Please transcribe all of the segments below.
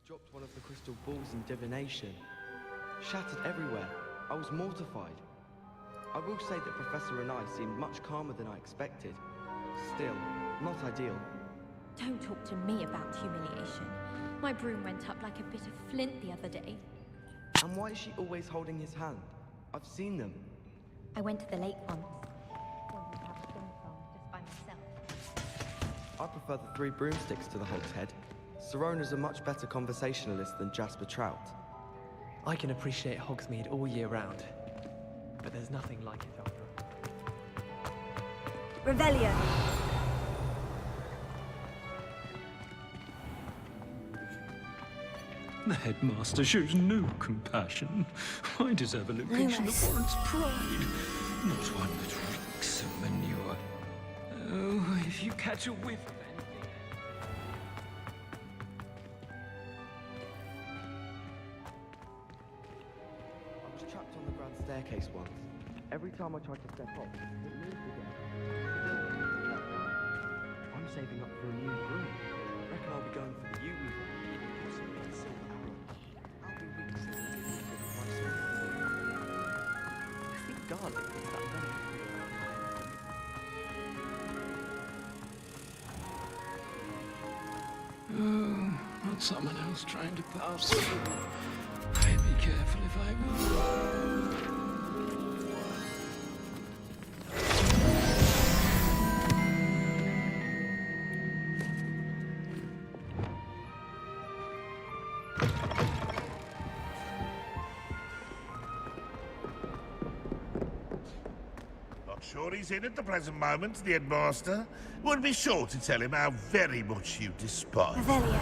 Dropped one of the crystal balls in divination. Shattered everywhere. I was mortified. I will say that Professor and I seemed much calmer than I expected. Still, not ideal. Don't talk to me about humiliation. My broom went up like a bit of flint the other day. And why is she always holding his hand? I've seen them. I went to the lake once. Wanted to have a swim song just by myself. I prefer the three broomsticks to the hogshead. Sirona's a much better conversationalist than Jasper Trout. I can appreciate Hogsmeade all year round, but there's nothing like it after. Revelio. The headmaster shows no compassion. I deserve a location that warrants pride, not one that reeks of manure. Oh, if you catch a whiff of anything. I was trapped on the grand staircase once. Every time I tried to step up, it moved again. I'm saving up for a new broom. Reckon I'll be going for the U-Weaver. Possibly the silver arrow. I'll be weak since I didn't get my sword. I think garlic is that very Oh, not someone else trying to pass through. I'd be careful if I were. Not sure he's in at the present moment, the headmaster. Would be sure to tell him how very much you despise. Revelio.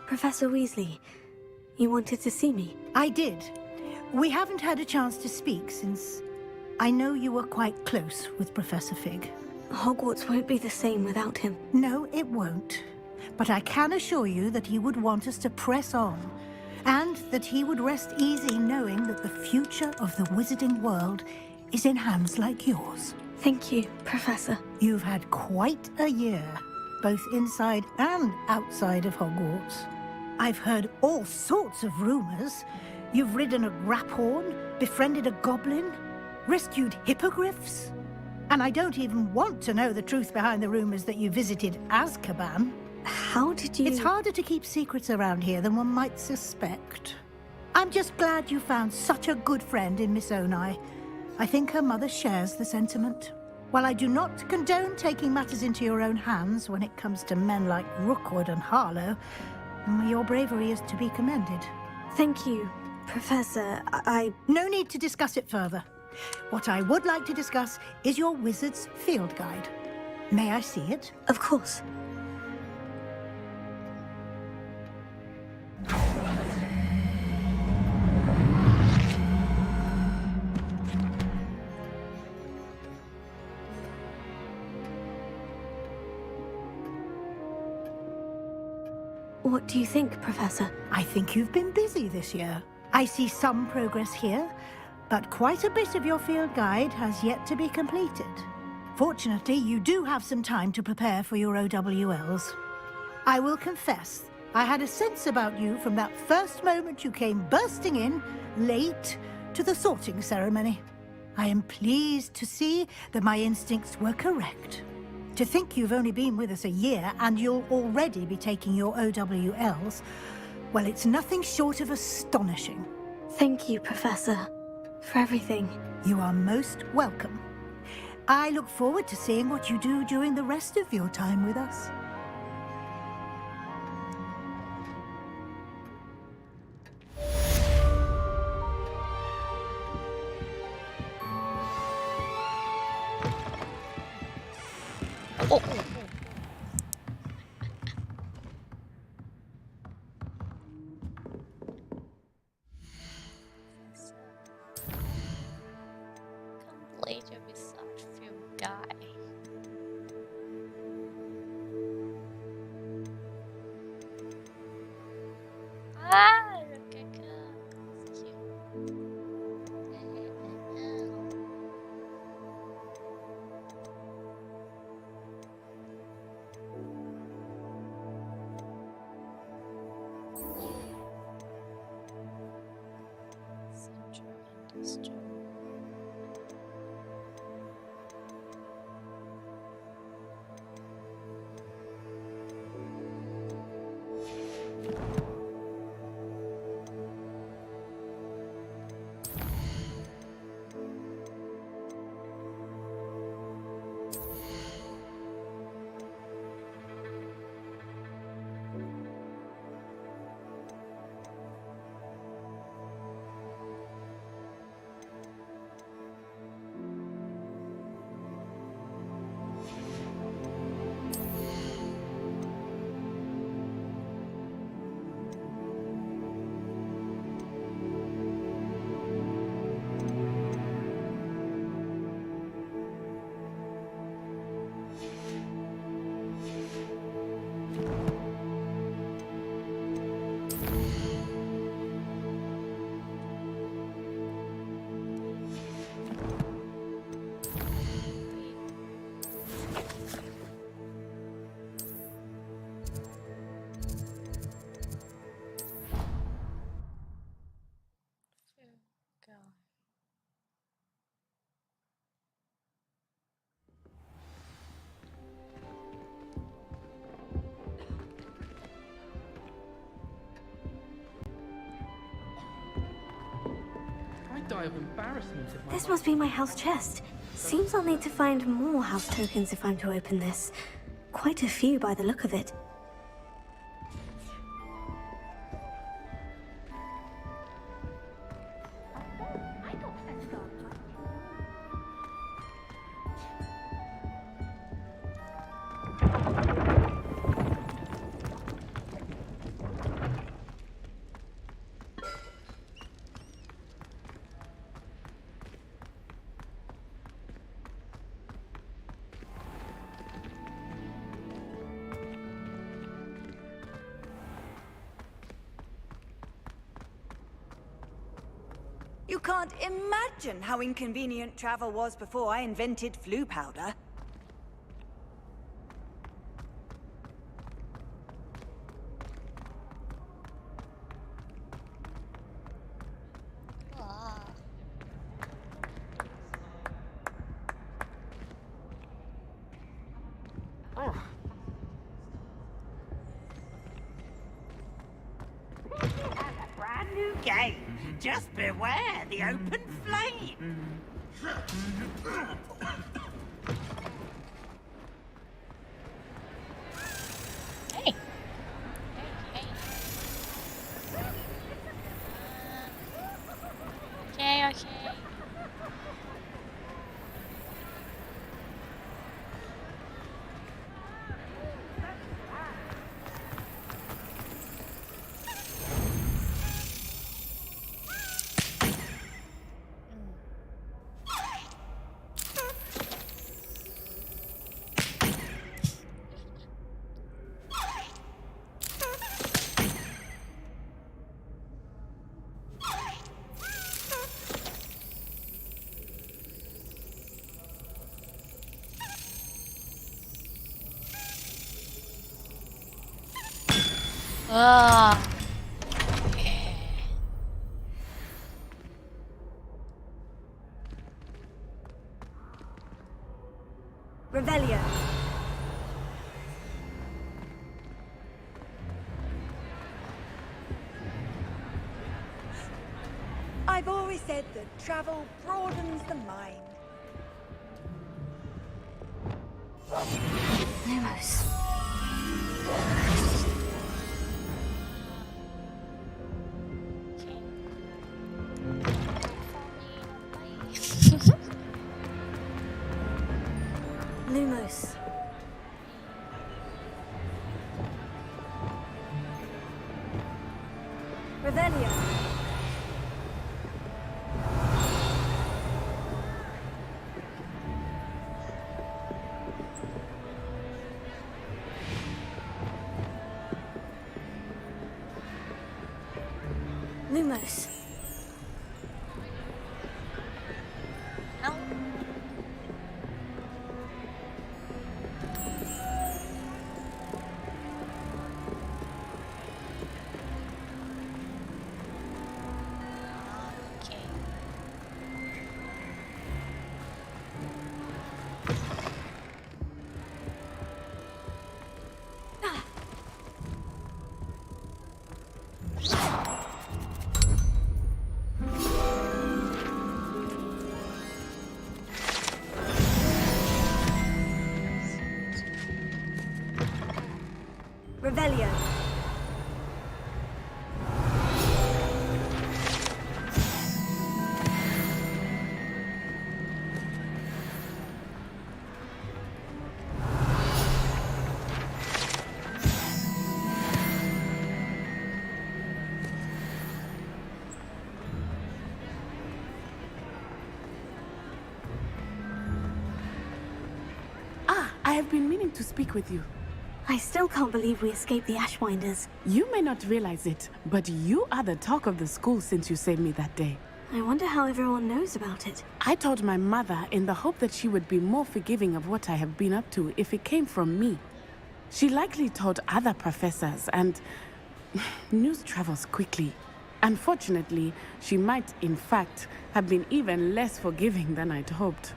Professor Weasley, you wanted to see me? I did. We haven't had a chance to speak since I know you were quite close with Professor Fig. Hogwarts won't be the same without him. No, it won't. But I can assure you that he would want us to press on, and that he would rest easy knowing that the future of the wizarding world is in hands like yours. Thank you, Professor. You've had quite a year, both inside and outside of Hogwarts. I've heard all sorts of rumors. You've ridden a graphorn, befriended a goblin, rescued hippogriffs. And I don't even want to know the truth behind the rumors that you visited Azkaban. How did you... It's harder to keep secrets around here than one might suspect. I'm just glad you found such a good friend in Miss Onai. I think her mother shares the sentiment. While I do not condone taking matters into your own hands when it comes to men like Rookwood and Harlow, your bravery is to be commended. Thank you, Professor. No need to discuss it further. What I would like to discuss is your wizard's field guide. May I see it? Of course. What do you think, Professor? I think you've been busy this year. I see some progress here, but quite a bit of your field guide has yet to be completed. Fortunately, you do have some time to prepare for your OWLs. I will confess, I had a sense about you from that first moment you came bursting in, late, to the sorting ceremony. I am pleased to see that my instincts were correct. To think you've only been with us a year and you'll already be taking your OWLs, well, it's nothing short of astonishing. Thank you, Professor, for everything. You are most welcome. I look forward to seeing what you do during the rest of your time with us. โอ้ Complete your research film guide. Ah, look at that. It's cute. Central Industry. God. I'd die of embarrassment if my This must be my house chest. Seems I'll need to find more house tokens if I'm to open this. Quite a few by the look of it. You can't imagine how inconvenient travel was before I invented flu powder. Ah. Brand new game. Just beware the open flame. Hey. Hey. Okay, okay. Ah. Revelio. I've always said that travel broadens the mind. Lumos. Lumos. Vamos. เอ้า โอเค Revelio. Ah, I have been meaning to speak with you. I still can't believe we escaped the Ashwinders. You may not realize it, but you are the talk of the school since you saved me that day. I wonder how everyone knows about it. I told my mother in the hope that she would be more forgiving of what I have been up to if it came from me. She likely told other professors, and news travels quickly. Unfortunately, she might, in fact, have been even less forgiving than I'd hoped.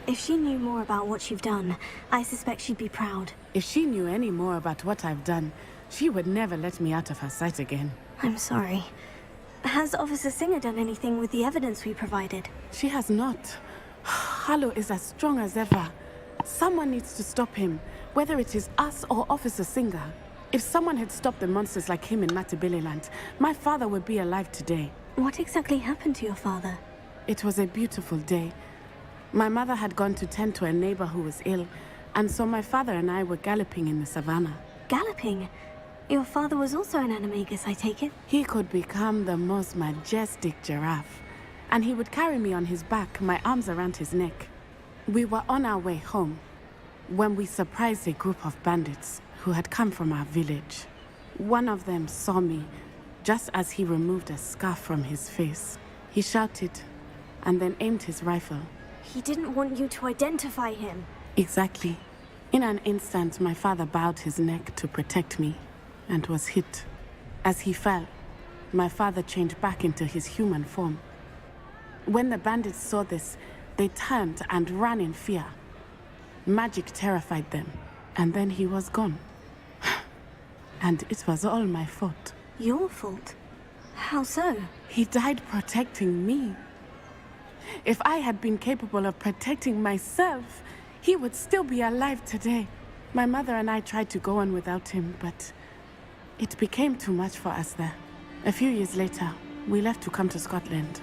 If she knew more about what you've done, I suspect she'd be proud. If she knew any more about what I've done, she would never let me out of her sight again. I'm sorry. Has Officer Singer done anything with the evidence we provided? She has not. Harlow is as strong as ever. Someone needs to stop him, whether it is us or Officer Singer. If someone had stopped the monsters like him in Matabeleland, my father would be alive today. What exactly happened to your father? It was a beautiful day. My mother had gone to tend to a neighbor who was ill, and so my father and I were galloping in the savannah. Galloping? Your father was also an animagus, I take it? He could become the most majestic giraffe, and he would carry me on his back, my arms around his neck. We were on our way home when we surprised a group of bandits who had come from our village. One of them saw me just as he removed a scarf from his face. He shouted and then aimed his rifle. He didn't want you to identify him. Exactly. In an instant, my father bowed his neck to protect me and was hit. As he fell, my father changed back into his human form. When the bandits saw this, they turned and ran in fear. Magic terrified them, and then he was gone. And it was all my fault. Your fault? How so? He died protecting me. If I had been capable of protecting myself, he would still be alive today. My mother and I tried to go on without him, but it became too much for us there. A few years later, we left to come to Scotland.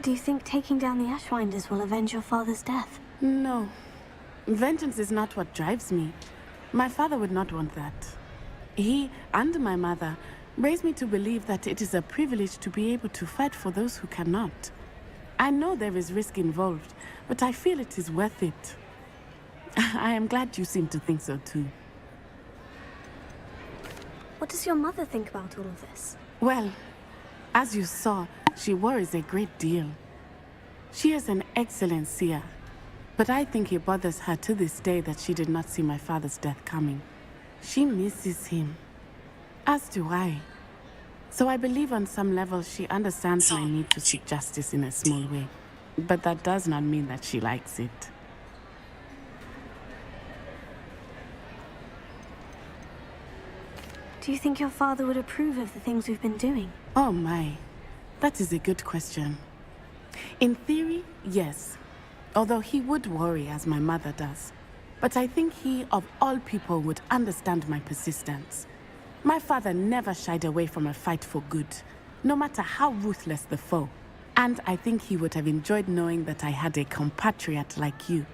Do you think taking down the Ashwinders will avenge your father's death? No. Vengeance is not what drives me. My father would not want that. He and my mother raised me to believe that it is a privilege to be able to fight for those who cannot. I know there is risk involved, but I feel it is worth it. I am glad you seem to think so too. What does your mother think about all of this? Well, as you saw, she worries a great deal. She is an excellent seer, but I think it bothers her to this day that she did not see my father's death coming. She misses him, as do I. So I believe on some level she understands my need to seek justice in a small way. But that does not mean that she likes it. Do you think your father would approve of the things we've been doing? Oh my, that is a good question. In theory, yes. Although he would worry as my mother does. But I think he, of all people, would understand my persistence. My father never shied away from a fight for good, no matter how ruthless the foe. And I think he would have enjoyed knowing that I had a compatriot like you.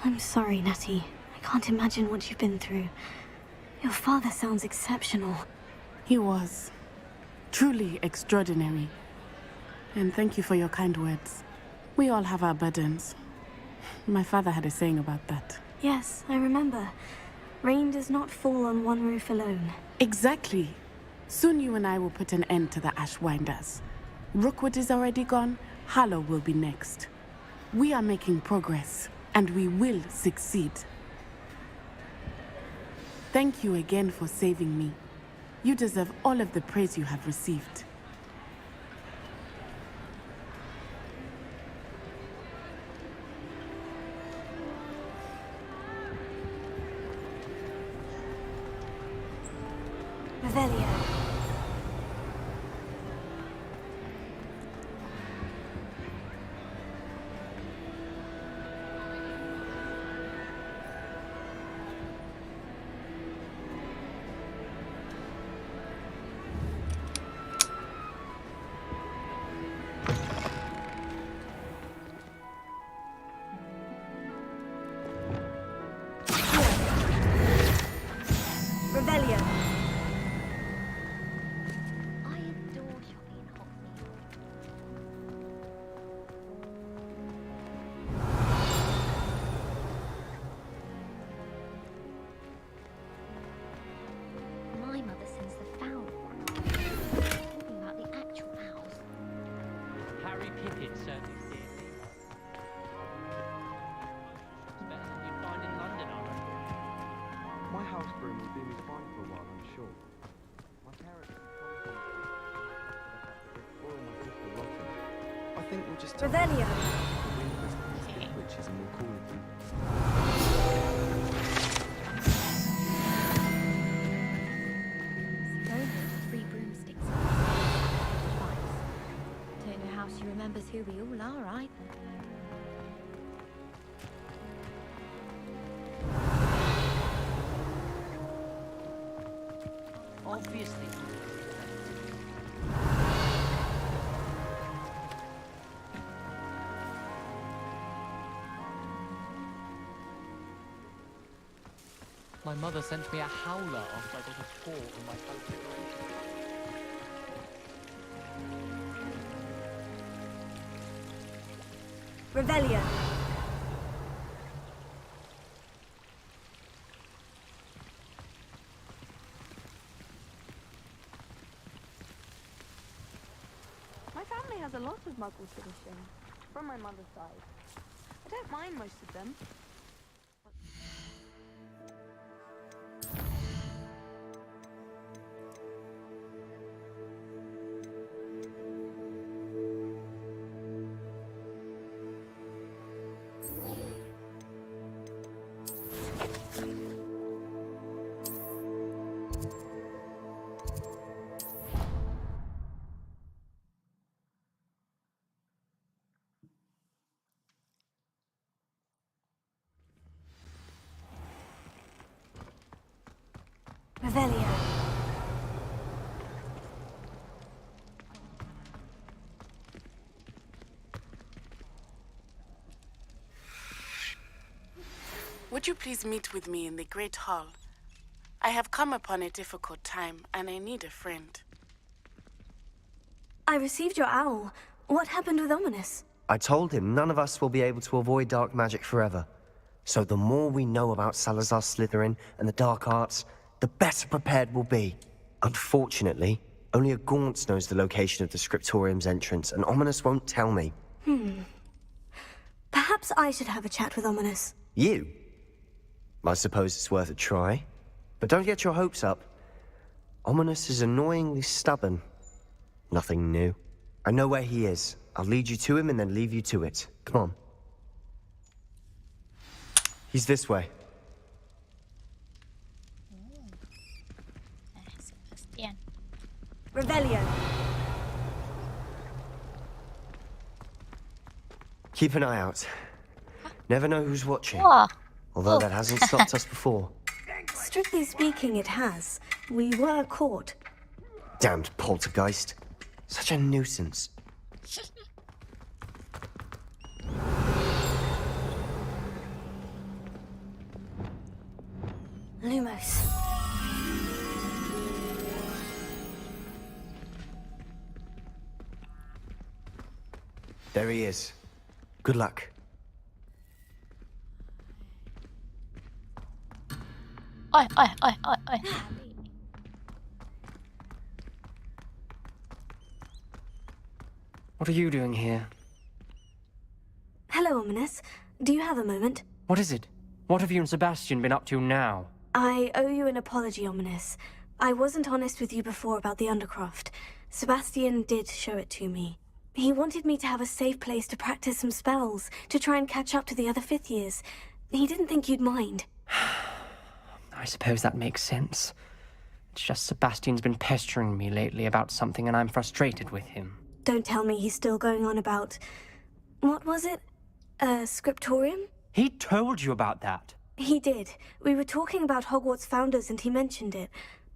I'm sorry, Natty. I can't imagine what you've been through. Your father sounds exceptional. He was. Truly extraordinary. And thank you for your kind words. We all have our burdens. My father had a saying about that. Yes, I remember. Rain does not fall on one roof alone. Exactly. Soon you and I will put an end to the Ashwinders. Rookwood is already gone. Harlow will be next. We are making progress, and we will succeed. Thank you again for saving me. You deserve all of the praise you have received. Revelio. Revelio. I adore shopping in Hogsmeade. My mother sings the fowl one. Talking about the actual owls. Harry Pippin certainly steers me. It's better than you'd find in London, I reckon. My house broom will do me fine for a while, I'm sure. My parents have told me they spoil my sister rotten. I think we'll just tell Revelio. the windows to the witches and we'll call it even. Simone with 3 broomsticks. Advice. Don't know how she remembers who we all are either. Obviously. My mother sent me a howler after I got a 4 on my configuration. Revelio. My family has a lot of Muggle traditions, from my mother's side. I don't mind most of them. Revelio. Would you please meet with me in the Great Hall? I have come upon a difficult time, and I need a friend. I received your owl. What happened with Ominous? I told him none of us will be able to avoid dark magic forever. So the more we know about Salazar Slytherin and the dark arts, the better prepared we'll be. Unfortunately, only a Gaunt knows the location of the Scriptorium's entrance, and Ominous won't tell me. Perhaps I should have a chat with Ominous. You? I suppose it's worth a try. But don't get your hopes up. Ominous is annoyingly stubborn. Nothing new. I know where he is. I'll lead you to him and then leave you to it. Come on. He's this way. Sebastian. Revelio. Keep an eye out. Never know who's watching. Oh. Although that hasn't stopped us before. Strictly speaking, it has. We were caught. Damned poltergeist. Such a nuisance. Lumos. There he is. Good luck. Oi, oi, oi, oi, oi. What are you doing here? Hello, Ominous. Do you have a moment? What is it? What have you and Sebastian been up to now? I owe you an apology, Ominous. I wasn't honest with you before about the Undercroft. Sebastian did show it to me. He wanted me to have a safe place to practice some spells, to try and catch up to the other fifth years. He didn't think you'd mind. I suppose that makes sense. It's just Sebastian's been pestering me lately about something and I'm frustrated with him. Don't tell me he's still going on about... What was it? A scriptorium? He told you about that? He did. We were talking about Hogwarts founders and he mentioned it.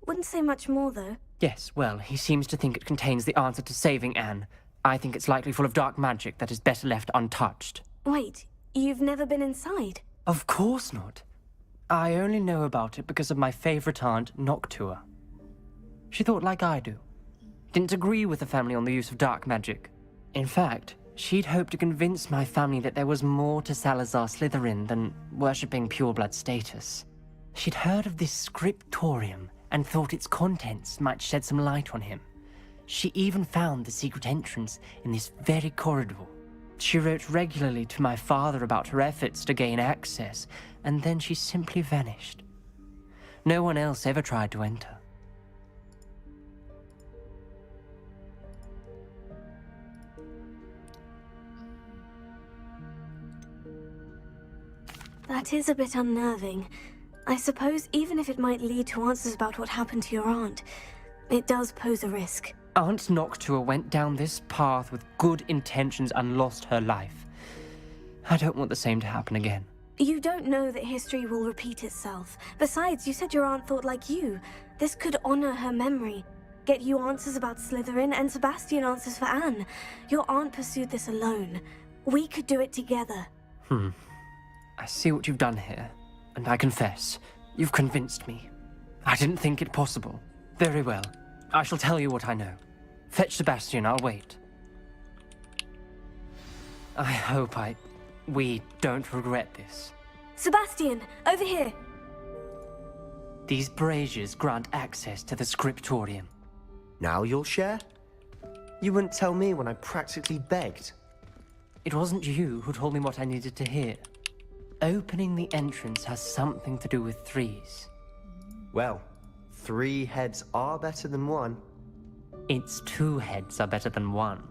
Wouldn't say much more, though. Yes, well, he seems to think it contains the answer to saving Anne. I think it's likely full of dark magic that is better left untouched. Wait, you've never been inside? Of course not. I only know about it because of my favorite aunt, Noctua. She thought like I do. Didn't agree with the family on the use of dark magic. In fact, she'd hoped to convince my family that there was more to Salazar Slytherin than worshipping pureblood status. She'd heard of this scriptorium and thought its contents might shed some light on him. She even found the secret entrance in this very corridor. She wrote regularly to my father about her efforts to gain access, and then she simply vanished. No one else ever tried to enter. That is a bit unnerving. I suppose even if it might lead to answers about what happened to your aunt, it does pose a risk. Aunt Noctua went down this path with good intentions and lost her life. I don't want the same to happen again. You don't know that history will repeat itself. Besides, you said your aunt thought like you. This could honor her memory. Get you answers about Slytherin and Sebastian answers for Anne. Your aunt pursued this alone. We could do it together. I see what you've done here, and I confess, you've convinced me. I didn't think it possible. Very well. I shall tell you what I know. Fetch Sebastian, I'll wait. I hope we don't regret this. Sebastian, over here! These braziers grant access to the scriptorium. Now you'll share? You wouldn't tell me when I practically begged. It wasn't you who told me what I needed to hear. Opening the entrance has something to do with threes. Well, 3 heads are better than 1. It's 2 heads are better than 1.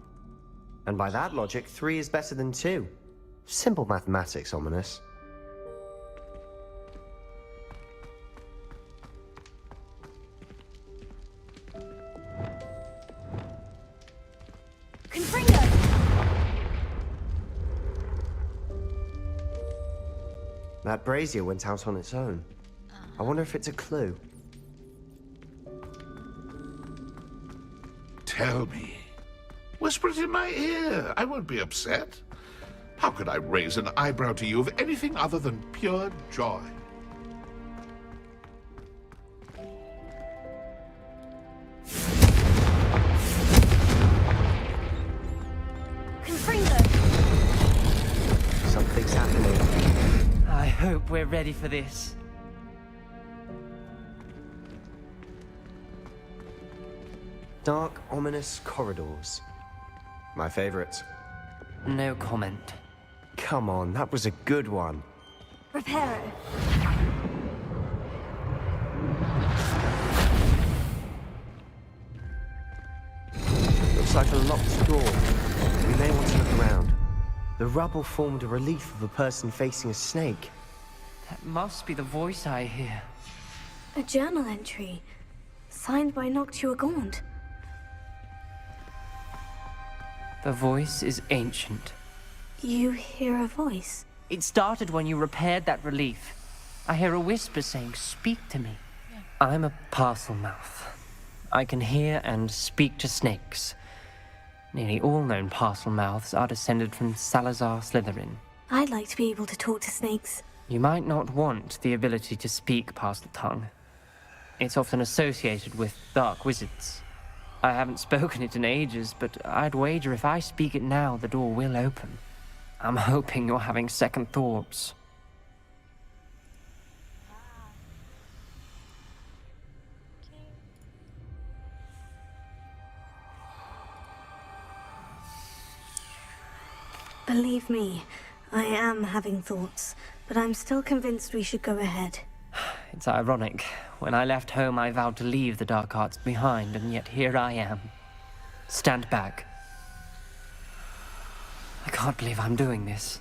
And by that logic, 3 is better than 2. Simple mathematics, Ominous. That brazier went out on its own. I wonder if it's a clue. Tell me. Whisper it in my ear. I won't be upset. How could I raise an eyebrow to you of anything other than pure joy? Something's happening. I hope we're ready for this. Dark, ominous corridors. My favorite. No comment. Come on, that was a good one. Reparo. Looks like a locked door. We may want to look around. The rubble formed a relief of a person facing a snake. That must be the voice I hear. A journal entry. Signed by Noctua Gaunt. The voice is ancient. You hear a voice? It started when you repaired that relief. I hear a whisper saying, "Speak to me." I'm a parcel mouth. I can hear and speak to snakes. Nearly all known parcel mouths are descended from Salazar Slytherin. I'd like to be able to talk to snakes. You might not want the ability to speak parcel tongue. It's often associated with dark wizards. I haven't spoken it in ages, but I'd wager if I speak it now, the door will open. I'm hoping you're having second thoughts. Believe me, I am having thoughts, but I'm still convinced we should go ahead. It's ironic. When I left home, I vowed to leave the dark arts behind, and yet here I am. Stand back. I can't believe I'm doing this.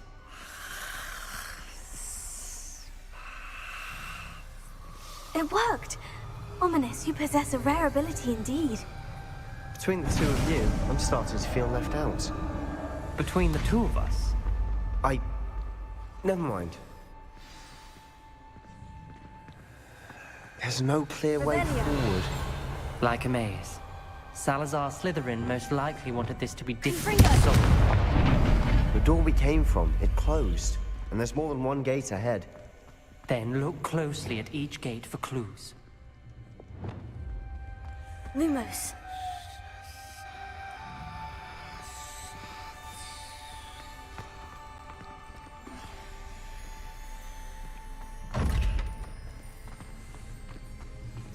It worked! Ominous, you possess a rare ability indeed. Between the two of you, I'm starting to feel left out. Between the two of us? Never mind. There's no clear way forward. Like a maze. Salazar Slytherin most likely wanted this to be different. The door we came from, it closed. And there's more than one gate ahead. Then look closely at each gate for clues. Lumos.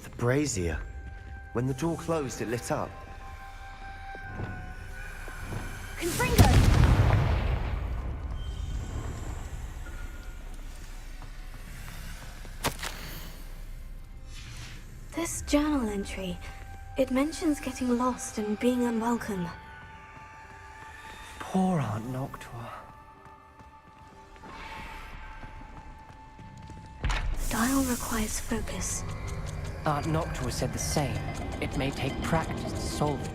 The brazier. When the door closed, it lit up. Confringo! This journal entry, it mentions getting lost and being unwelcome. Poor Aunt Noctua. The dial requires focus. Aunt Noctua said the same. It may take practice to solve it.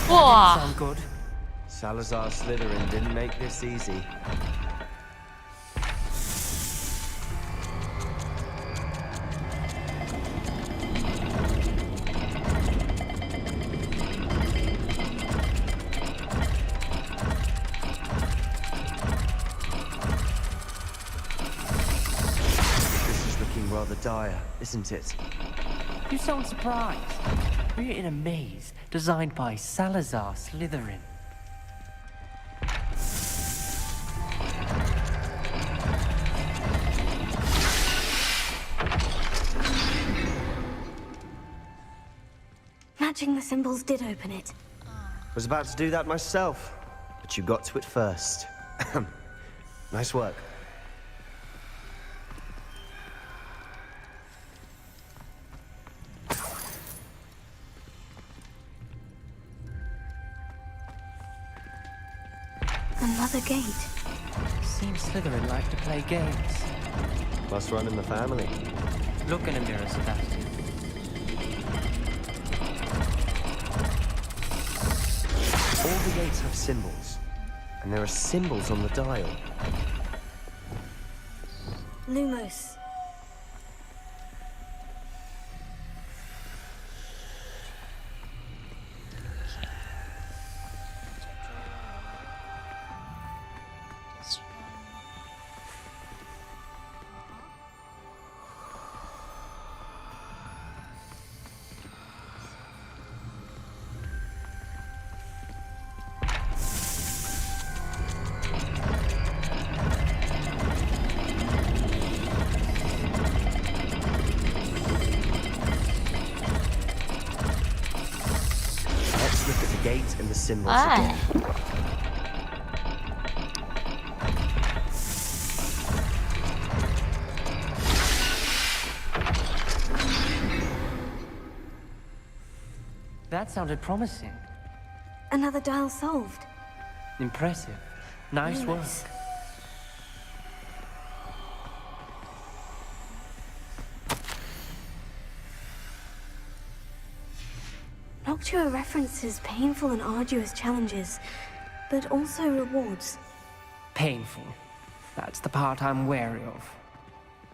Whoa. Sound good? Salazar Slytherin didn't make this easy. This is looking rather dire, isn't it? You sound surprised. We're in a maze designed by Salazar Slytherin. Matching the symbols did open it. Was about to do that myself, but you got to it first. Nice work. Another gate. Seems Slytherin like to play games. Must run in the family. Look in a mirror, Sebastian. All the gates have symbols, and there are symbols on the dial. Lumos. Gate and the symbols Why? again. That sounded promising. Another dial solved. Impressive. Nice work. Lumos. Noctua references painful and arduous challenges, but also rewards. Painful. That's the part I'm wary of.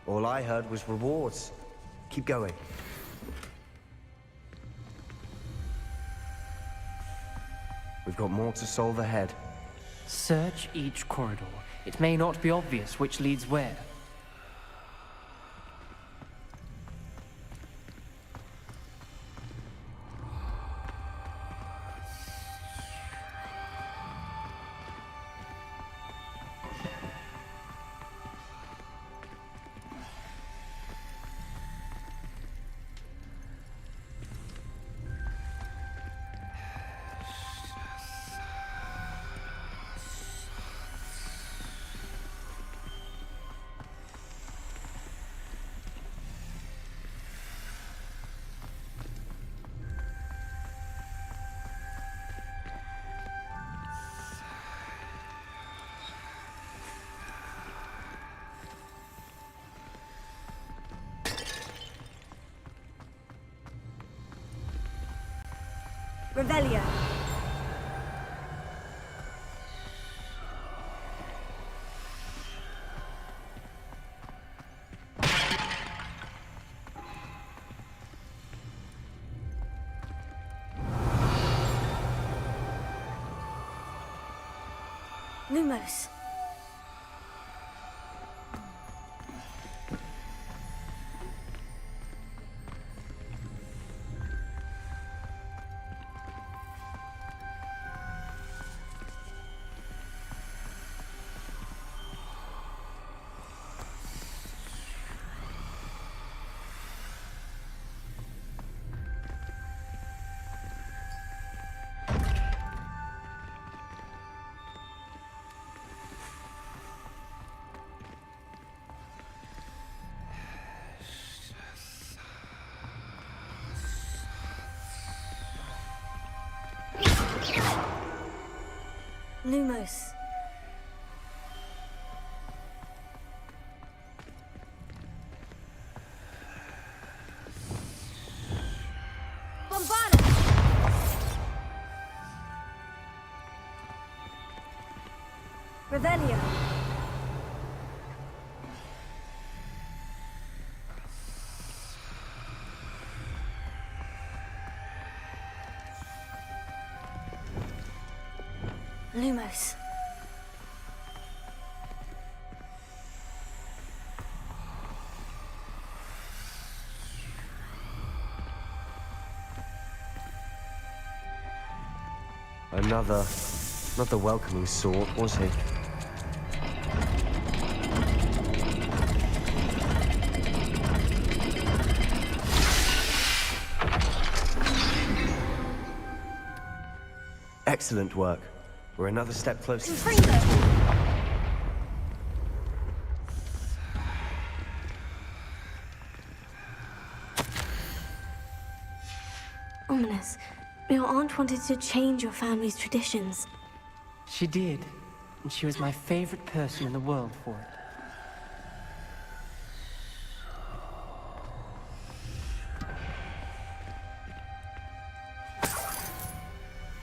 All I heard was rewards. Keep going. We've got more to solve ahead. Search each corridor. It may not be obvious which leads where. Revelio. Lumos. Lumos. Bombada! Revelio. Lumos. Not the welcoming sort, was he? Excellent work. We're another step closer. Ominous. Your aunt wanted to change your family's traditions. She did, and she was my favorite person in the world for it.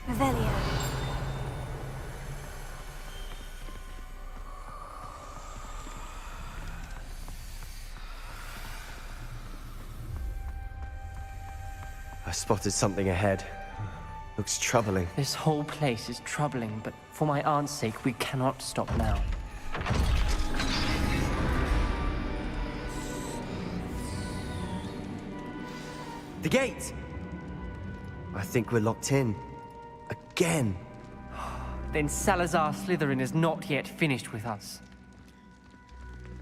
Revelio. I spotted something ahead. Looks troubling. This whole place is troubling, but for my aunt's sake, we cannot stop now. The gate! I think we're locked in. Again. Then Salazar Slytherin is not yet finished with us.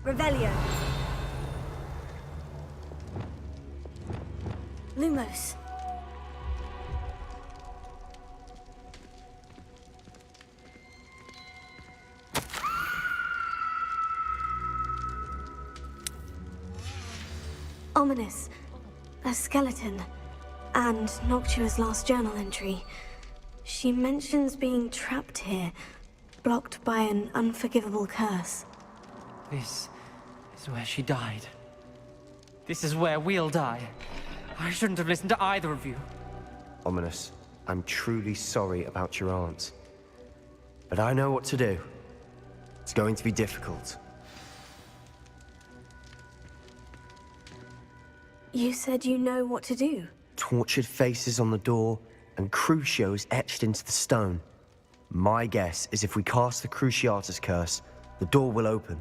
Revelio. Lumos. Ominous. A skeleton. And Noctua's last journal entry. She mentions being trapped here, blocked by an unforgivable curse. This is where she died. This is where we'll die. I shouldn't have listened to either of you. Ominous, I'm truly sorry about your aunt. But I know what to do. It's going to be difficult. You said you know what to do. Tortured faces on the door and crucios etched into the stone. My guess is if we cast the Cruciatus curse, the door will open.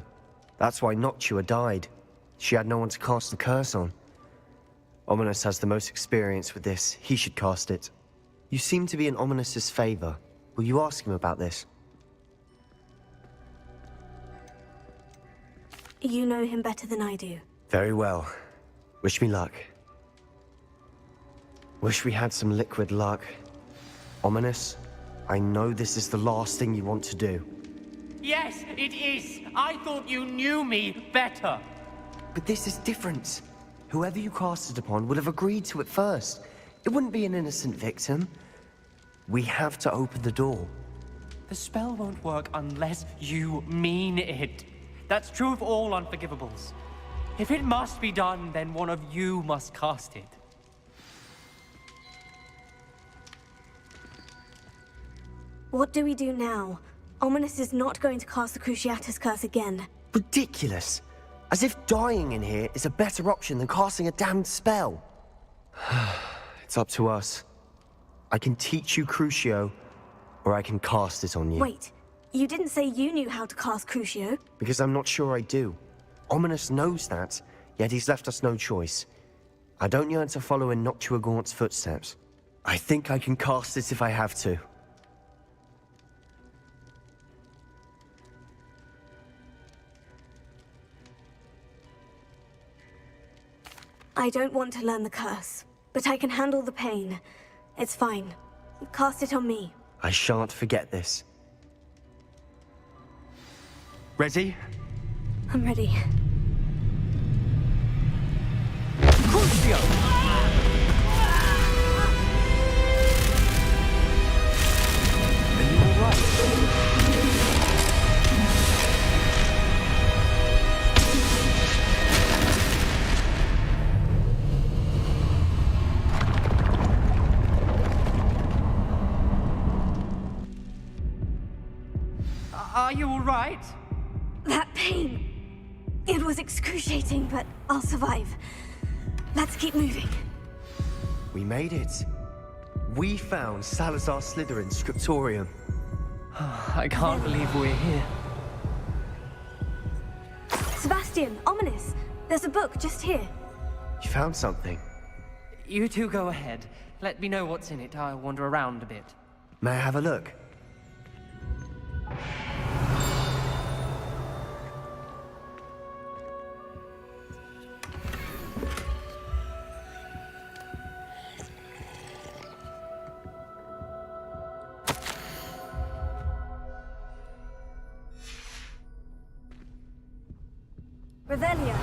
That's why Noctua died. She had no one to cast the curse on. Ominous has the most experience with this. He should cast it. You seem to be in Ominous's favor. Will you ask him about this? You know him better than I do. Very well. Wish me luck. Wish we had some liquid luck. Ominous, I know this is the last thing you want to do. Yes, it is. I thought you knew me better. But this is different. Whoever you cast it upon would have agreed to it first. It wouldn't be an innocent victim. We have to open the door. The spell won't work unless you mean it. That's true of all unforgivables. If it must be done, then one of you must cast it. What do we do now? Ominous is not going to cast the Cruciatus curse again. Ridiculous. As if dying in here is a better option than casting a damned spell. It's up to us. I can teach you Crucio, or I can cast it on you. Wait, you didn't say you knew how to cast Crucio? Because I'm not sure I do. Ominous knows that, yet he's left us no choice. I don't yearn to follow in Noctua Gaunt's footsteps. I think I can cast it if I have to. I don't want to learn the curse, but I can handle the pain. It's fine. Cast it on me. I shan't forget this. Ready? I'm ready. Crucio! Are you all right? Are you all right? That pain! It was excruciating, but I'll survive. Let's keep moving. We made it. We found Salazar Slytherin's scriptorium. I can't believe we're here. Sebastian, Ominous, there's a book just here. You found something. You two go ahead. Let me know what's in it. I'll wander around a bit. May I have a look? Revelia.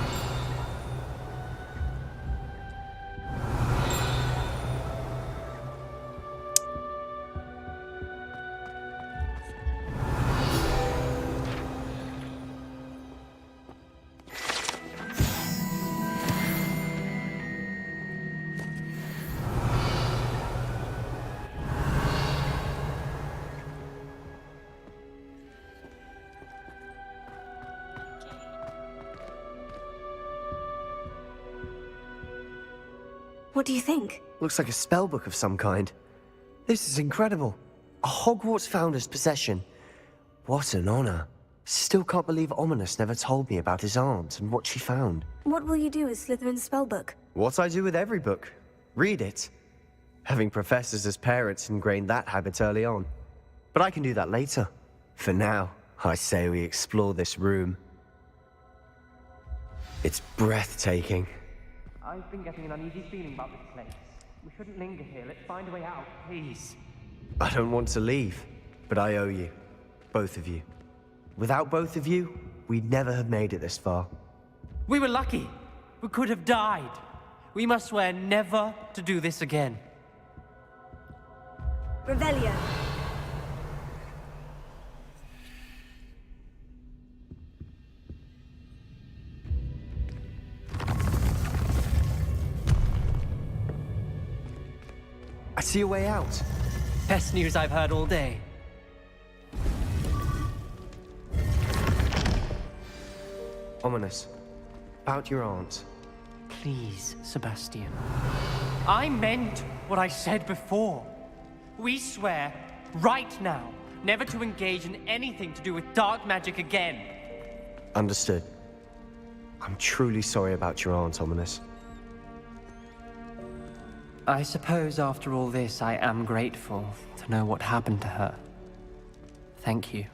What do you think? Looks like a spellbook of some kind. This is incredible. A Hogwarts founder's possession. What an honor. Still can't believe Ominous never told me about his aunt and what she found. What will you do with Slytherin's spellbook? What I do with every book. Read it. Having professors as parents ingrained that habit early on. But I can do that later. For now, I say we explore this room. It's breathtaking. I've been getting an uneasy feeling about this place. We shouldn't linger here. Let's find a way out, please. I don't want to leave, but I owe you. Both of you. Without both of you, we'd never have made it this far. We were lucky. We could have died. We must swear never to do this again. Revelia. I see a way out. Best news I've heard all day. Ominous. About your aunt. Please, Sebastian. I meant what I said before. We swear, right now, never to engage in anything to do with dark magic again. Understood. I'm truly sorry about your aunt, Ominous. I suppose after all this, I am grateful to know what happened to her. Thank you.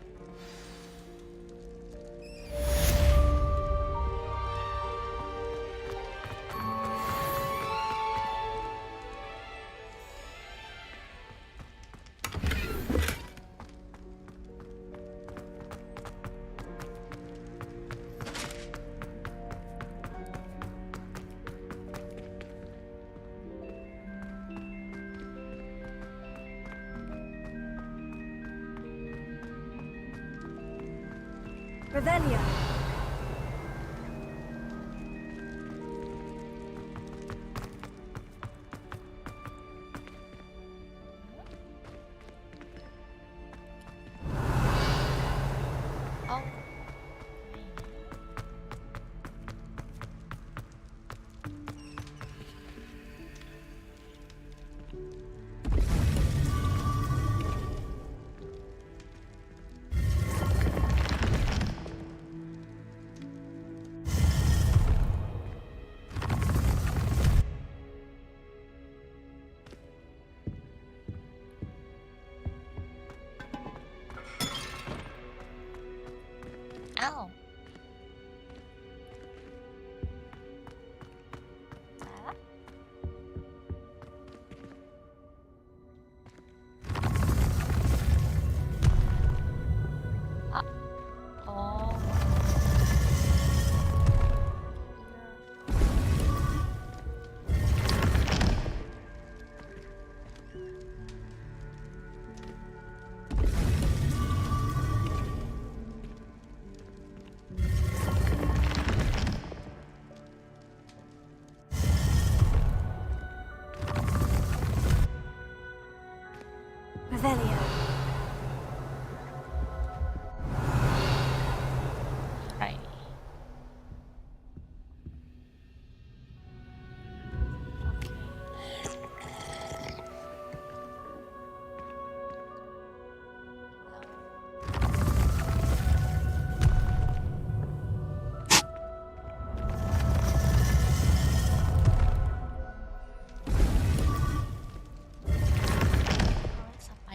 Revelio. Oh. Ow. Oh. Revelio. Right.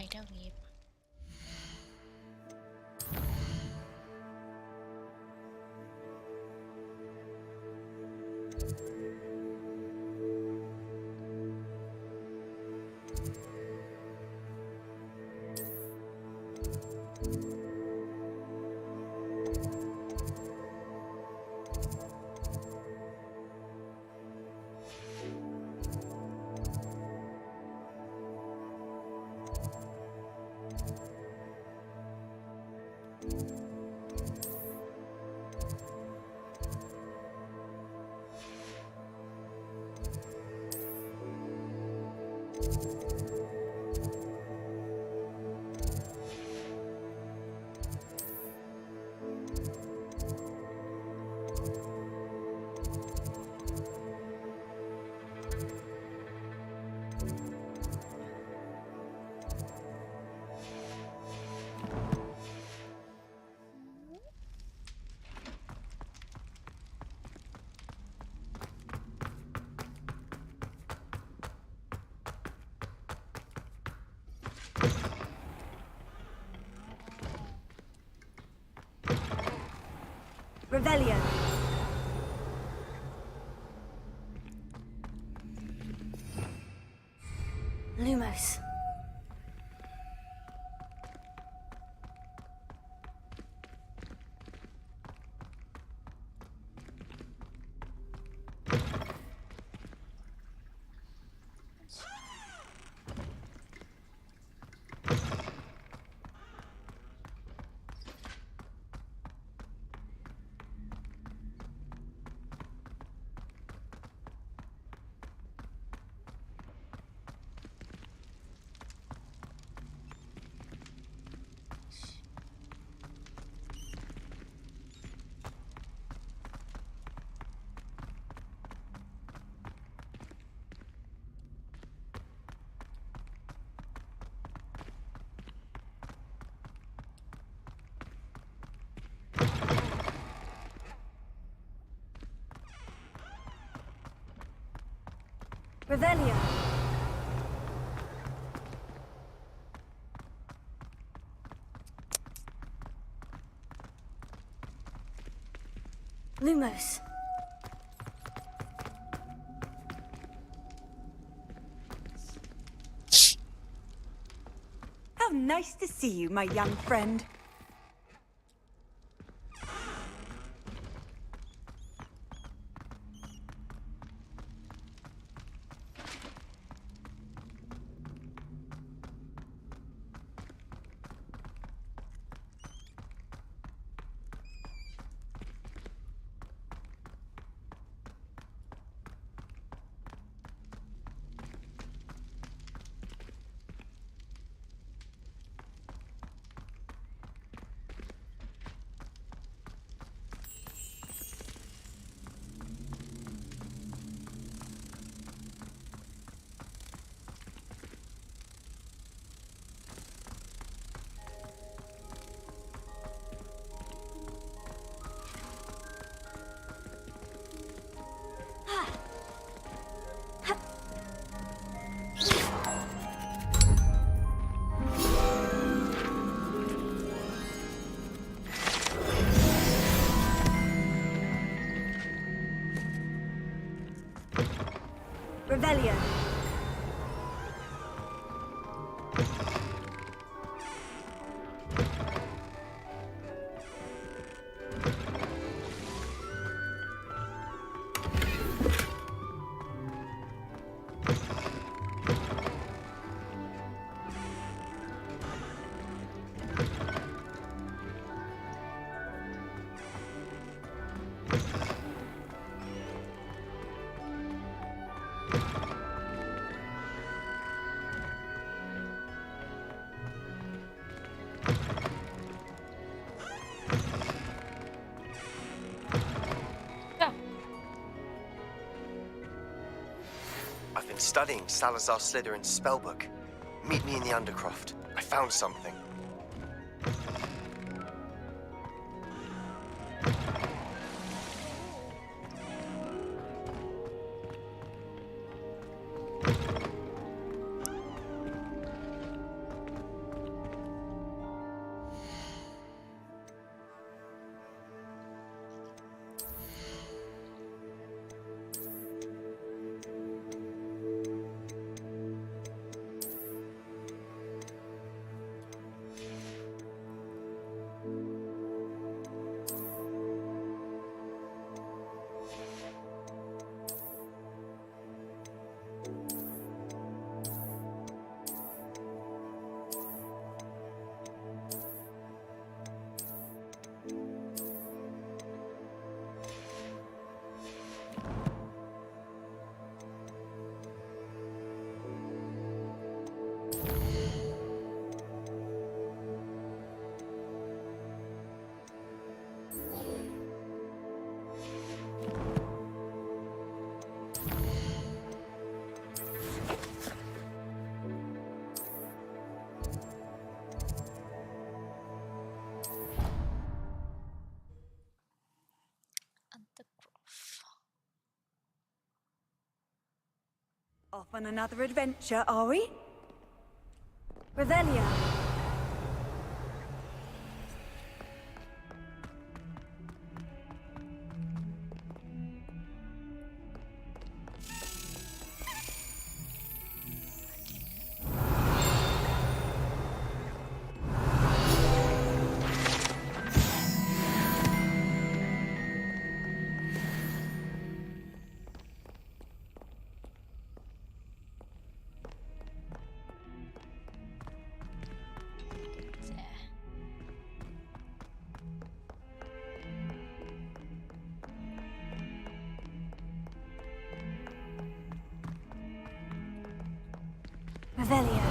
Spider web. Revelio. Lumos. Revelio. Lumos. How nice to see you, my young friend. Revelio. I've been studying Salazar Slytherin's spellbook. Meet me in the Undercroft. I found something. Off on another adventure, are we? Revelio. Revelio.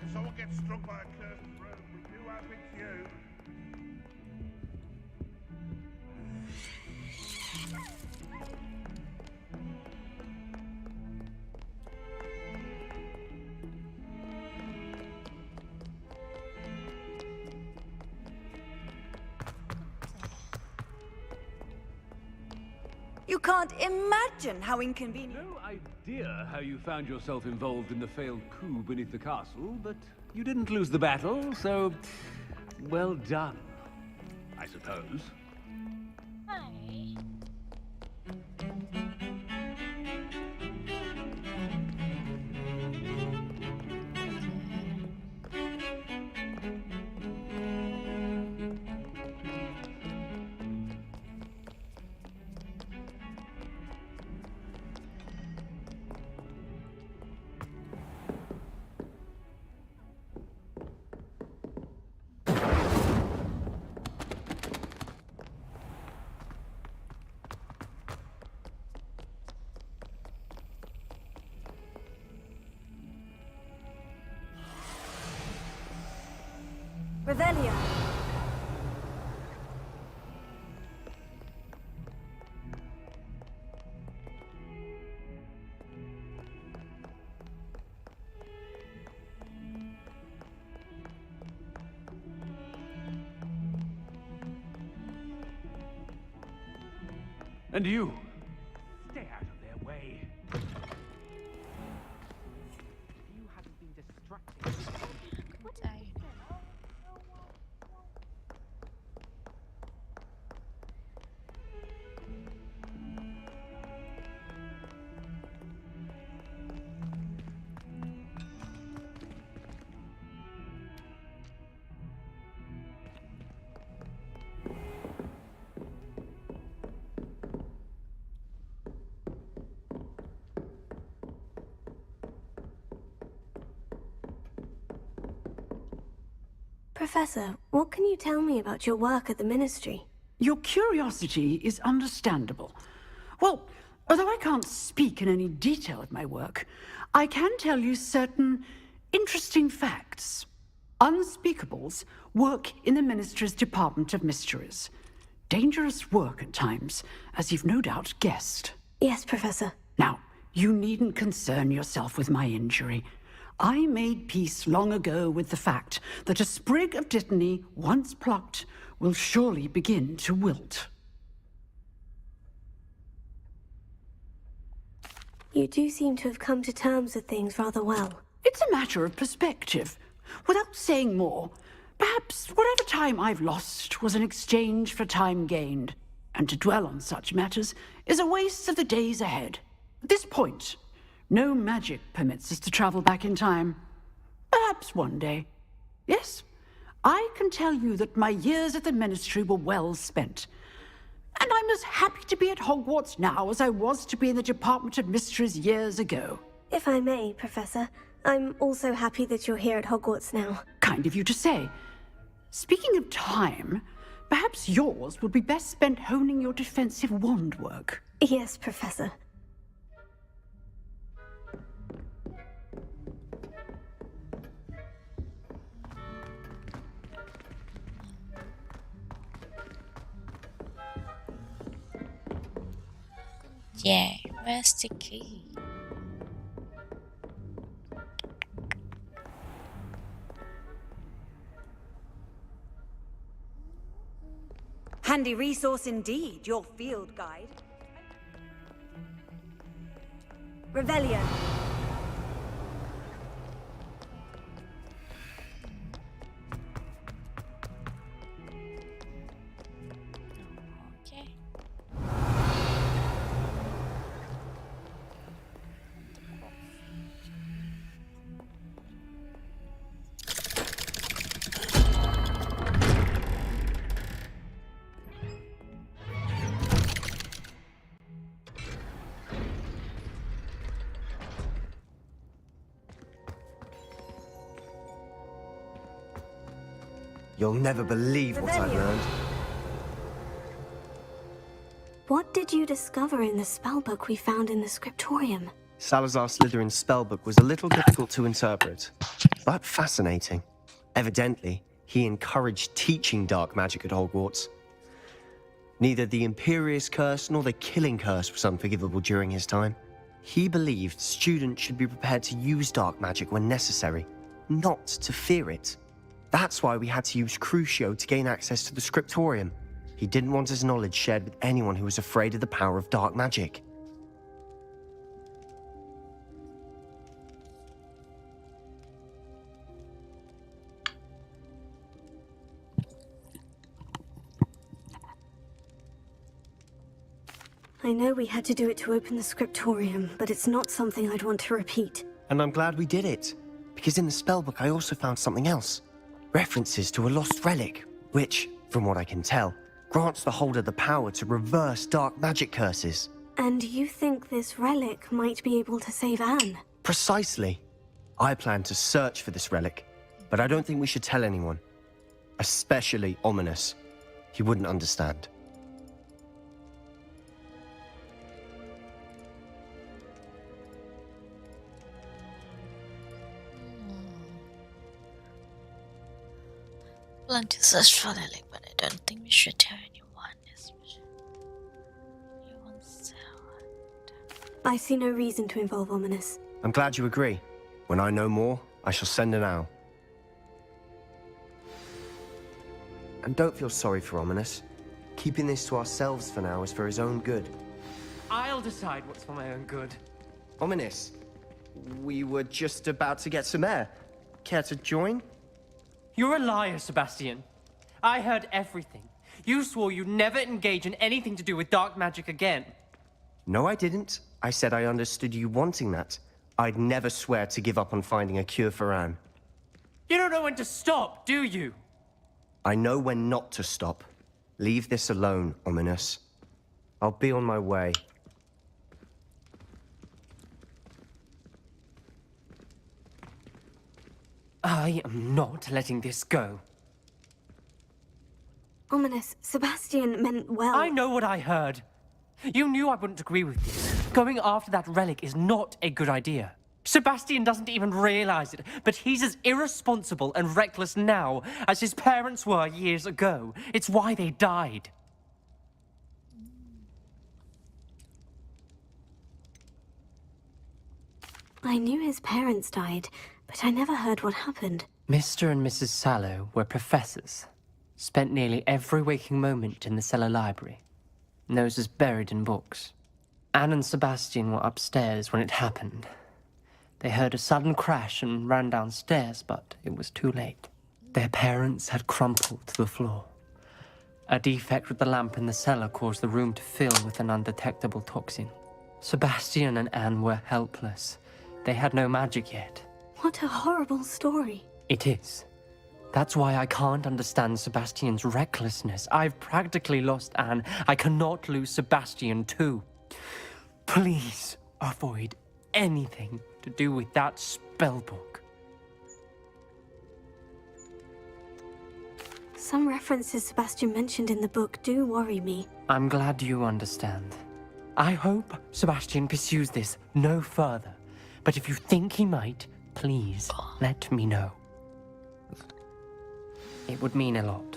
If someone gets struck by a cursed room, we do hope it's you. You can't imagine how inconvenient. No idea how you found yourself involved in the failed coup beneath the castle, but you didn't lose the battle, so well done, I suppose. Hi. Revelio. And you, stay out of their way. You haven't been distracted. Would I? Professor, what can you tell me about your work at the Ministry? Your curiosity is understandable. Well, although I can't speak in any detail of my work, I can tell you certain interesting facts. Unspeakables work in the Ministry's Department of Mysteries. Dangerous work at times, as you've no doubt guessed. Yes, Professor. Now, you needn't concern yourself with my injury. I made peace long ago with the fact that a sprig of dittany, once plucked, will surely begin to wilt. You do seem to have come to terms with things rather well. It's a matter of perspective. Without saying more, perhaps whatever time I've lost was an exchange for time gained, and to dwell on such matters is a waste of the days ahead. At this point, no magic permits us to travel back in time. Perhaps one day. Yes, I can tell you that my years at the Ministry were well spent. And I'm as happy to be at Hogwarts now as I was to be in the Department of Mysteries years ago. If I may, Professor, I'm also happy that you're here at Hogwarts now. Kind of you to say. Speaking of time, perhaps yours would be best spent honing your defensive wand work. Yes, Professor. Yeah, where's the key? Handy resource indeed, your field guide. Revelio. Okay. You'll never believe what I've learned. What did you discover in the spellbook we found in the scriptorium? Salazar Slytherin's spellbook was a little difficult to interpret, but fascinating. Evidently, he encouraged teaching dark magic at Hogwarts. Neither the Imperious Curse nor the Killing Curse was unforgivable during his time. He believed students should be prepared to use dark magic when necessary, not to fear it. That's why we had to use Crucio to gain access to the scriptorium. He didn't want his knowledge shared with anyone who was afraid of the power of dark magic. I know we had to do it to open the scriptorium, but it's not something I'd want to repeat. And I'm glad we did it, because in the spellbook I also found something else. References to a lost relic, which, from what I can tell, grants the holder the power to reverse dark magic curses. And you think this relic might be able to save Anne? Precisely. I plan to search for this relic, but I don't think we should tell anyone. Especially Ominous. He wouldn't understand. Plan to search for the relic, but I don't think we should tell anyone, especially anyone else. I see no reason to involve Ominous. I'm glad you agree. When I know more, I shall send an owl. And don't feel sorry for Ominous. Keeping this to ourselves for now is for his own good. I'll decide what's for my own good. Ominous, we were just about to get some air. Care to join? You're a liar, Sebastian. I heard everything. You swore you'd never engage in anything to do with dark magic again. No, I didn't. I said I understood you wanting that. I'd never swear to give up on finding a cure for Anne. You don't know when to stop, do you? I know when not to stop. Leave this alone, Ominous. I'll be on my way. I am not letting this go. Ominous, Sebastian meant well. I know what I heard. You knew I wouldn't agree with this. Going after that relic is not a good idea. Sebastian doesn't even realize it, but he's as irresponsible and reckless now as his parents were years ago. It's why they died. I knew his parents died, but I never heard what happened. Mr. and Mrs. Sallow were professors. Spent nearly every waking moment in the cellar library. Noses buried in books. Anne and Sebastian were upstairs when it happened. They heard a sudden crash and ran downstairs, but it was too late. Their parents had crumpled to the floor. A defect with the lamp in the cellar caused the room to fill with an undetectable toxin. Sebastian and Anne were helpless. They had no magic yet. What a horrible story. It is. That's why I can't understand Sebastian's recklessness. I've practically lost Anne. I cannot lose Sebastian too. Please avoid anything to do with that spellbook. Some references Sebastian mentioned in the book do worry me. I'm glad you understand. I hope Sebastian pursues this no further. But if you think he might, please let me know. It would mean a lot.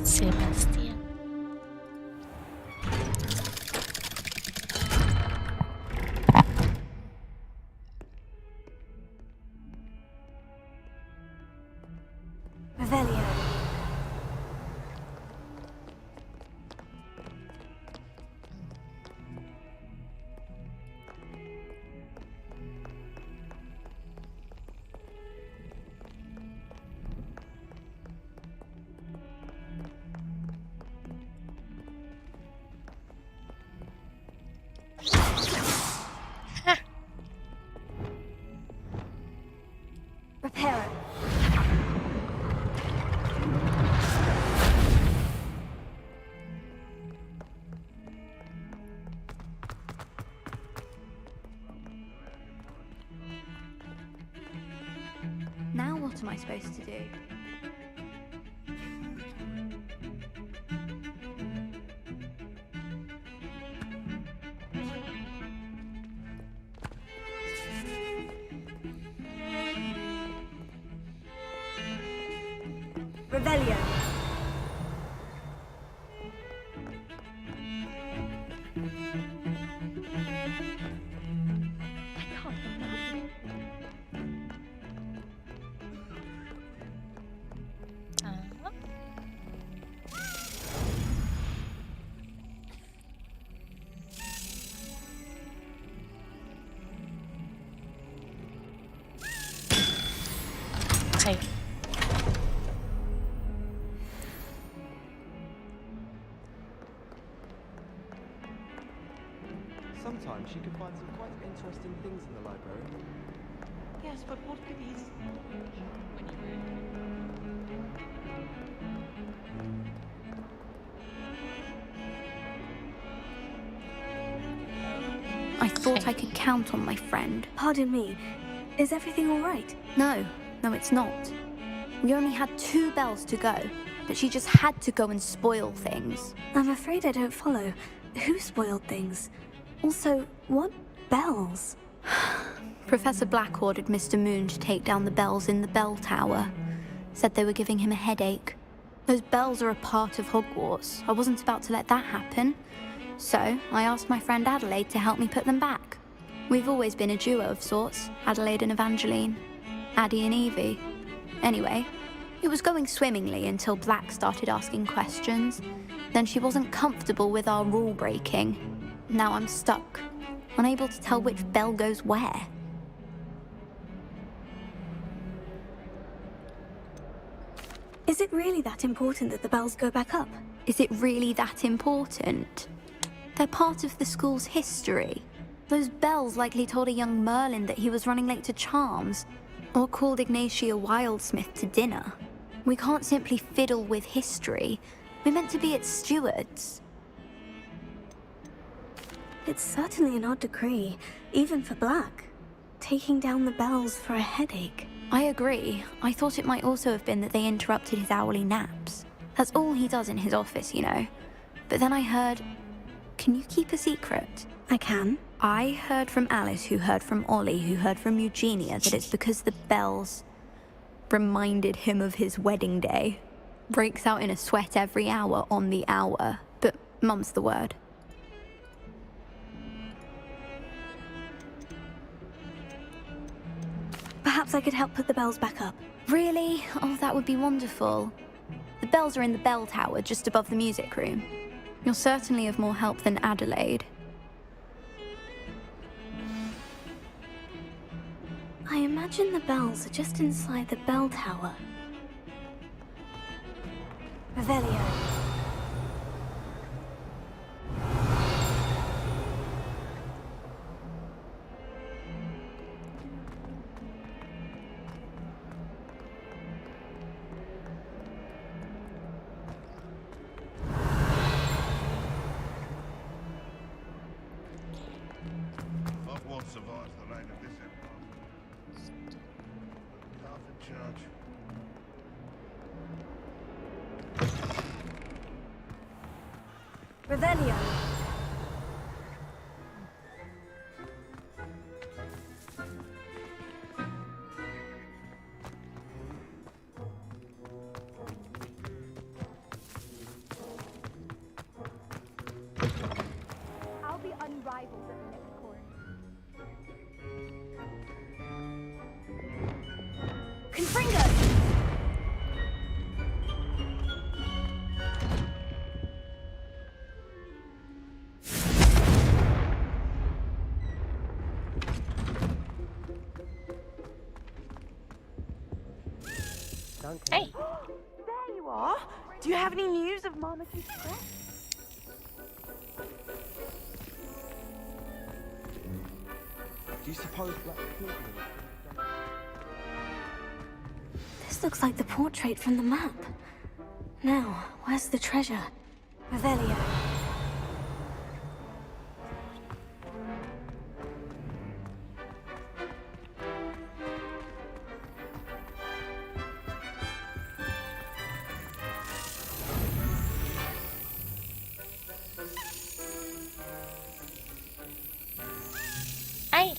Sebastian. Revelio. Reparo. Now what am I supposed to do? Revelio. Okay. Sometimes you can find some quite interesting things in the library. Yes, but what could these... I thought I could count on my friend. Pardon me. Is everything all right? No, it's not. We only had 2 bells to go, but she just had to go and spoil things. I'm afraid I don't follow. Who spoiled things? Also, what bells? Professor Black ordered Mr. Moon to take down the bells in the bell tower. Said they were giving him a headache. Those bells are a part of Hogwarts. I wasn't about to let that happen. So, I asked my friend Adelaide to help me put them back. We've always been a duo of sorts, Adelaide and Evangeline. Addie and Evie. Anyway, it was going swimmingly until Black started asking questions. Then she wasn't comfortable with our rule breaking. Now I'm stuck, unable to tell which bell goes where. Is it really that important that the bells go back up? Is it really that important? They're part of the school's history. Those bells likely told a young Merlin that he was running late to Charms, or called Ignatia Wildsmith to dinner. We can't simply fiddle with history. We're meant to be its stewards. It's certainly an odd decree, even for Black. Taking down the bells for a headache. I agree. I thought it might also have been that they interrupted his hourly naps. That's all he does in his office, you know. But then I heard... Can you keep a secret? I can. I heard from Alice, who heard from Ollie, who heard from Eugenia, that it's because the bells reminded him of his wedding day. Breaks out in a sweat every hour on the hour. But mum's the word. Perhaps I could help put the bells back up. Really? Oh, that would be wonderful. The bells are in the bell tower, just above the music room. You're certainly of more help than Adelaide. I imagine the bells are just inside the bell tower. Revelio. Hogwarts survives the reign of this empire. Half in charge. Revelio. I'll be unrivaled at the next course. Confringo! Hey! There you are! Do you have any news of Marmaduke Crest? Do you suppose Black killed them? This looks like the portrait from the map. Now, where's the treasure? Revelio. Hey!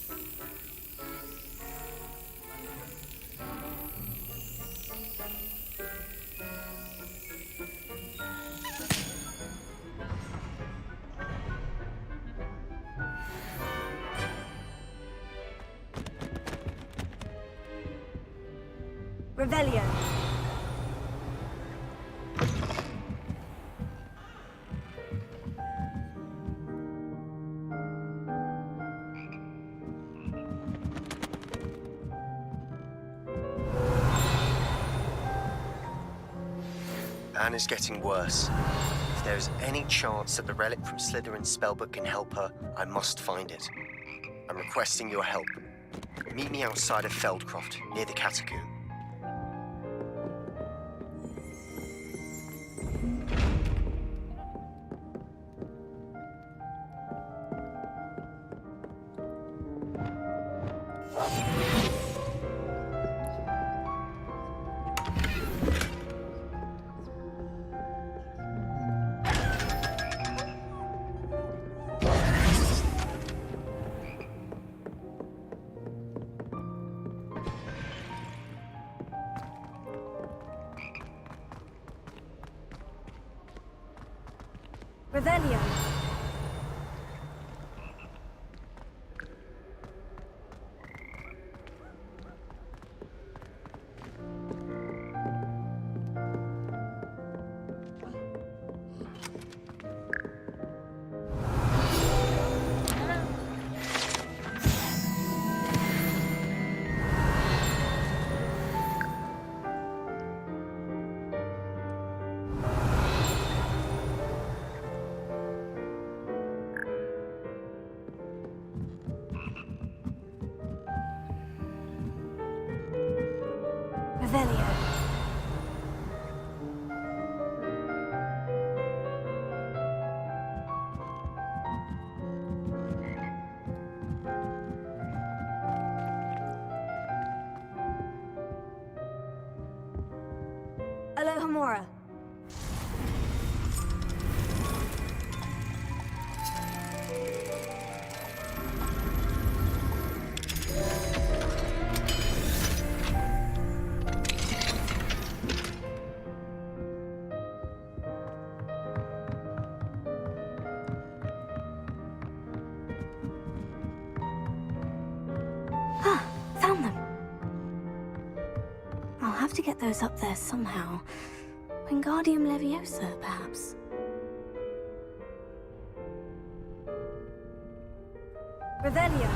Revelio. Anne is getting worse. If there is any chance that the relic from Slytherin's spellbook can help her, I must find it. I'm requesting your help. Meet me outside of Feldcroft, near the Catacomb. Revelio. Revelio. Alohomora. Found them. I'll have to get those up there somehow. Wingardium Leviosa, perhaps. Revelio.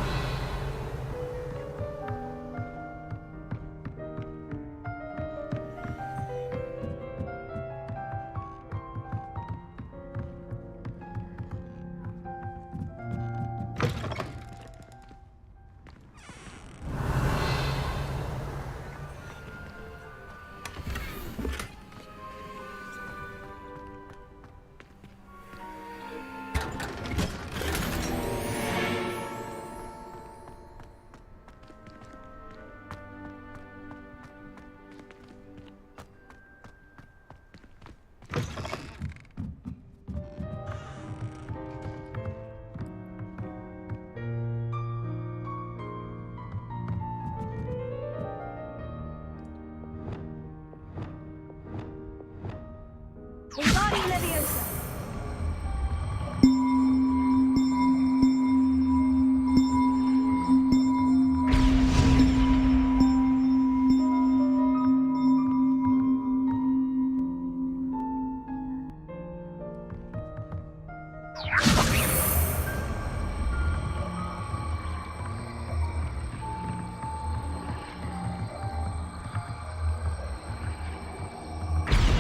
Wingardium Leviosa.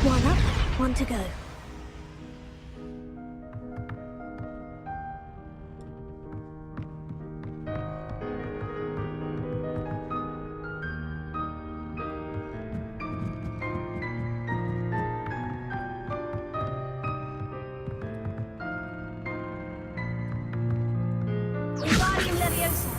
One up, one to go. Wingardium Leviosa.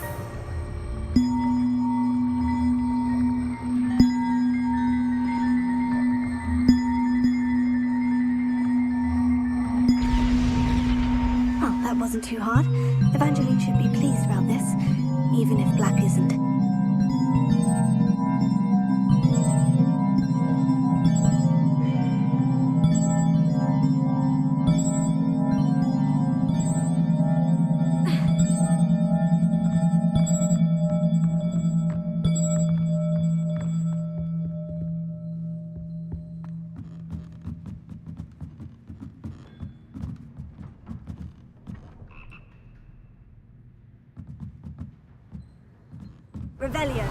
Oh, that wasn't too hard. Evangeline should be pleased about this, even if Black isn't. Revelio.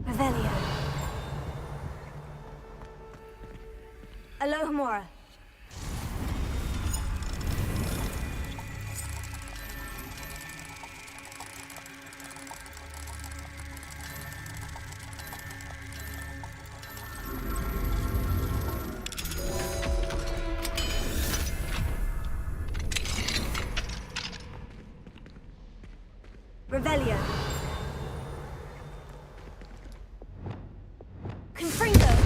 Revelio. Alohomora. Revelio. Confringo.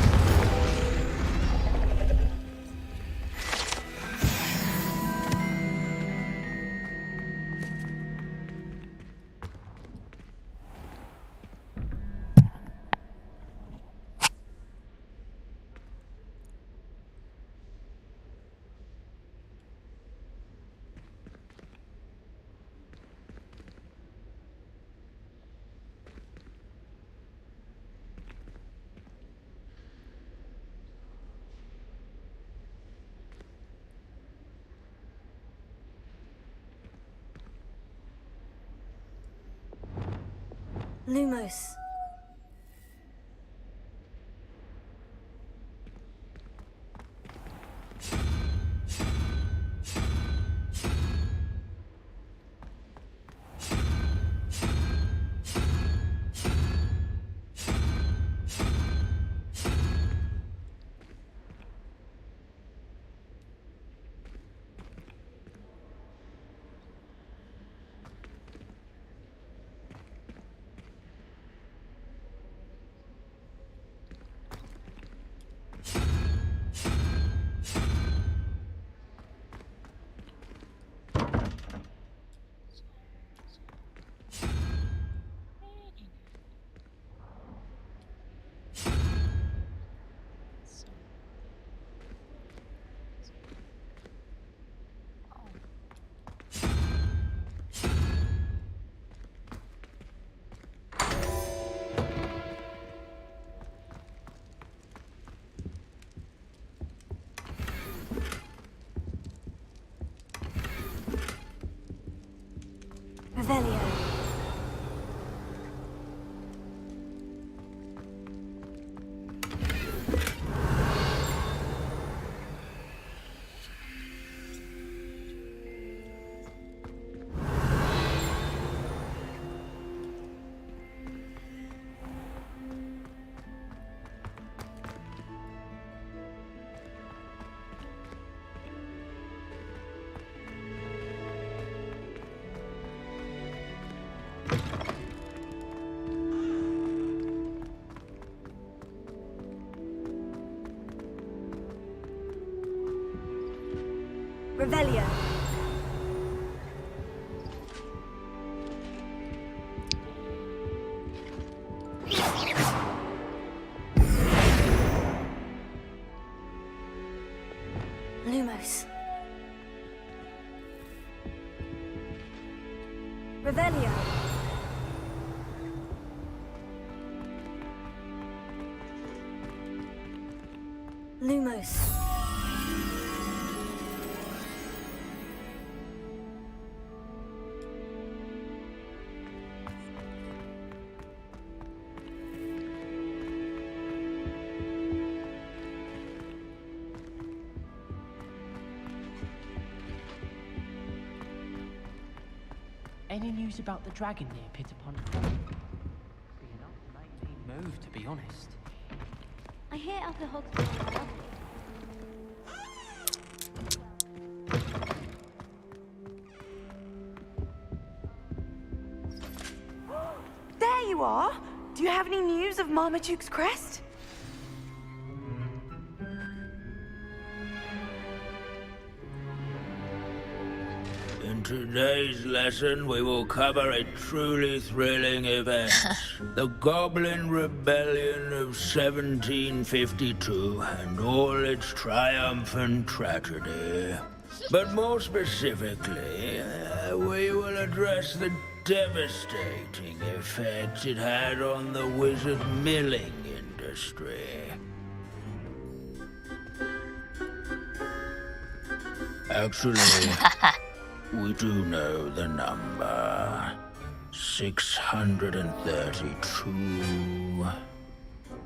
Lumos. Revelio. Revelio. Lumos. Revelio. Lumos. Any news about the dragon near Pitapon? Be enough to make me move, to be honest. I hear other Hogwarts. There you are! Do you have any news of Marmaduke's crest? In today's lesson, we will cover a truly thrilling event. The Goblin Rebellion of 1752 and all its triumphant tragedy. But more specifically, we will address the devastating effect it had on the wizard milling industry. Actually, we do know the number. 632.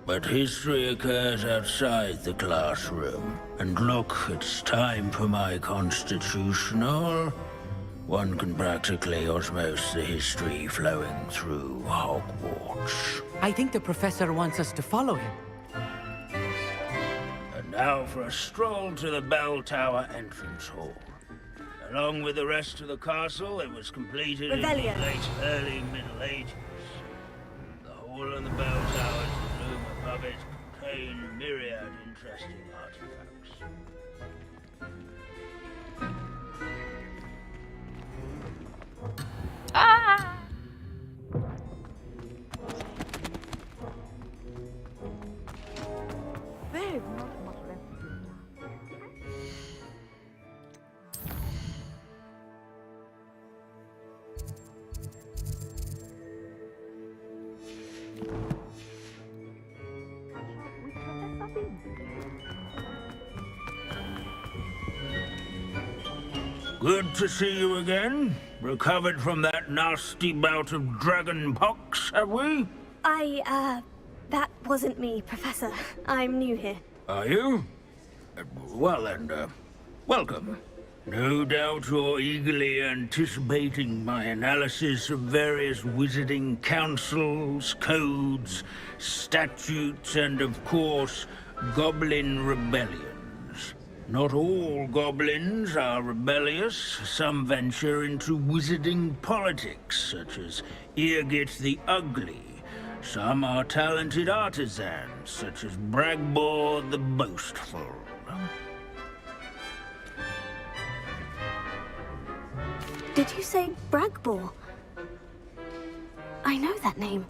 But history occurs outside the classroom. And look, it's time for my constitutional. One can practically osmose the history flowing through Hogwarts. I think the professor wants us to follow him. And now for a stroll to the bell tower entrance hall. Along with the rest of the castle, it was completed in the early Middle Ages. The hall and the bell towers and room above it contain myriad interesting artifacts. Ah! There's not much left to do. Good to see you again. Recovered from that nasty bout of dragon pox, have we? That wasn't me, Professor. I'm new here. Are you? Well then, welcome. No doubt you're eagerly anticipating my analysis of various wizarding councils, codes, statutes, and of course, goblin rebellions. Not all goblins are rebellious. Some venture into wizarding politics, such as Eargit the Ugly. Some are talented artisans, such as Bragbor the Boastful. Did you say Bragbor? I know that name.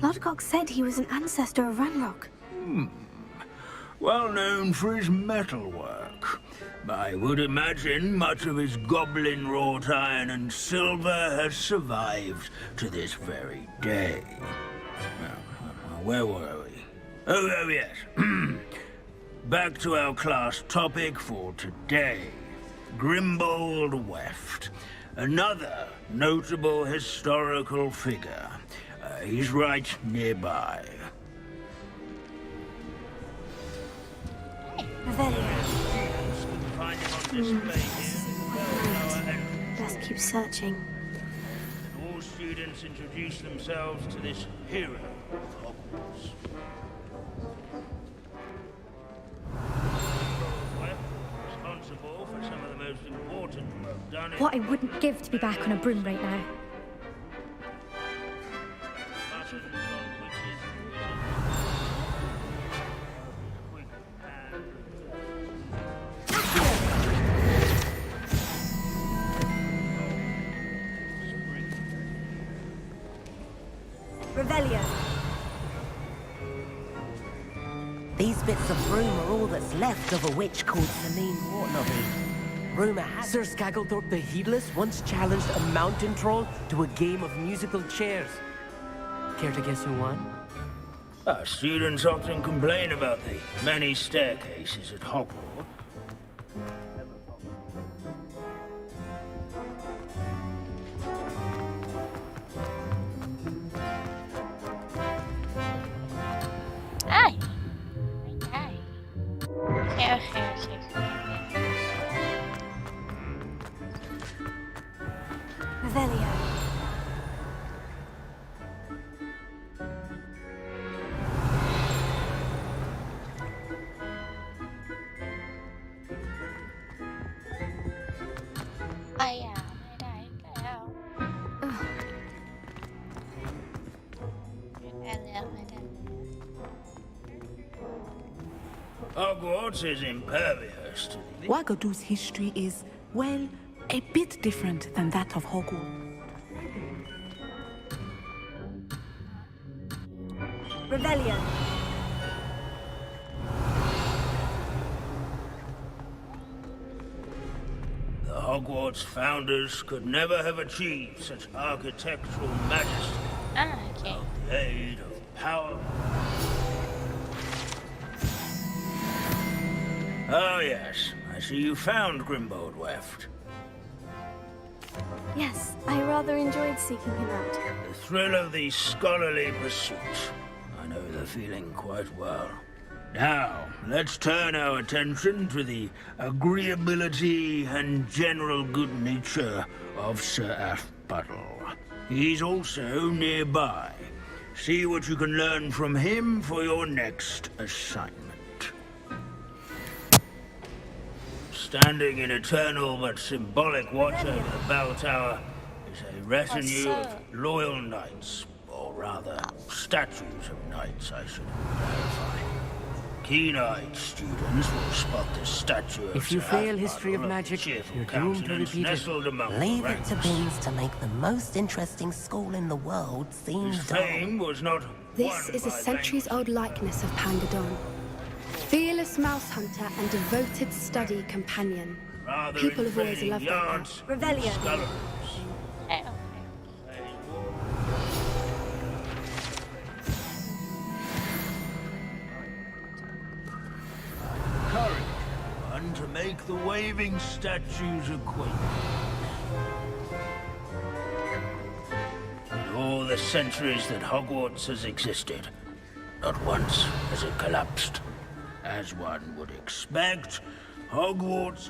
Lodgok said he was an ancestor of Ranrock. Well known for his metalwork. I would imagine much of his goblin wrought iron and silver has survived to this very day. Where were we? Oh yes. Back to our class topic for today. Grimbold Weft. Another notable historical figure. He's right nearby. Let's keep searching. All students introduce themselves to this hero of Hogwarts. Responsible for some of the most important work done in... What I wouldn't give to be back on a broom right now. Revelio. These bits of broom are all that's left of a witch called Celine Wartnobby. Rumour has Sir Scagglethorpe the Heedless once challenged a mountain troll to a game of musical chairs. Care to guess who won? Our students often complain about the many staircases at Hogwarts. Aye. Aye. Here. Revelio. Hogwarts is impervious to the... Wagadu's history is, well, a bit different than that of Hogwarts. Rebellion. The Hogwarts founders could never have achieved such architectural majesty without the aid of power. Oh yes, I see you found Grimbold Weft. Yes, I rather enjoyed seeking him out. The thrill of the scholarly pursuit. I know the feeling quite well. Now, let's turn our attention to the agreeability and general good nature of Sir Afpuddle. He's also nearby. See what you can learn from him for your next assignment. Standing in eternal but symbolic watch over the bell tower is a retinue of loyal knights, or rather, statues of knights, I should clarify. Keen-eyed students will spot the statue of If you fail history of magic, you're doomed to repeat it. Leave it to Beans to make the most interesting school in the world seem dull. Fame was not This is a centuries-old likeness of Pangadon. Fearless mouse hunter and devoted study companion. People have always loved that. Rebellion. Courage, one to make the waving statue's acquaintance. In all the centuries that Hogwarts has existed, not once has it collapsed. As one would expect, Hogwarts...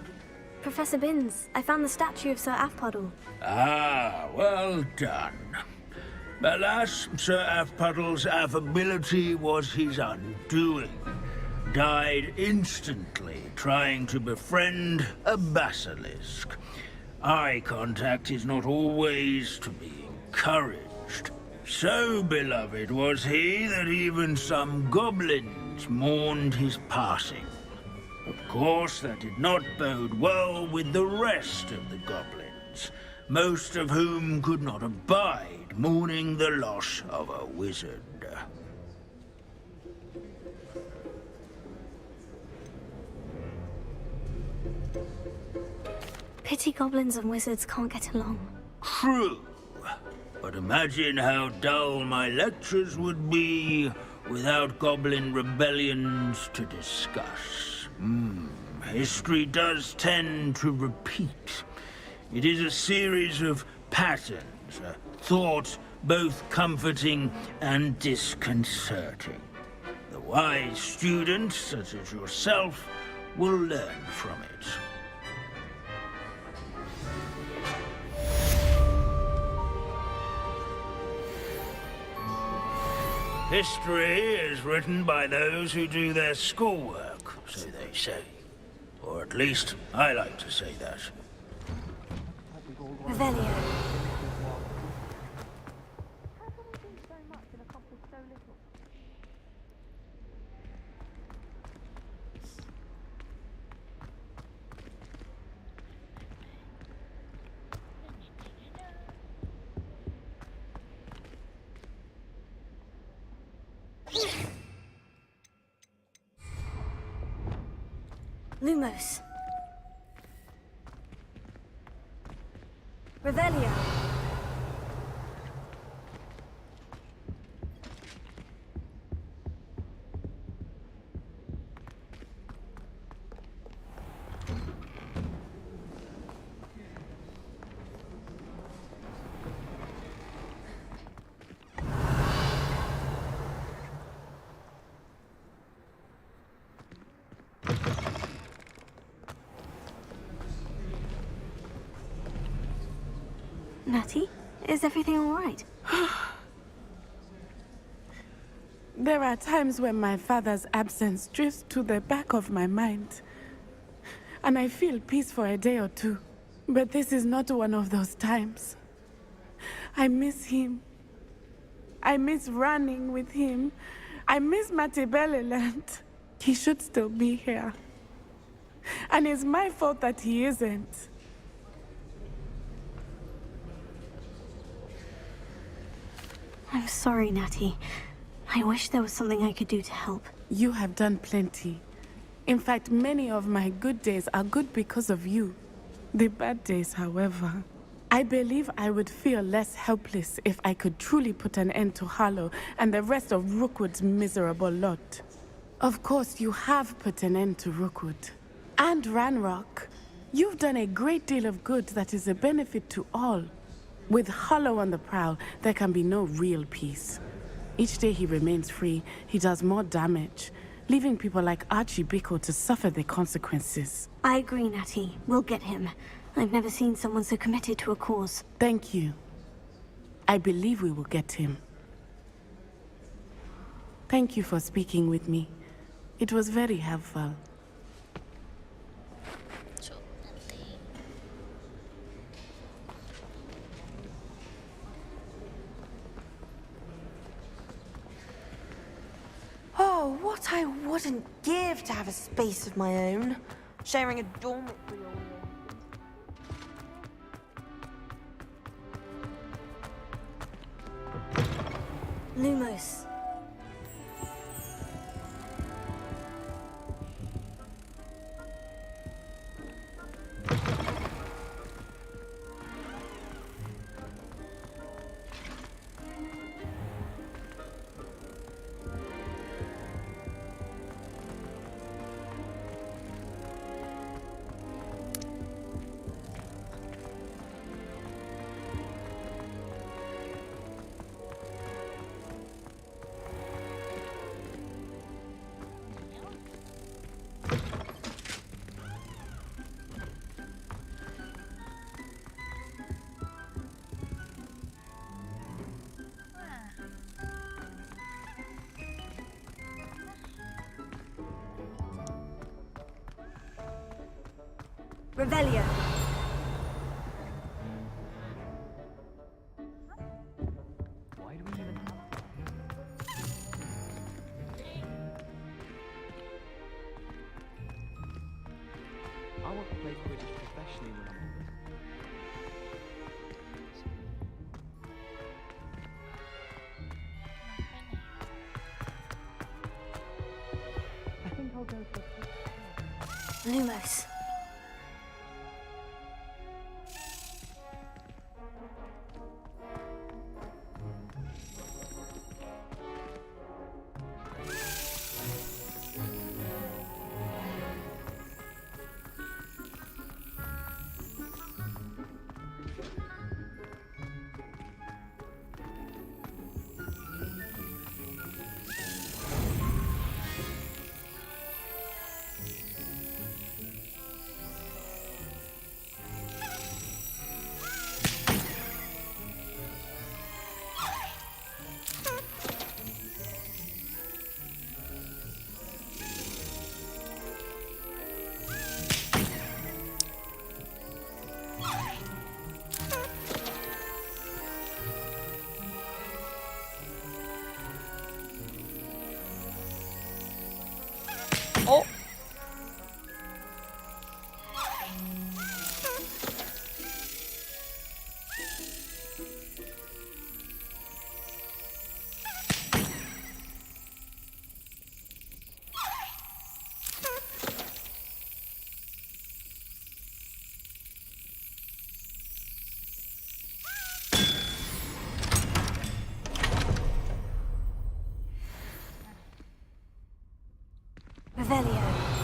Professor Binns, I found the statue of Sir Afpuddle. Ah, well done. Alas, Sir Afpuddle's affability was his undoing. Died instantly trying to befriend a basilisk. Eye contact is not always to be encouraged. So beloved was he that even some goblins mourned his passing. Of course, that did not bode well with the rest of the goblins, most of whom could not abide mourning the loss of a wizard. Pity goblins and wizards can't get along. True. But imagine how dull my lectures would be without goblin rebellions to discuss. History does tend to repeat. It is a series of patterns, a thought both comforting and disconcerting. The wise student, such as yourself, will learn from it. History is written by those who do their schoolwork, so they say. Or at least, I like to say that. Revelio. Lumos. Revelio. Natty, is everything all right? There are times when my father's absence drifts to the back of my mind, and I feel peace for a day or two. But this is not one of those times. I miss him. I miss running with him. I miss Mattibelliland. He should still be here. And it's my fault that he isn't. I'm sorry, Natty. I wish there was something I could do to help. You have done plenty. In fact, many of my good days are good because of you. The bad days, however, I believe I would feel less helpless if I could truly put an end to Harlow and the rest of Rookwood's miserable lot. Of course, you have put an end to Rookwood. And Ranrock. You've done a great deal of good that is a benefit to all. With Harlow on the prowl, there can be no real peace. Each day he remains free, he does more damage, leaving people like Archie Bickel to suffer the consequences. I agree, Natty. We'll get him. I've never seen someone so committed to a cause. Thank you. I believe we will get him. Thank you for speaking with me. It was very helpful. Oh, what I wouldn't give to have a space of my own. Sharing a dormitory or... Lumos. Revelio. Why do we even have I want to play Quidditch professionally when I'm older. I think I'll go for Lumos. Oh! Revelio.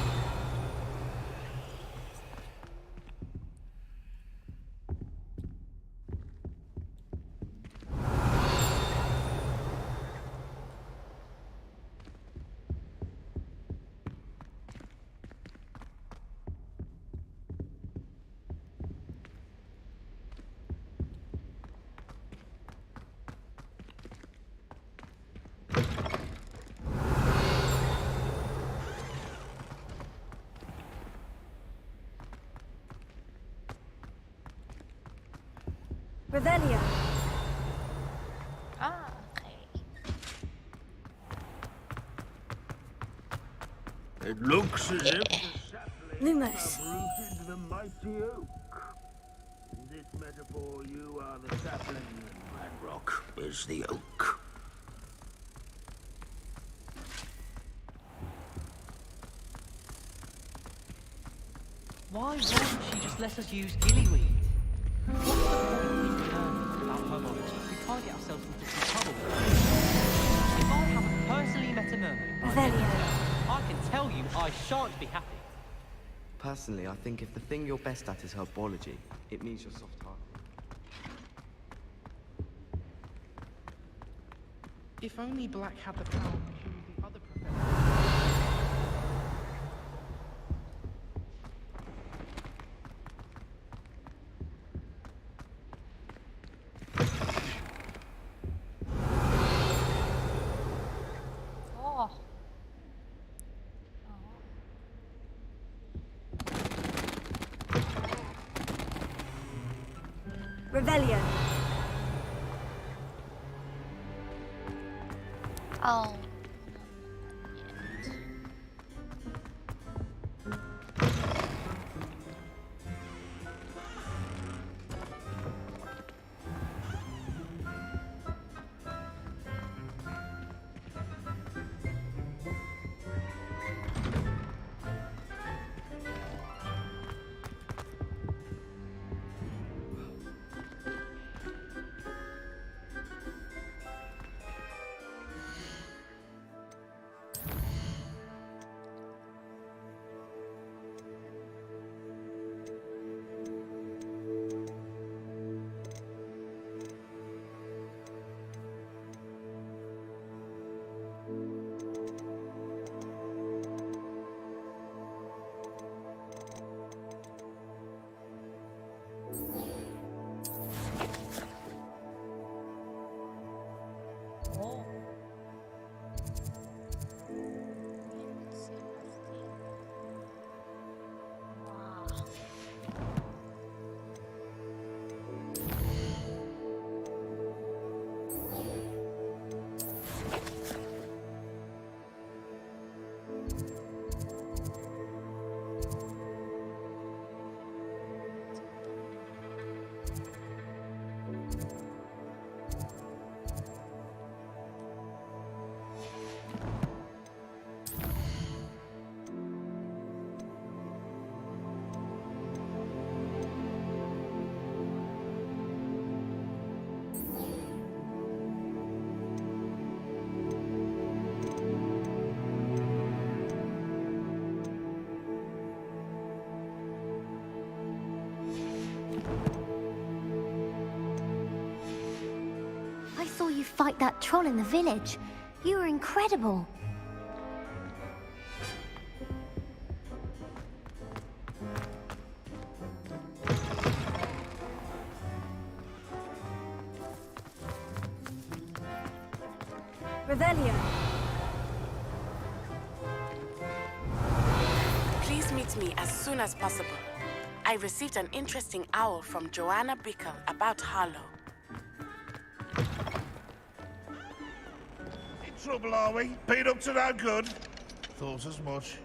Revelio. Ah, okay. It looks as if the Lumos. saplings have rooted the mighty oak. In this metaphor, you are the sapling, and Ranrock is the oak. Why won't she just let us use gillyweed? What's the point in learning about herbology if we can't get ourselves into some trouble? If I haven't personally met a mermaid, I can tell you I shan't be happy. Personally, I think if the thing you're best at is herbology, it means you're soft-hearted. If only Black had the power to choose the other professors. Revelio. Oh. I saw you fight that troll in the village. You were incredible. Revelio. Please meet me as soon as possible. I received an interesting owl from Joanna Bickle about Harlow. In trouble, are we? Been up to no good? Thought as much.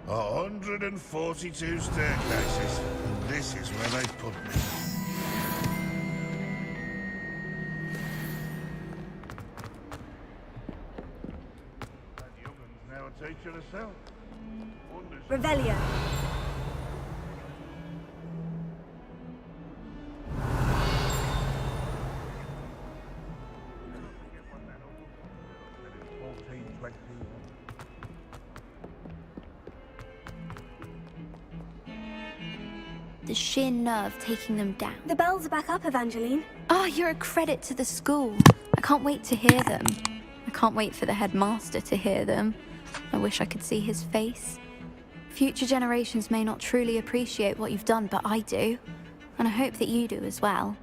142 staircases, and this is where they put me. That youngun's now a teacher herself. Revelio. The sheer nerve taking them down. The bells are back up, Evangeline. Oh, you're a credit to the school. I can't wait to hear them. I can't wait for the headmaster to hear them. I wish I could see his face. Future generations may not truly appreciate what you've done, but I do. And I hope that you do as well.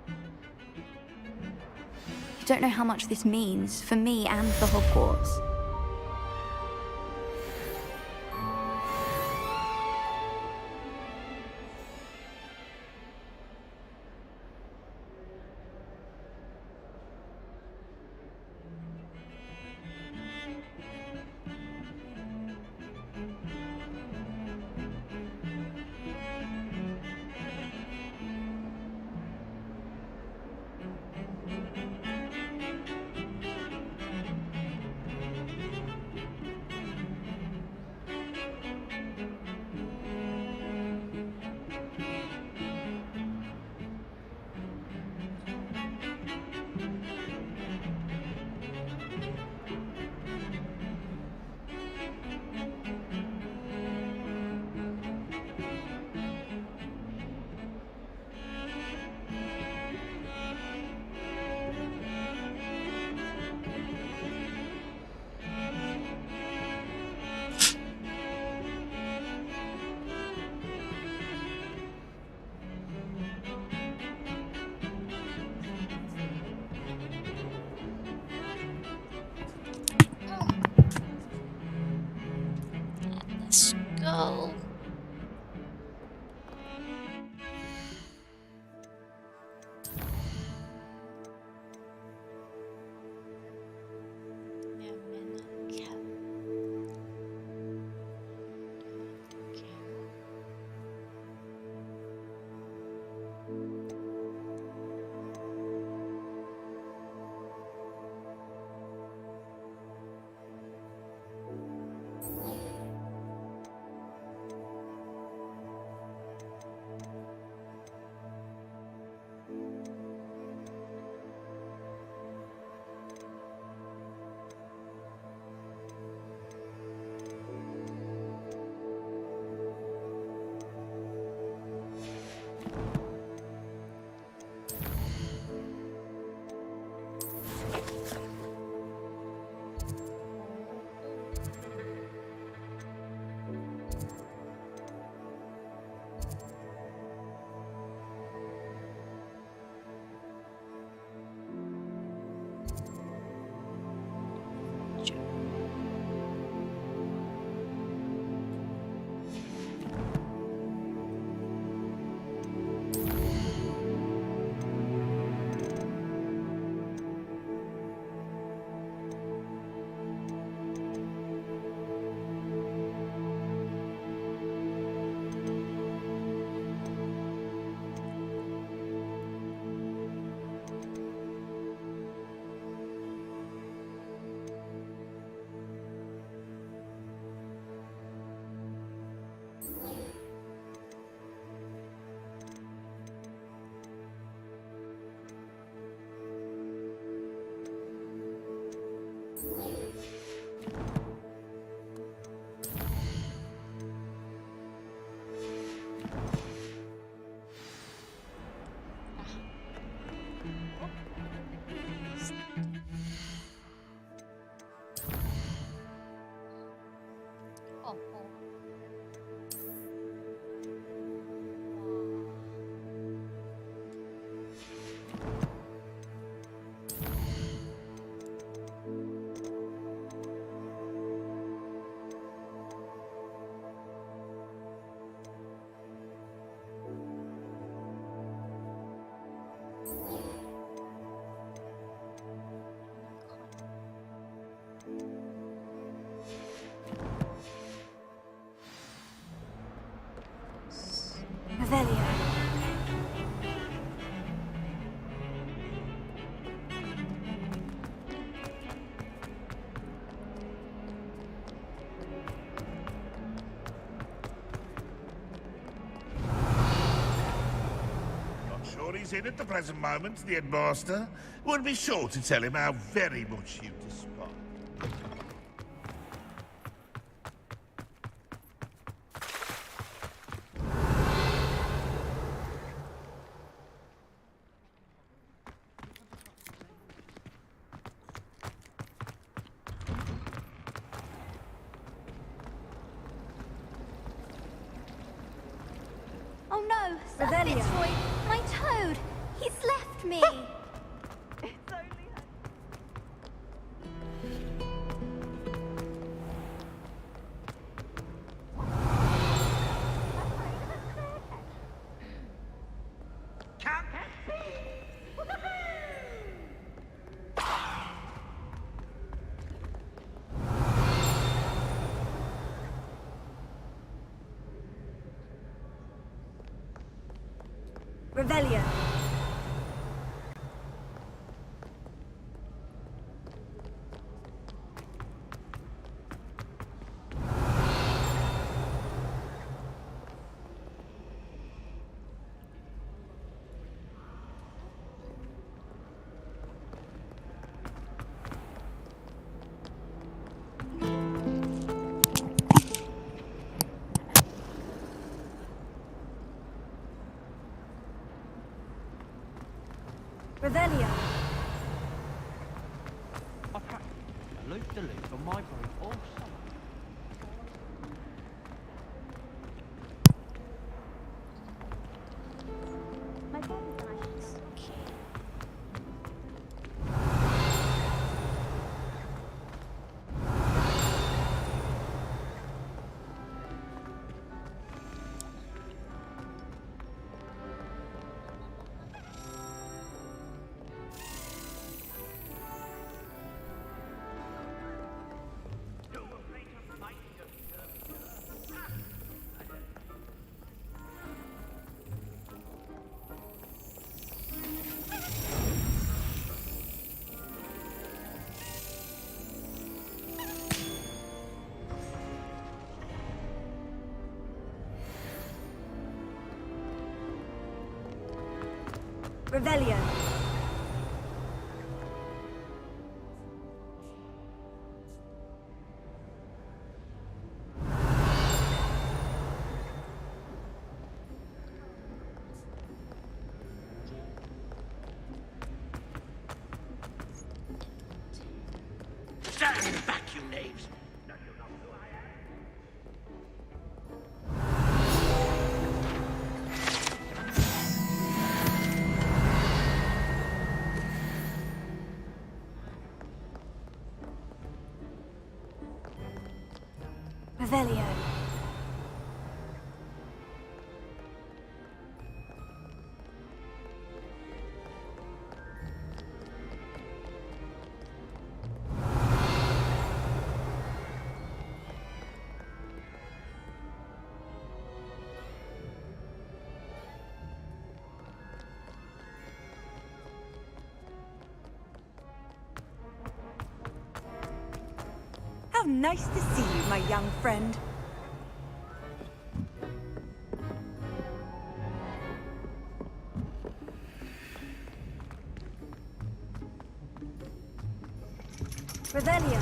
You don't know how much this means for me and for Hogwarts. โอ้โห Revelio. Not sure he's in at the present moment, the headmaster. We'll be sure to tell him how very much you despise. Oh no! Stop it, Revelio. Troy! My toad! He's left me! It's only her. Revelio. Revelio. I practiced a loop-de-loop on my broom all summer. My father's nice. Revelio. Stand back, you knaves! Revelio. How nice to see you, my young friend. Revelio.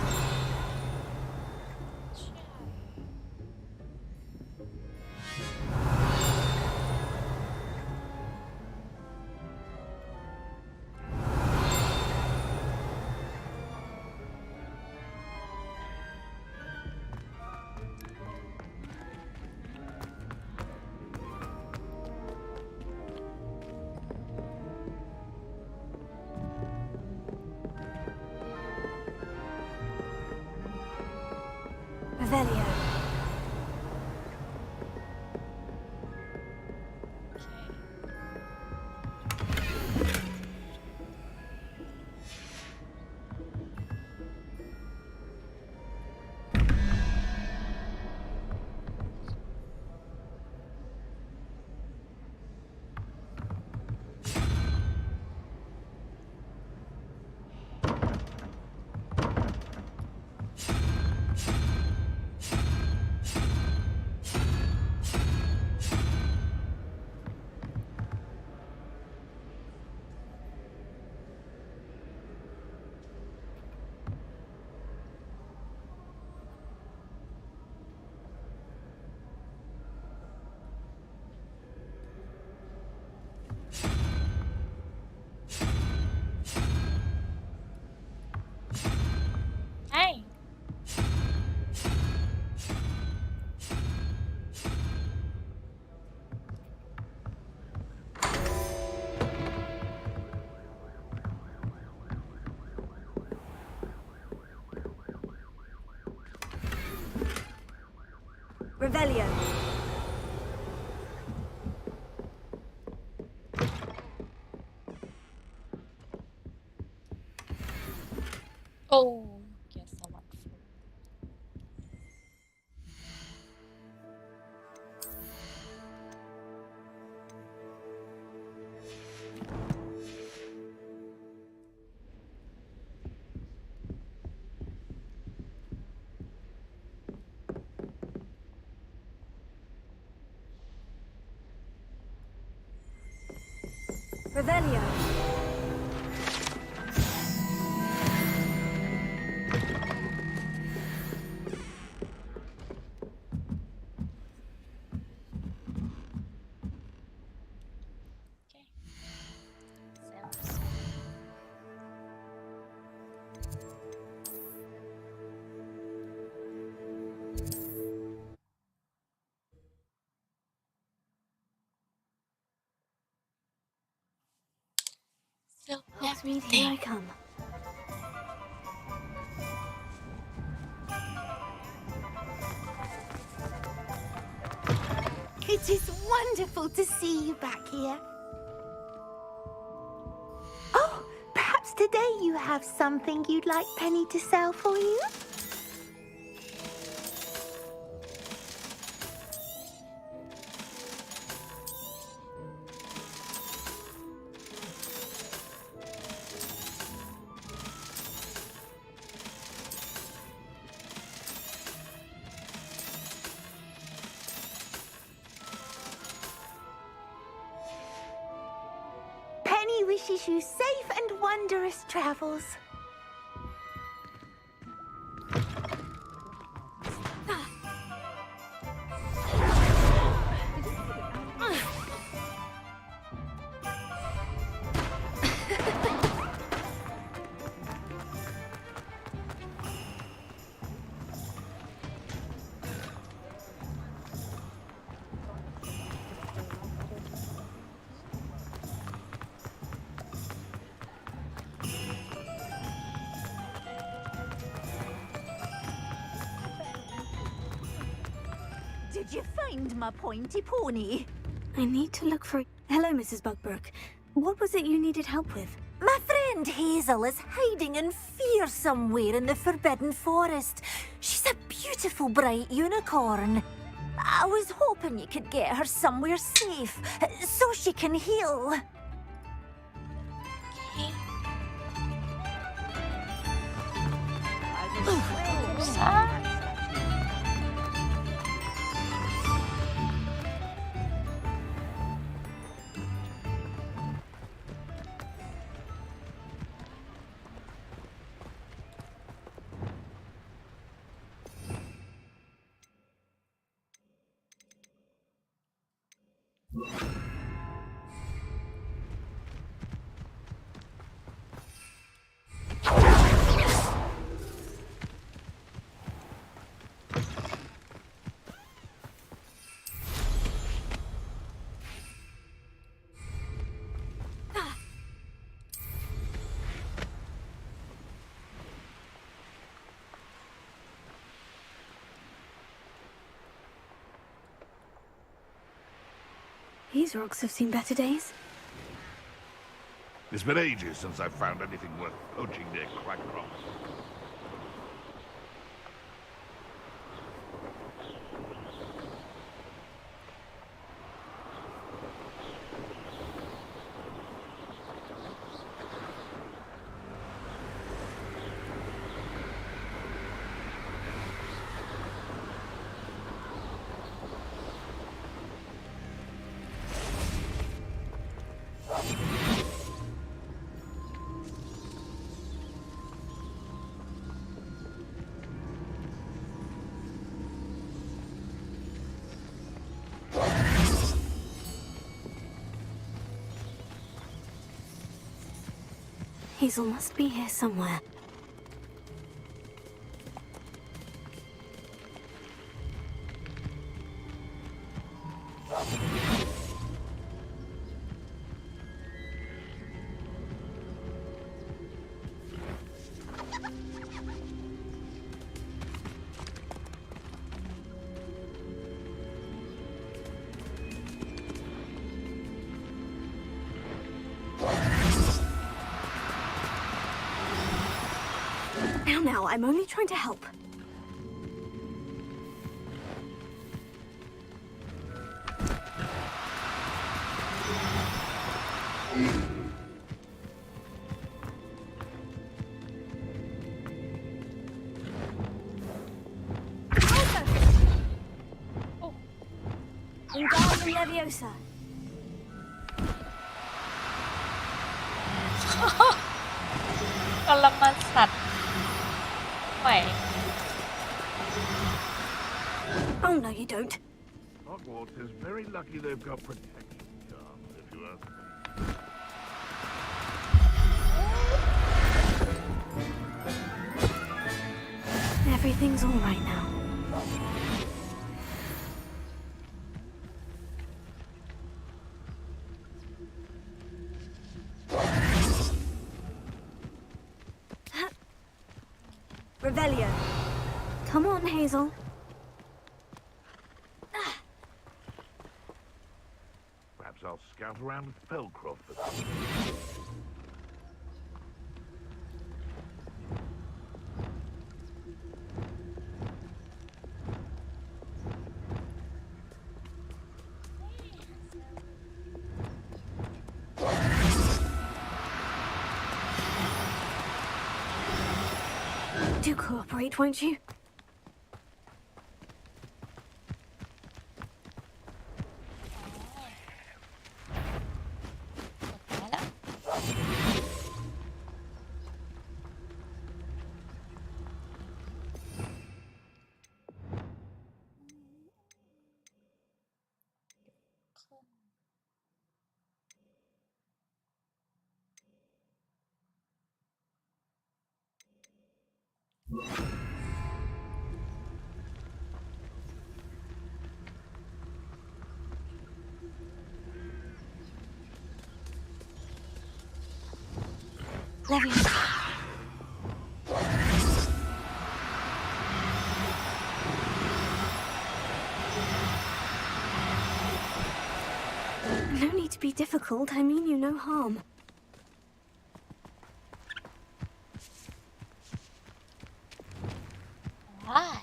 Revelio. Oh, yes, I want food. Revelio. Hogsmeade, here I come. It is wonderful to see you back here. Oh, perhaps today you have something you'd like Penny to sell for you? Penny wishes you safe and wondrous travels. Did you find my pointy pony? I need to look for... Hello, Mrs. Bugbrook. What was it you needed help with? My friend Hazel is hiding in fear somewhere in the Forbidden Forest. She's a beautiful, bright unicorn. I was hoping you could get her somewhere safe, so she can heal. These rocks have seen better days. It's been ages since I've found anything worth poaching near Crack Rock. Hazel must be here somewhere. Now, I'm only trying to help. Wingardium Leviosa. กลมังสัตว์ใหม่ Oh no, you don't. Hogwarts is very lucky they've got protection charms, if you ask me. Everything's all right now. Revelio. Come on, Hazel. Perhaps I'll scout around Felcroft for some. Do cooperate, won't you? Leviosa. No need to be difficult. I mean you no harm. Why?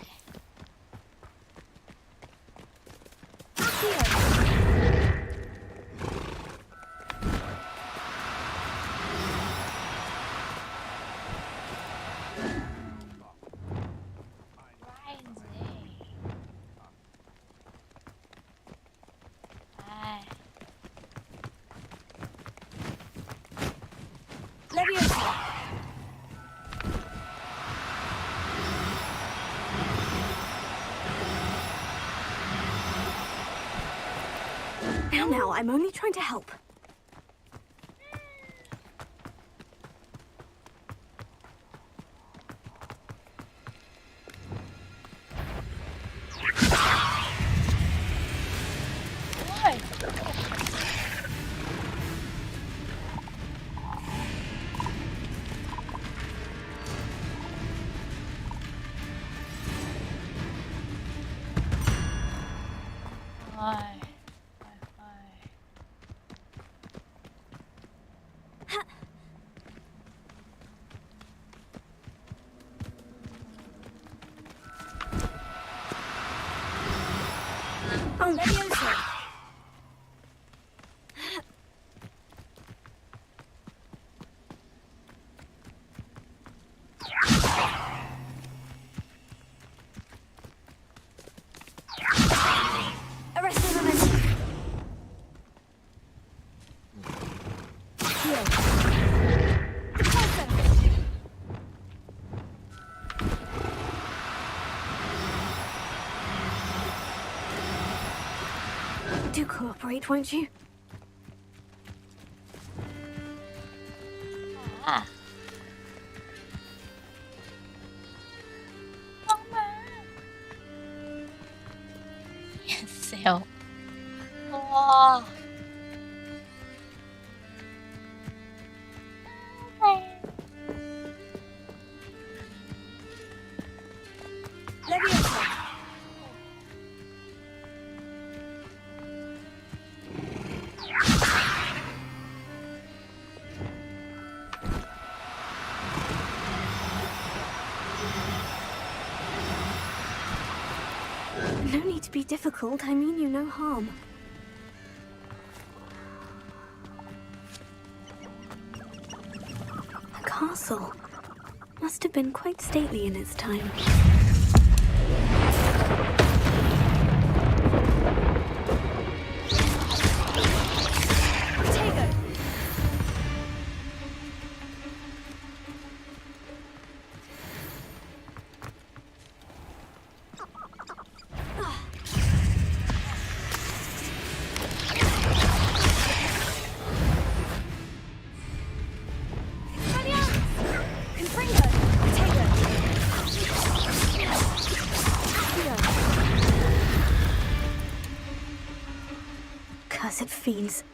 Leviosa. Now, I'm only trying to help. Why? Oh, Leviosa. Arresting momentum. Heal. Do cooperate, won't you? Ah. Yes, Sale. Wow. Leviosa. difficult, I mean you no harm. A castle. Must have been quite stately in its time. Cursed fiends.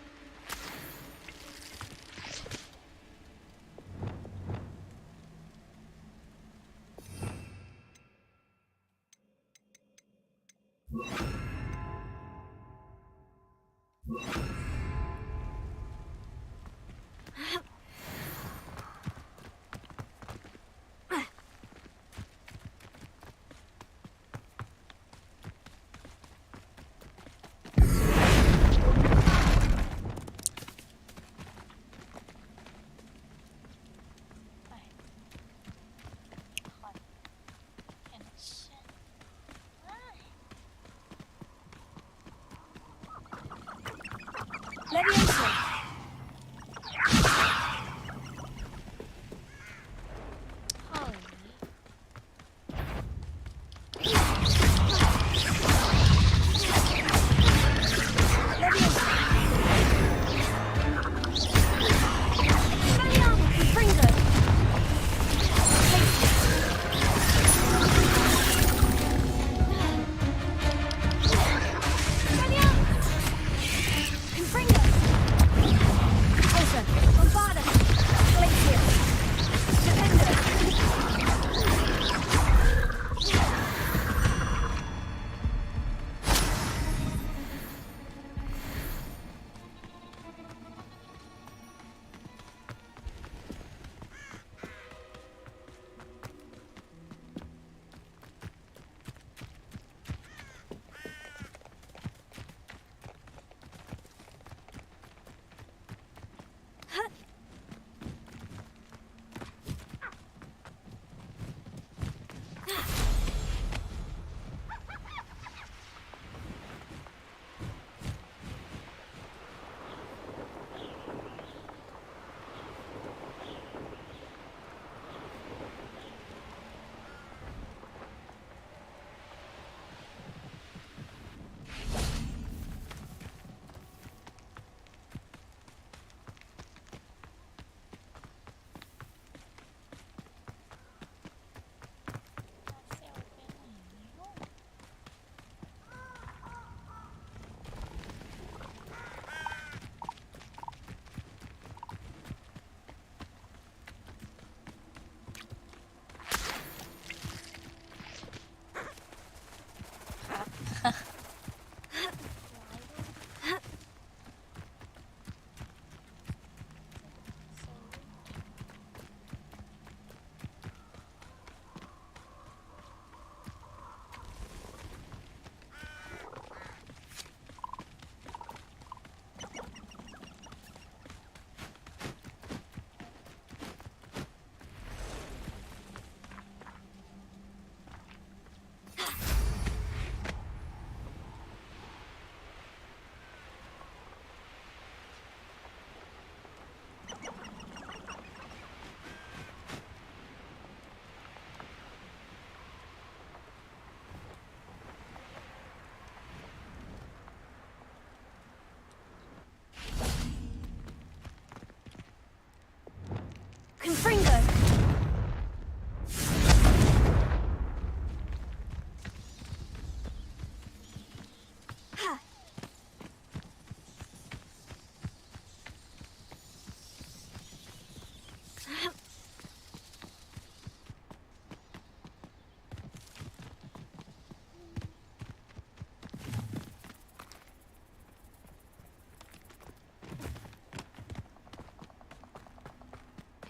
Confringo!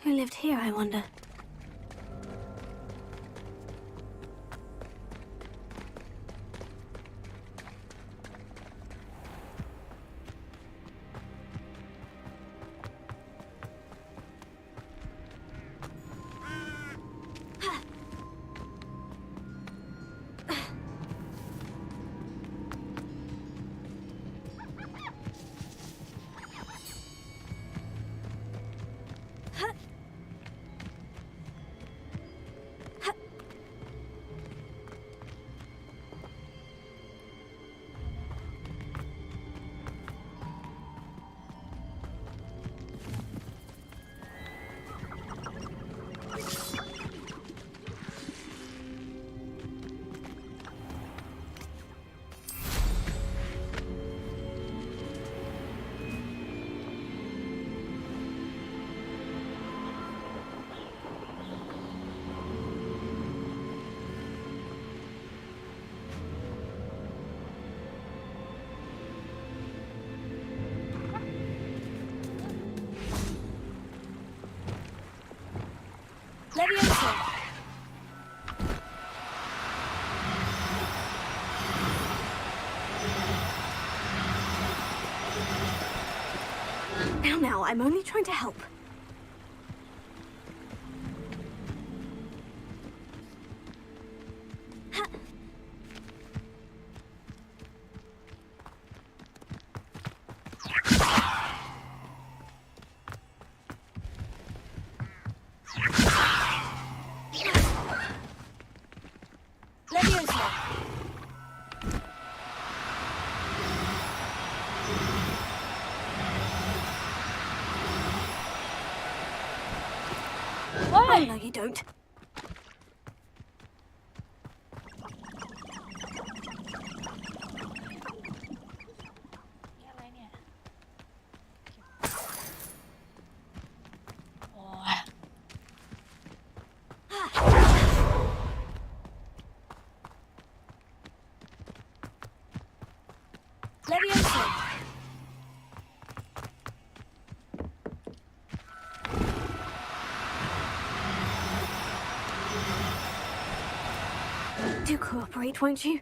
Who lived here, I wonder? Leviosa! Now, I'm only trying to help. Leviosa! Oh, no, you don't. Leviosa! Do cooperate, won't you?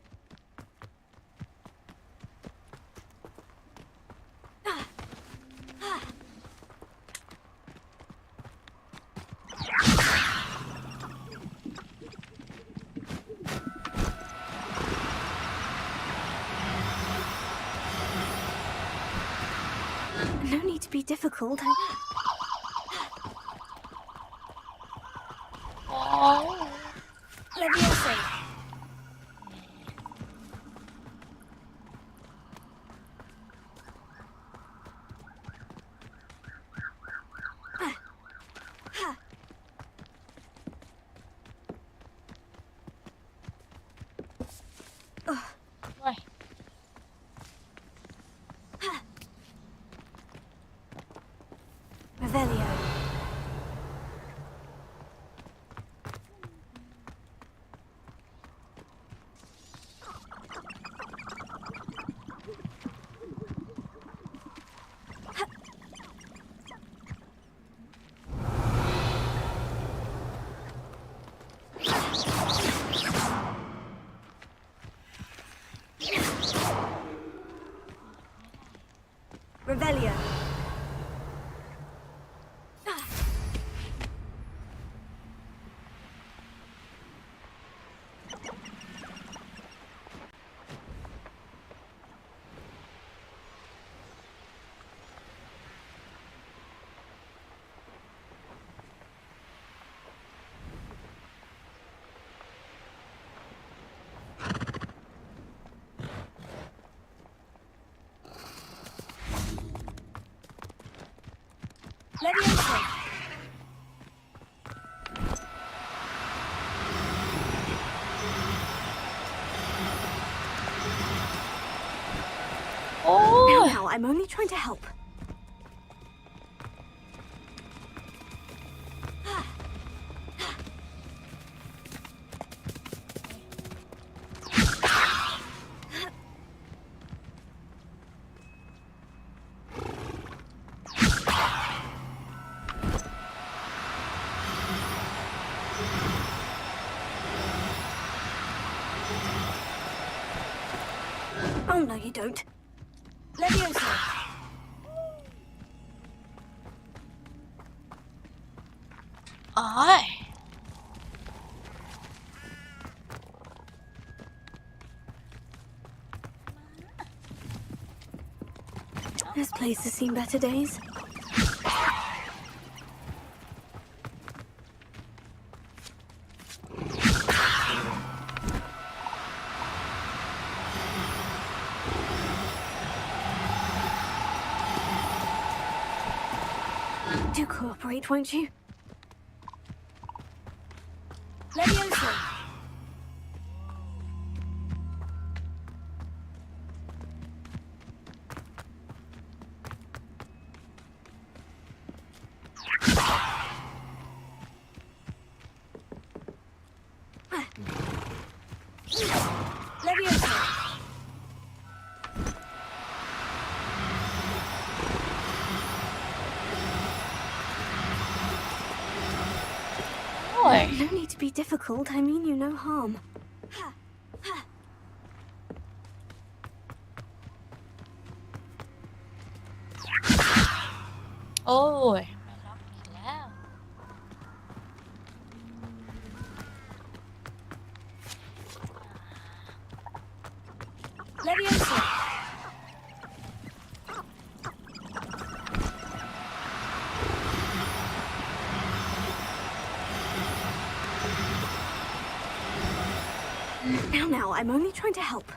No need to be difficult. Leviosa! Revelio. Revelio. Leviosa! Now, I'm only trying to help. Oh, no, you don't. Leviosa! Ôi. This place has seen better days. Do cooperate, won't you? Leviosa! Leviosa! No need to be difficult. I mean you no harm. โอ้ยไม่ล็อกอีกแล้ว Leviosa! Now, I'm only trying to help.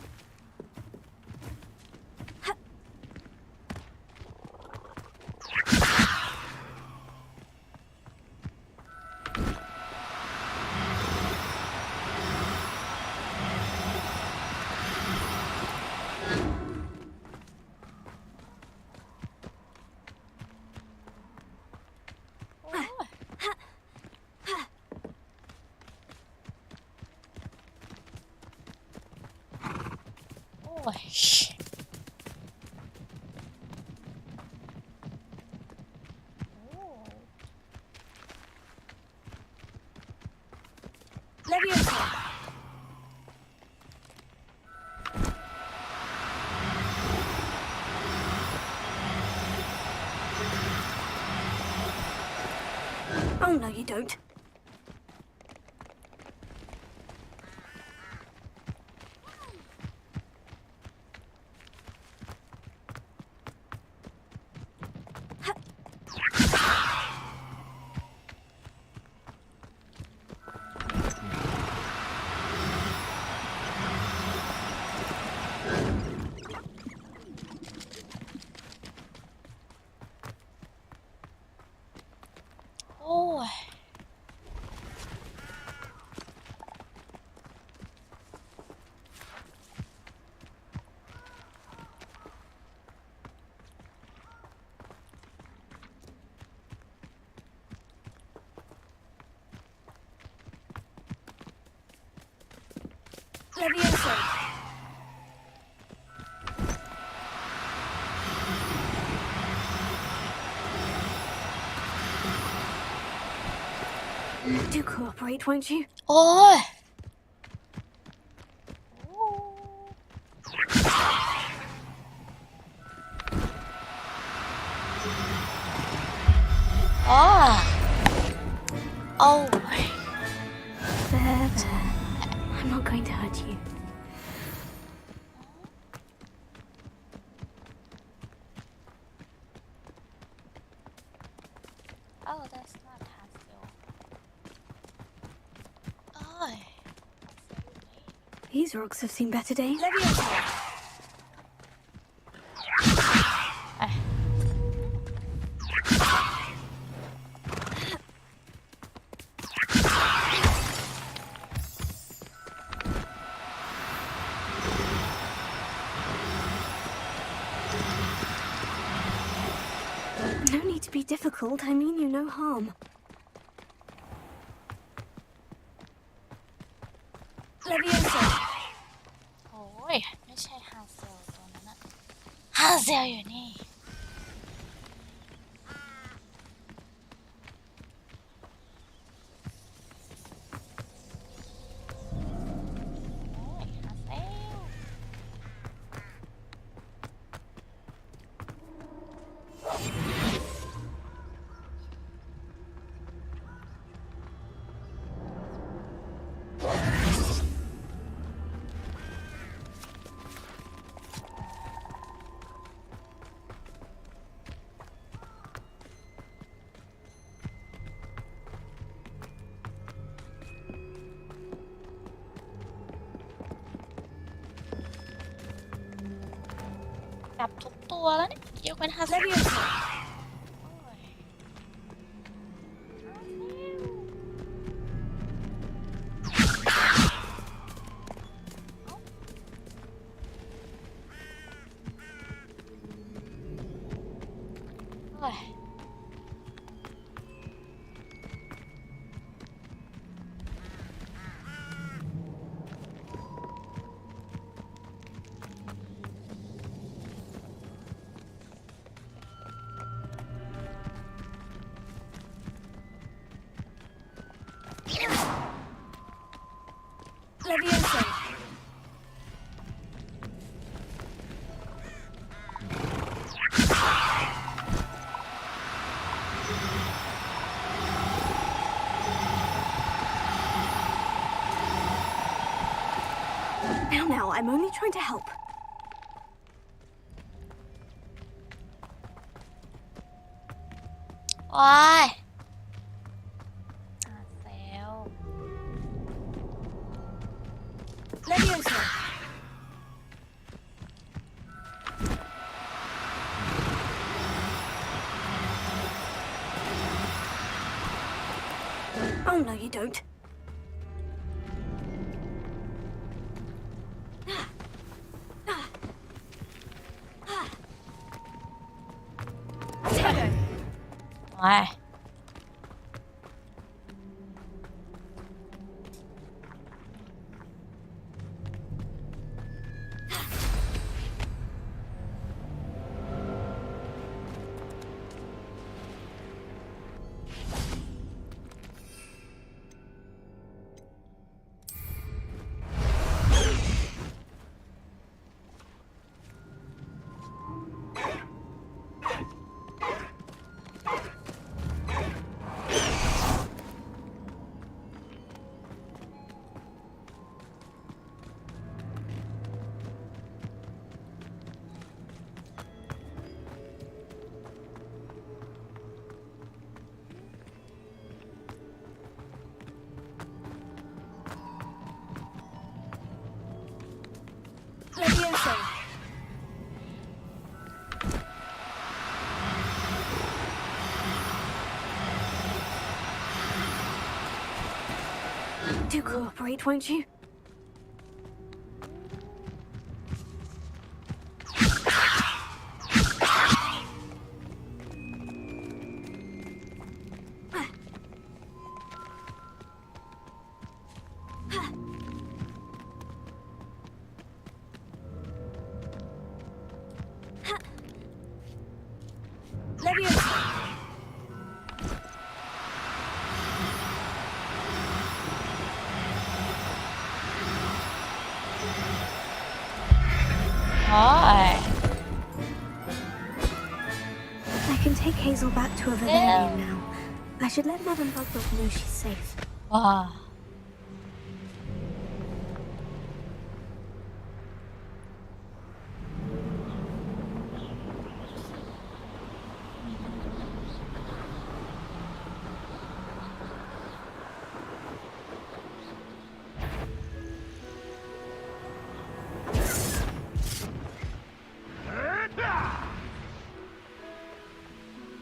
Leviosa! Oh, no, you don't. Leviosa! Do cooperate, won't you? โอ้ยอ๋อโอ้ย There. I'm not going to hurt you. Oh, that's not Hazel. Oh. These rocks have seen better days. No need to be difficult. I mean you no harm. Leviosa! โอ้ยไม่ใช่ฮาเซลตัวนั้นอะฮาเซลอยู่นี่โอ้ยฮาเซล จับทุกตัวแล้วเนี่ยยกเว้นฮาเซล Yeah. I'm only trying to help. Why? Leviosa! Oh, no, you don't. Why? Leviosa! Do cooperate, won't you? Why? I can take Hazel back to Avellarian now. I should let Madame Bugbug know she's safe. Wow.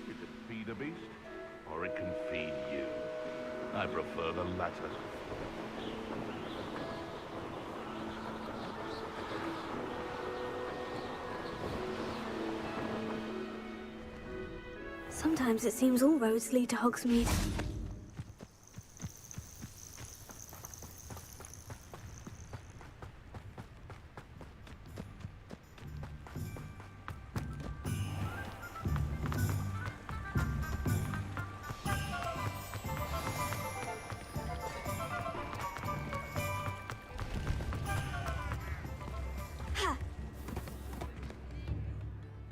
It can feed a beast, or it can feed you. I prefer the latter. Sometimes it seems all roads lead to Hogsmeade.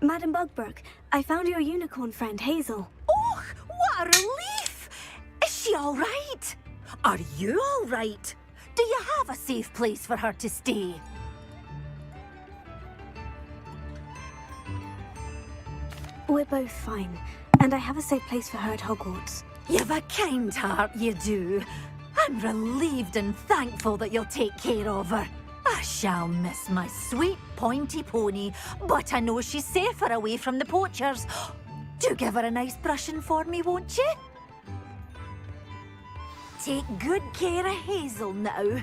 Madam Bugbrook, I found your unicorn friend, Hazel. Oh, what a relief! Is she all right? Are you all right? Do you have a safe place for her to stay? We're both fine, and I have a safe place for her at Hogwarts. You've a kind heart, you do. I'm relieved and thankful that you'll take care of her. I shall miss my sweet pointy pony, but I know she's safer away from the poachers. Do give her a nice brushing for me, won't you? Take good care of Hazel now.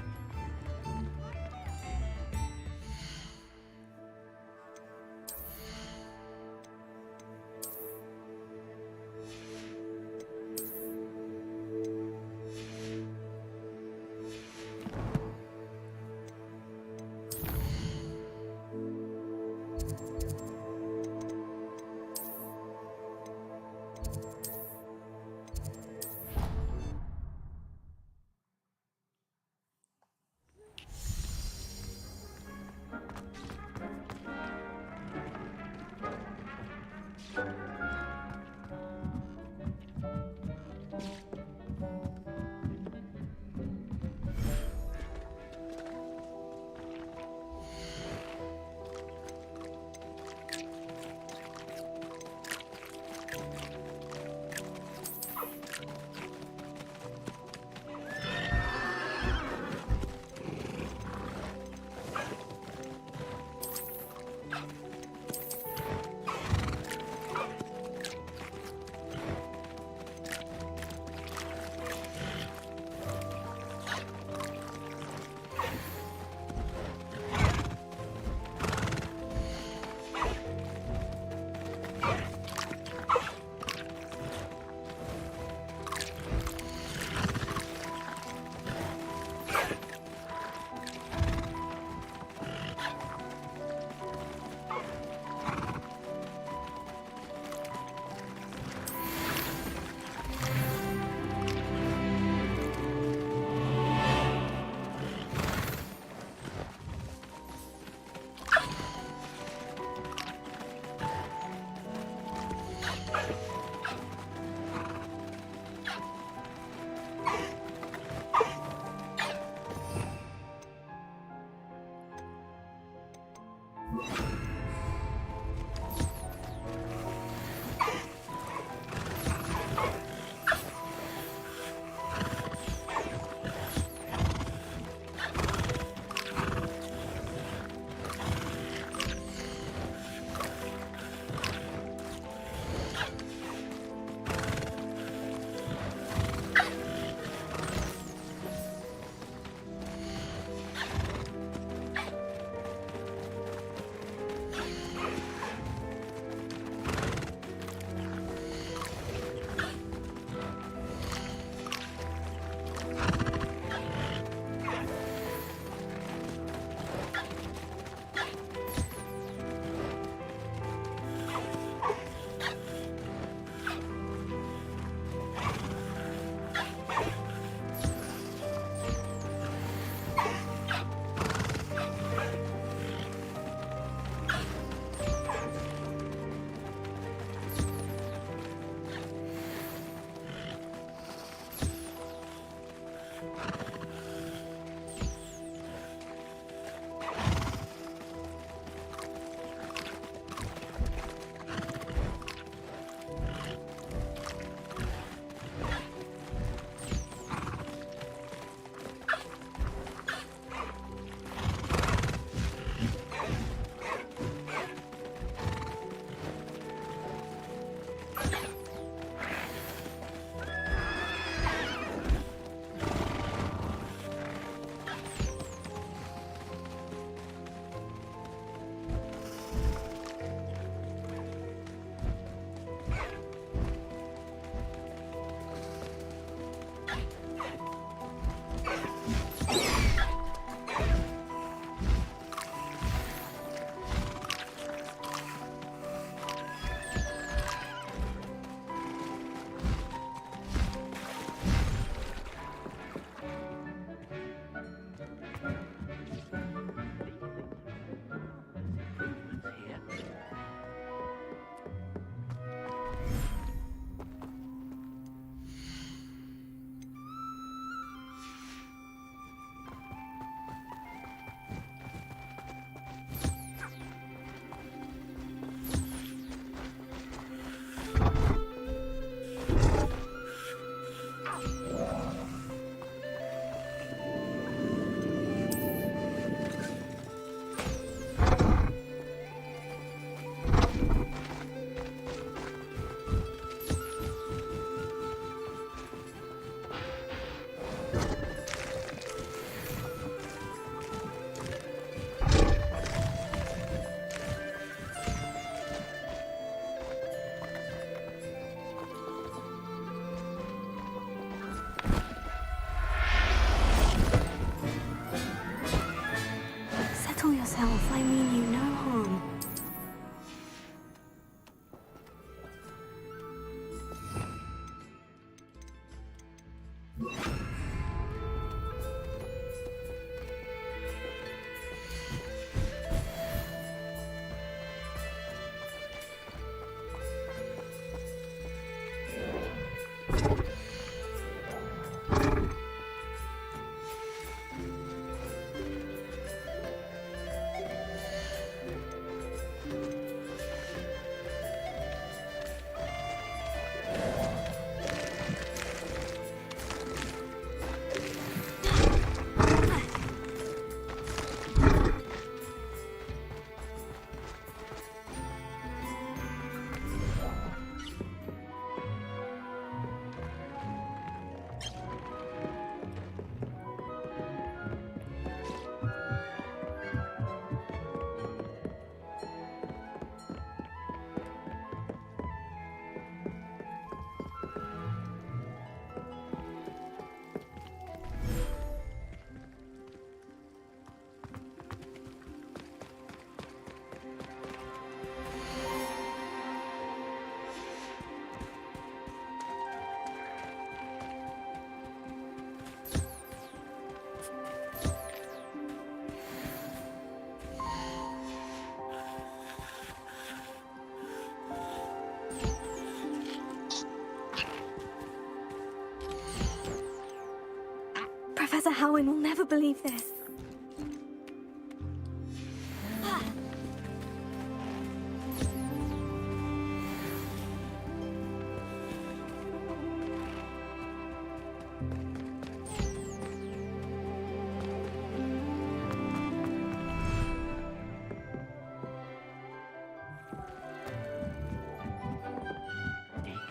Professor Howin will never believe this.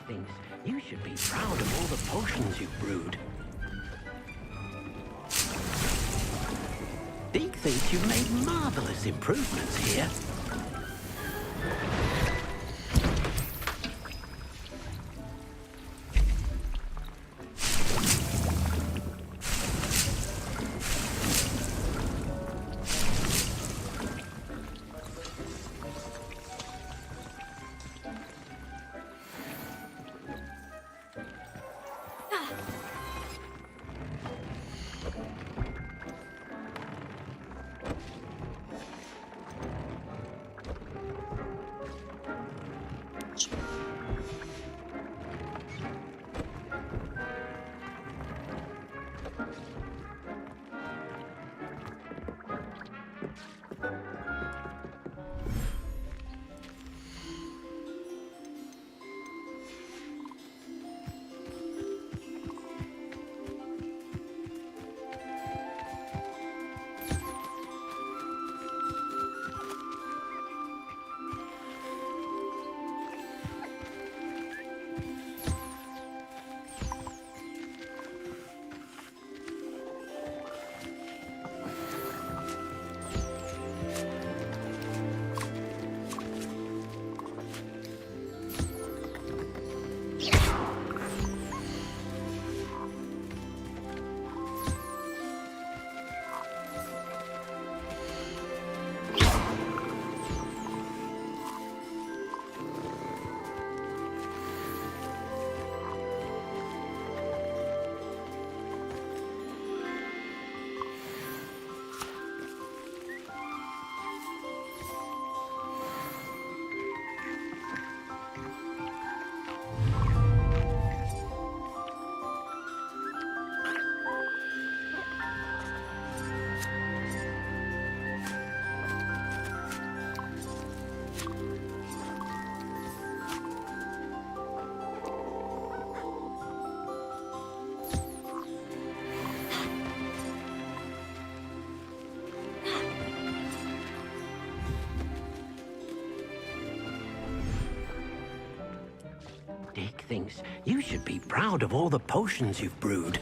Thinks you should be proud of all the potions you've brewed. Deke thinks you've made marvelous improvements here. Deke thinks you should be proud of all the potions you've brewed.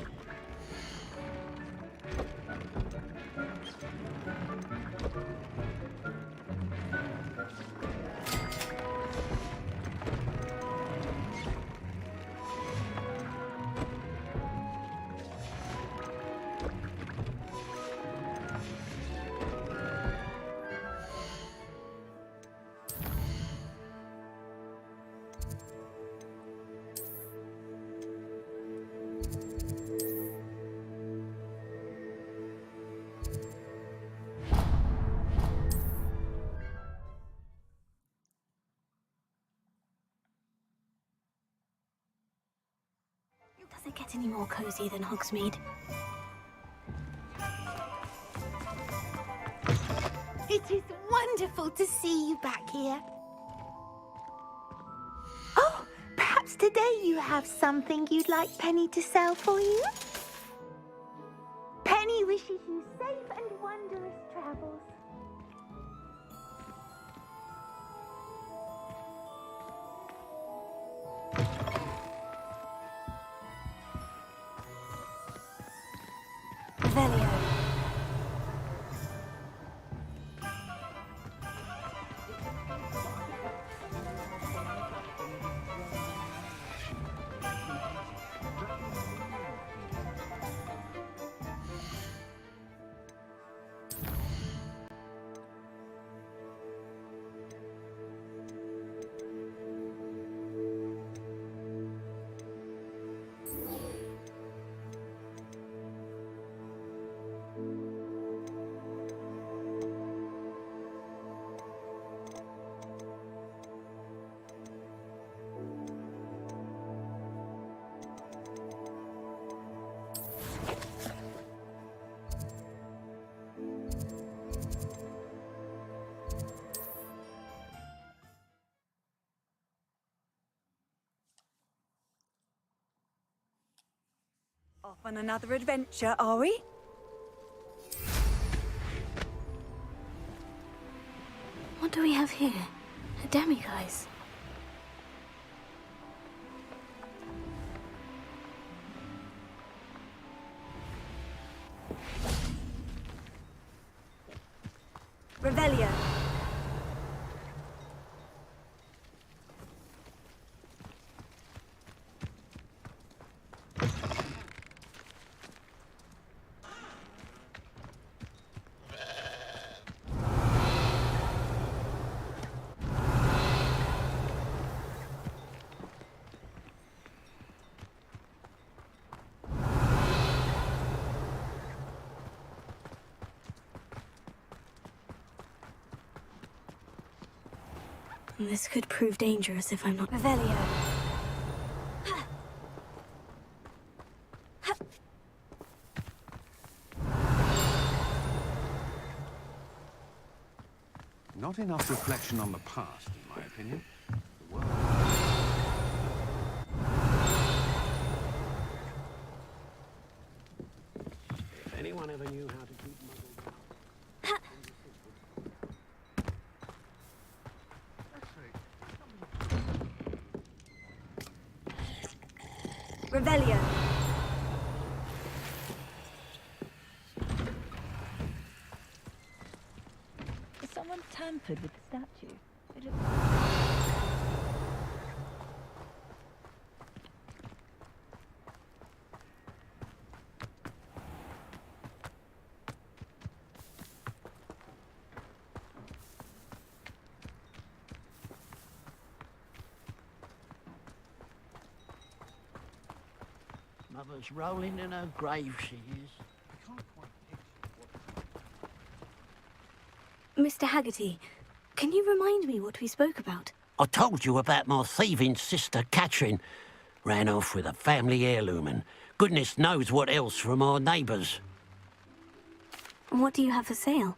Does it get any more cozy than Hogsmeade? It is wonderful to see you back here. Oh, perhaps today you have something you'd like Penny to sell for you? Penny wishes you safe and wondrous travels. Velio. Off on another adventure, are we? What do we have here? A demiguise. Revelio. This could prove dangerous if I'm not... Revelio. Not enough reflection on the past, in my opinion. The world... If anyone ever knew how to keep muzzled down... Revelio. Has someone tampered with the statue? Mother's rolling in her grave, she is. Mr. Haggerty, can you remind me what we spoke about? I told you about my thieving sister, Catherine. Ran off with a family heirloom and goodness knows what else from our neighbours. What do you have for sale?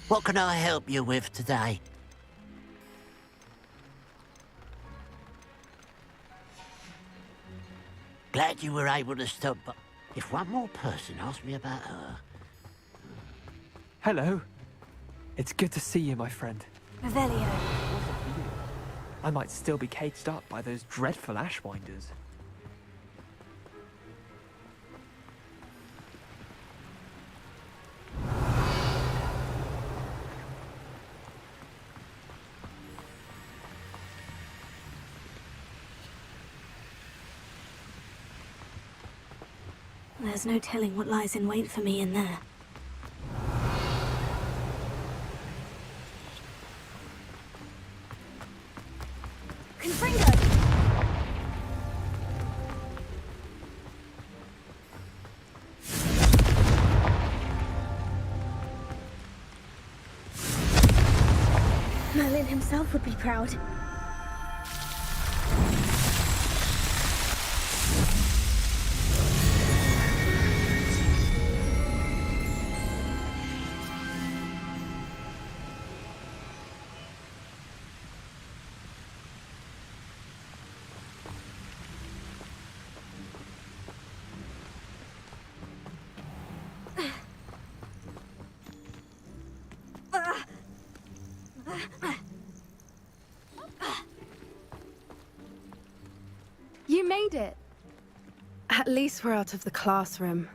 What can I help you with today? Glad you were able to stop by. If one more person asked me about her... Hello. It's good to see you, my friend. Revelio. I might still be caged up by those dreadful ashwinders. There's no telling what lies in wait for me in there. Merlin himself would be proud. You made it. At least we're out of the classroom.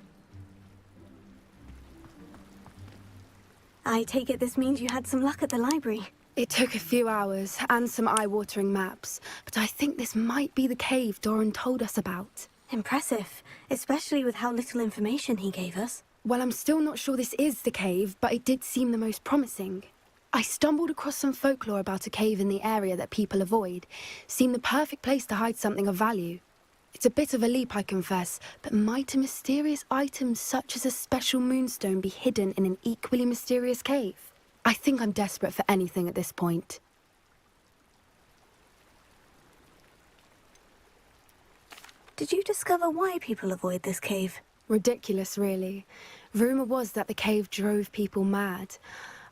I take it this means you had some luck at the library. It took a few hours and some eye-watering maps, but I think this might be the cave Doran told us about. Impressive, especially with how little information he gave us. Well, I'm still not sure this is the cave, but it did seem the most promising. I stumbled across some folklore about a cave in the area that people avoid. Seemed the perfect place to hide something of value. It's a bit of a leap, I confess, but might a mysterious item such as a special moonstone be hidden in an equally mysterious cave? I think I'm desperate for anything at this point. Did you discover why people avoid this cave? Ridiculous, really. Rumour was that the cave drove people mad.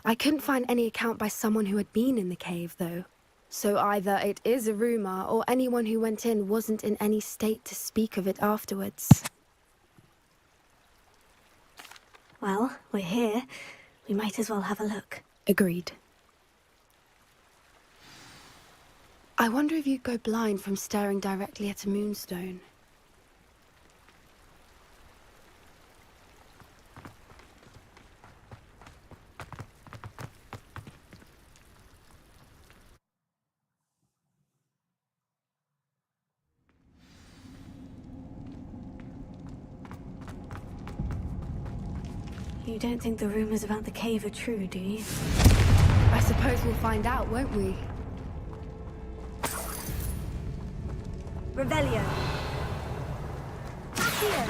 I couldn't find any account by someone who had been in the cave, though. So either it is a rumor or anyone who went in wasn't in any state to speak of it afterwards. Well, we're here. We might as well have a look. Agreed. I wonder if you'd go blind from staring directly at a moonstone. You don't think the rumors about the cave are true, do you? I suppose we'll find out, won't we? Revelio. Here.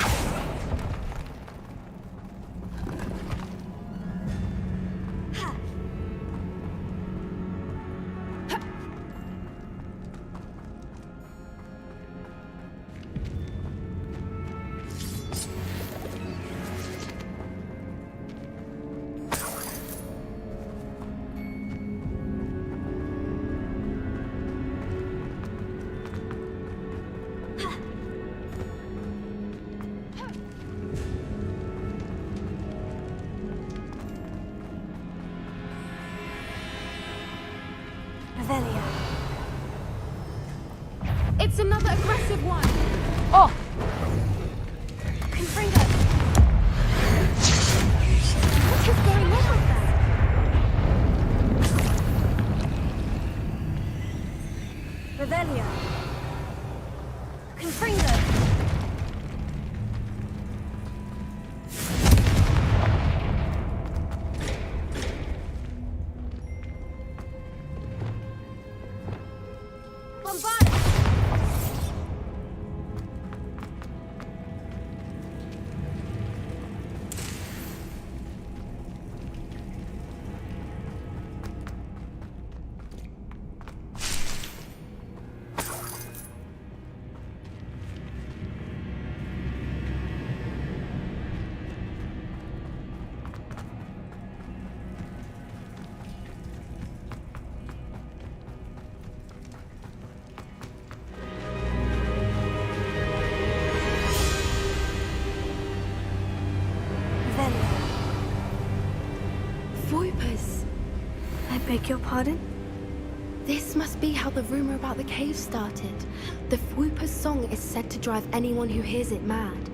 It's another aggressive one! Oh! Confringo! What is going on with that? Revelio! Confringo! I beg your pardon? This must be how the rumor about the cave started. The Whooper's song is said to drive anyone who hears it mad.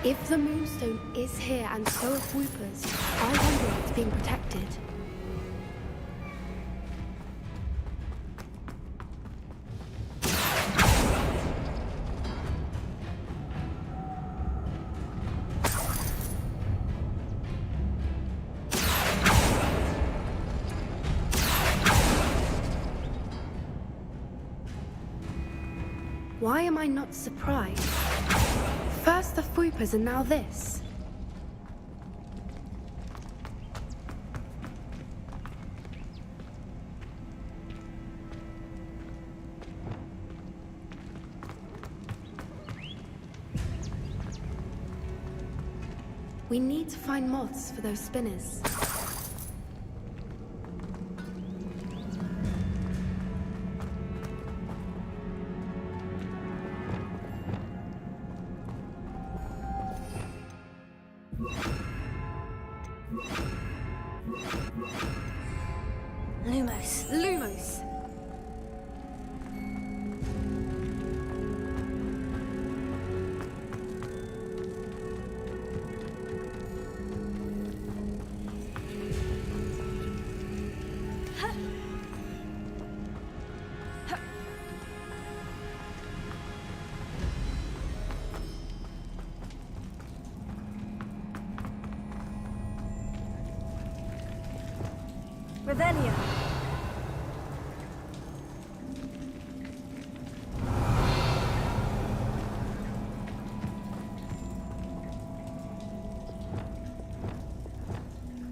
If the Moonstone is here and so are Whoopers, I wonder if it's being protected. Why am I not surprised? First the Whoopers and now this. We need to find moths for those spinners. Lumos. Revelio.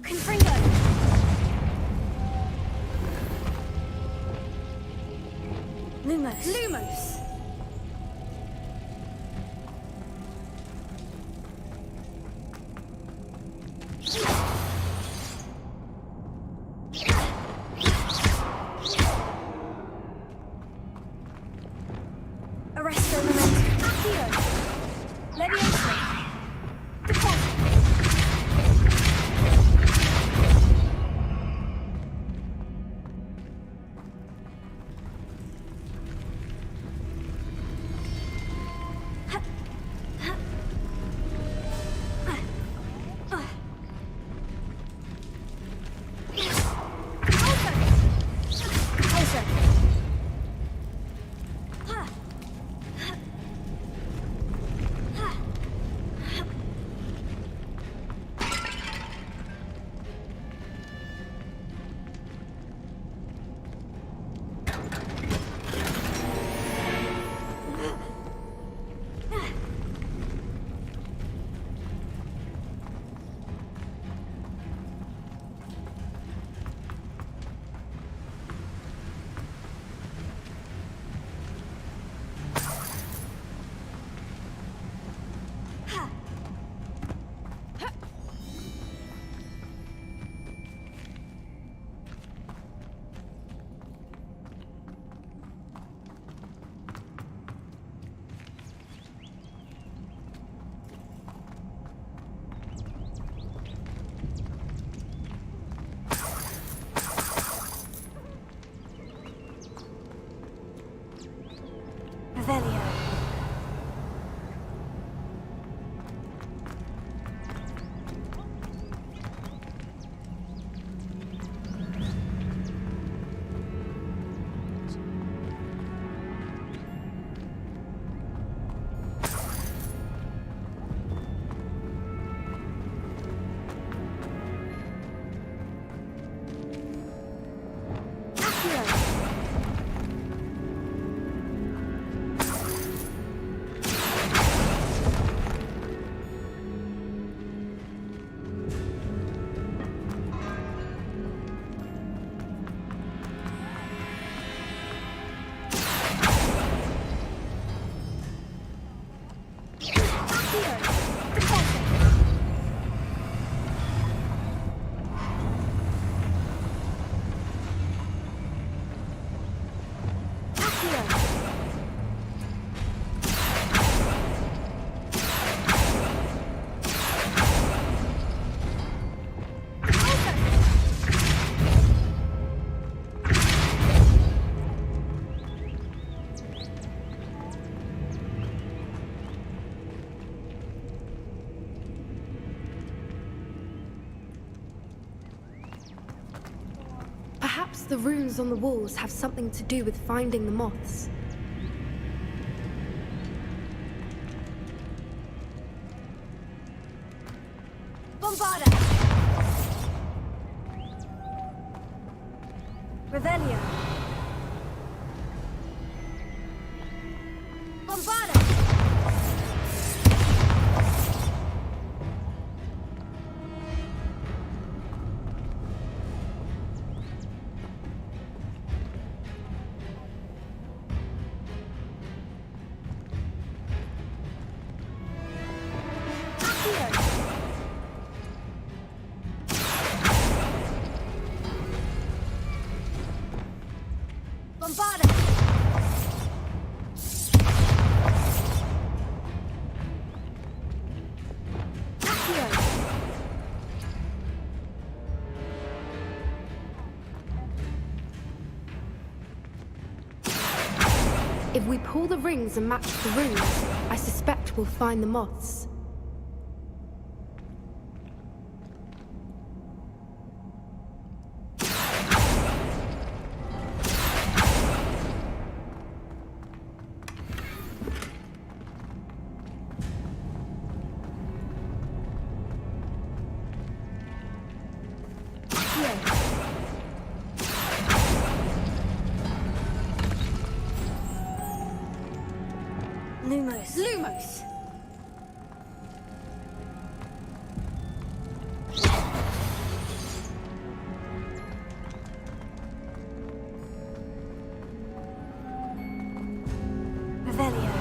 Confringo. Lumos. Perhaps the runes on the walls have something to do with finding the moths. Bombarda! Revelio! Bombarda! Bombarda! If we pull the rings and match the runes, I suspect we'll find the moths. Lumos. Lumos! Revelio.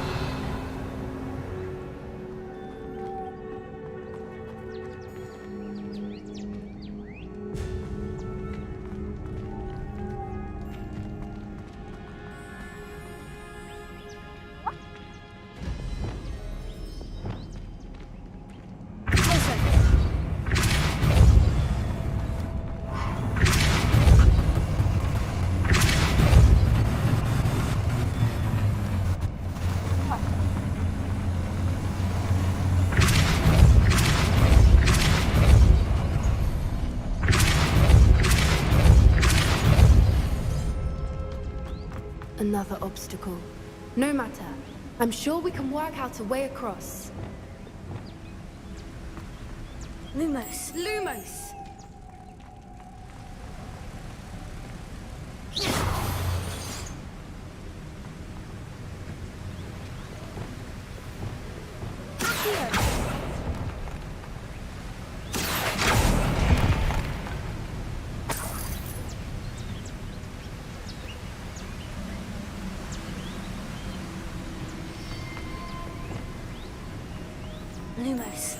Another obstacle. No matter. I'm sure we can work out a way across. Lumos. Lumos! Lumos.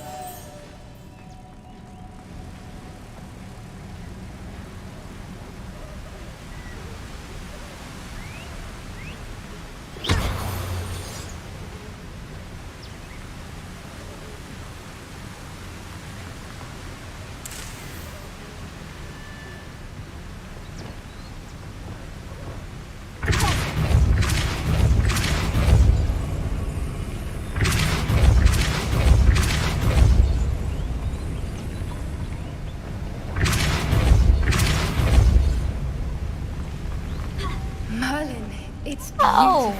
Merlin, it's beautiful.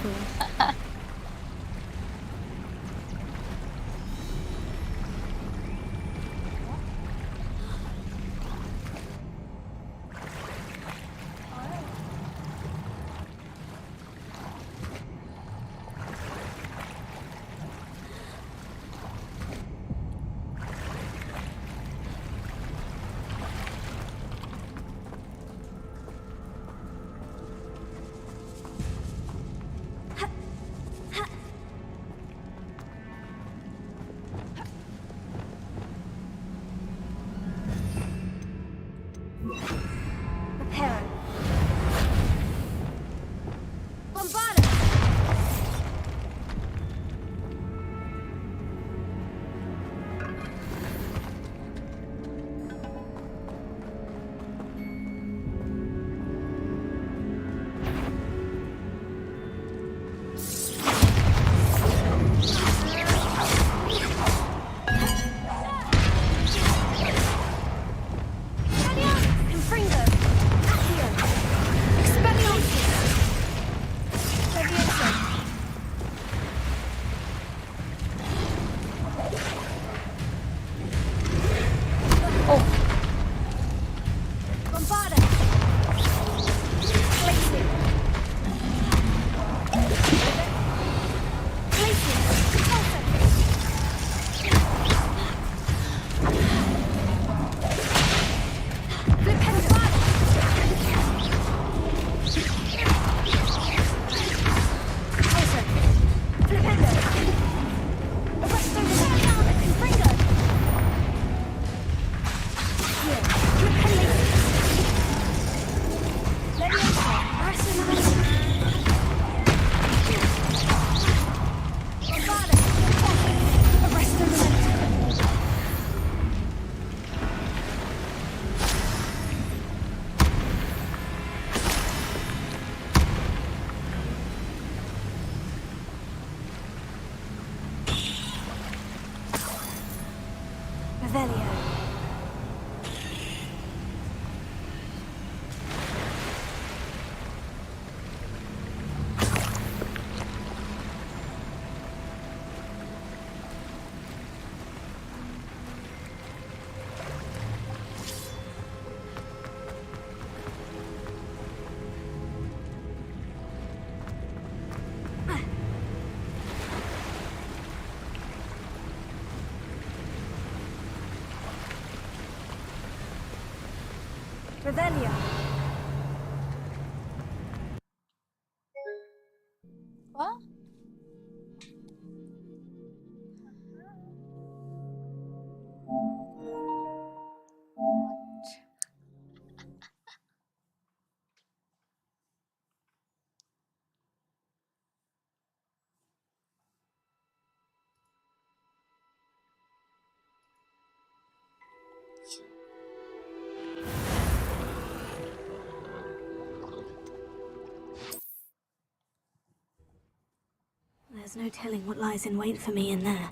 Revelia. What? There's no telling what lies in wait for me in there.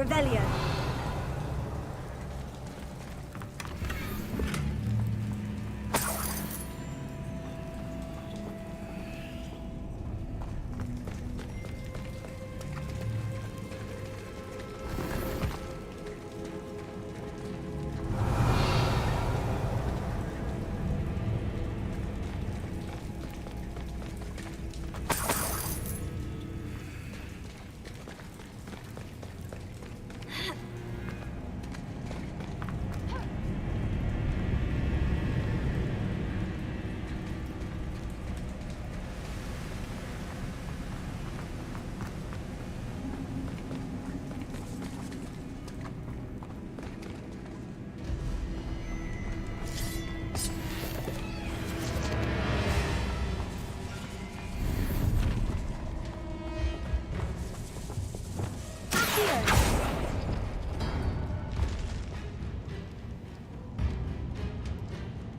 Revelia.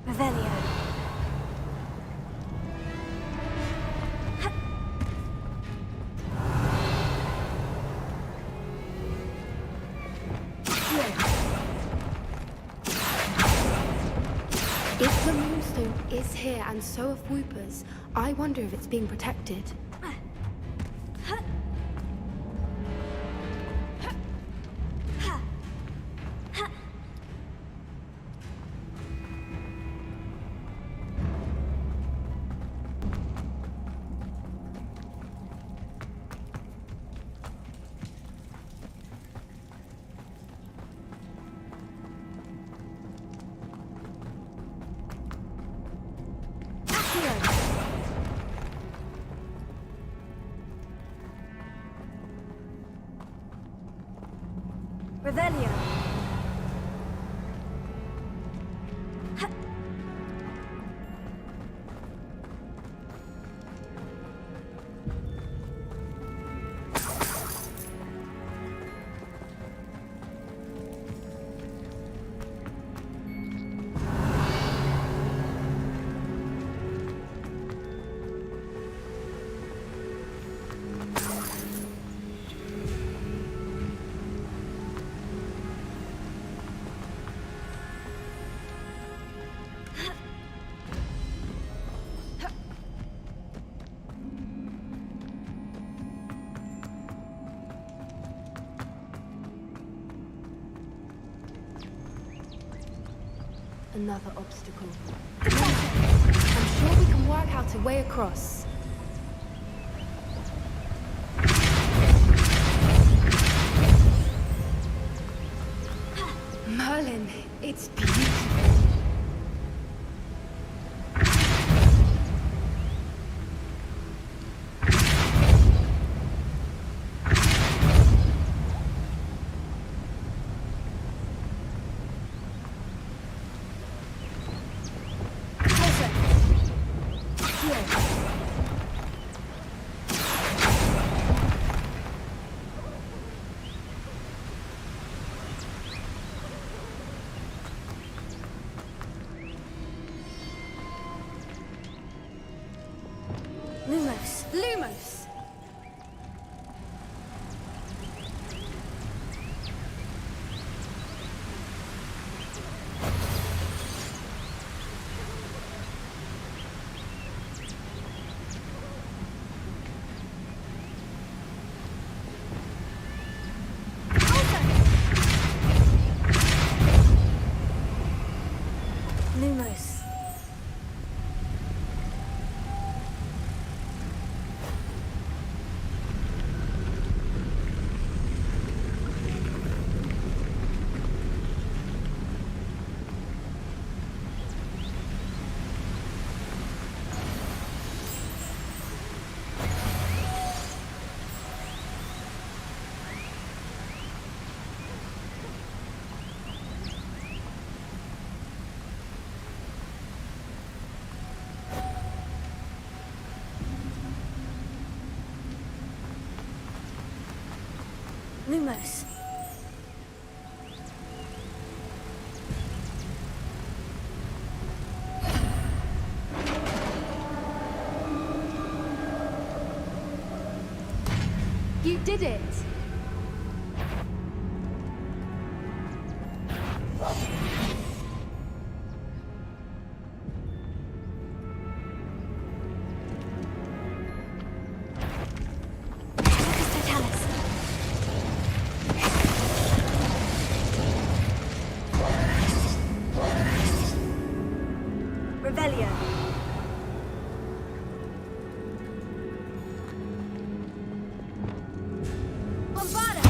Revelia. If the moonstone is here and so are Whoopers, I wonder if it's being protected. Revelia. Another obstacle. I'm sure we can work out a way across. Merlin, it's beautiful. Lumos. Lumos! Lumos. Lumos. You did it! Revelio. Bombarda!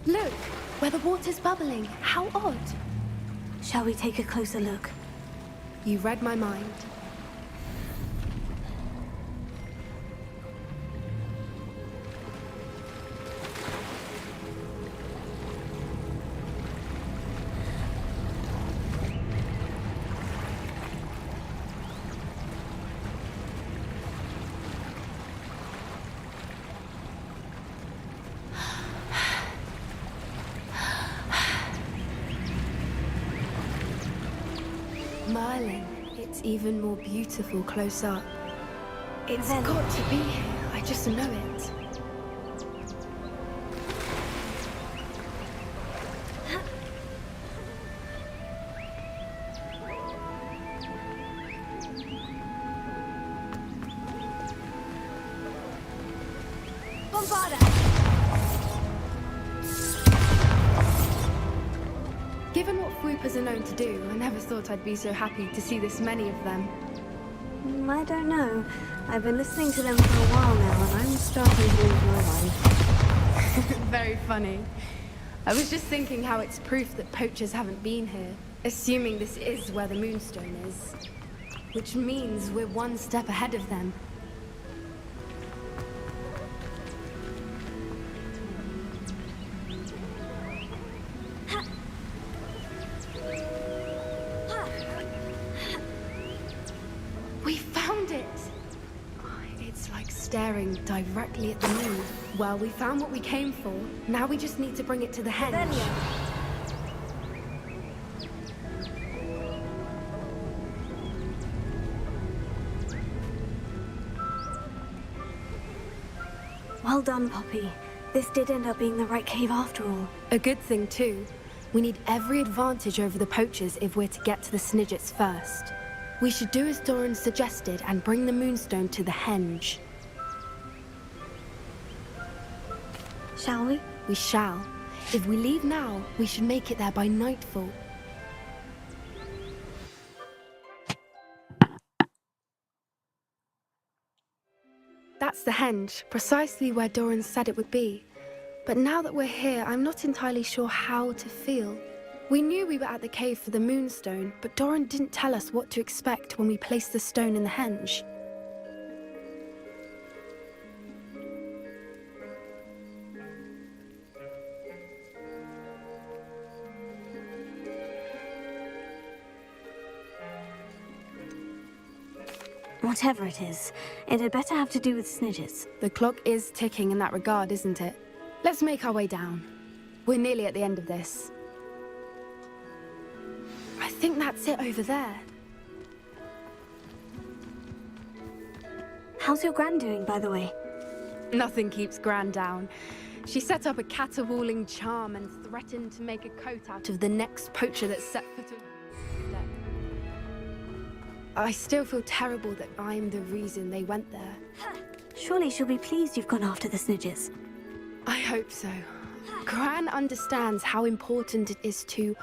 Look, where the water's bubbling. How odd. Shall we take a closer look? You read my mind. Merlin, it's even more beautiful close up. It's got to be here, I just know it. Bombarda! Given what Fwoopas are known to do, I never thought I'd be so happy to see this many of them. I don't know. I've been listening to them for a while now, and I'm starting to lose my mind. Very funny. I was just thinking how it's proof that poachers haven't been here, assuming this is where the Moonstone is. Which means we're one step ahead of them. We found it! It's like staring directly at the moon. Well, we found what we came for. Now we just need to bring it to the henge. Well done, Poppy. This did end up being the right cave after all. A good thing, too. We need every advantage over the poachers if we're to get to the Snidgets first. We should do as Doran suggested and bring the Moonstone to the henge. Shall we? We shall. If we leave now, we should make it there by nightfall. That's the henge, precisely where Doran said it would be. But now that we're here, I'm not entirely sure how to feel. We knew we were at the cave for the Moonstone, but Doran didn't tell us what to expect when we placed the stone in the henge. Whatever it is, it had better have to do with Snidgets. The clock is ticking in that regard, isn't it? Let's make our way down. We're nearly at the end of this. I think that's it over there. How's your Gran doing, by the way? Nothing keeps Gran down. She set up a caterwauling charm and threatened to make a coat out of the next poacher that set foot on the step. I still feel terrible that I'm the reason they went there. Surely she'll be pleased you've gone after the Snidgets. I hope so. Gran understands how important it is to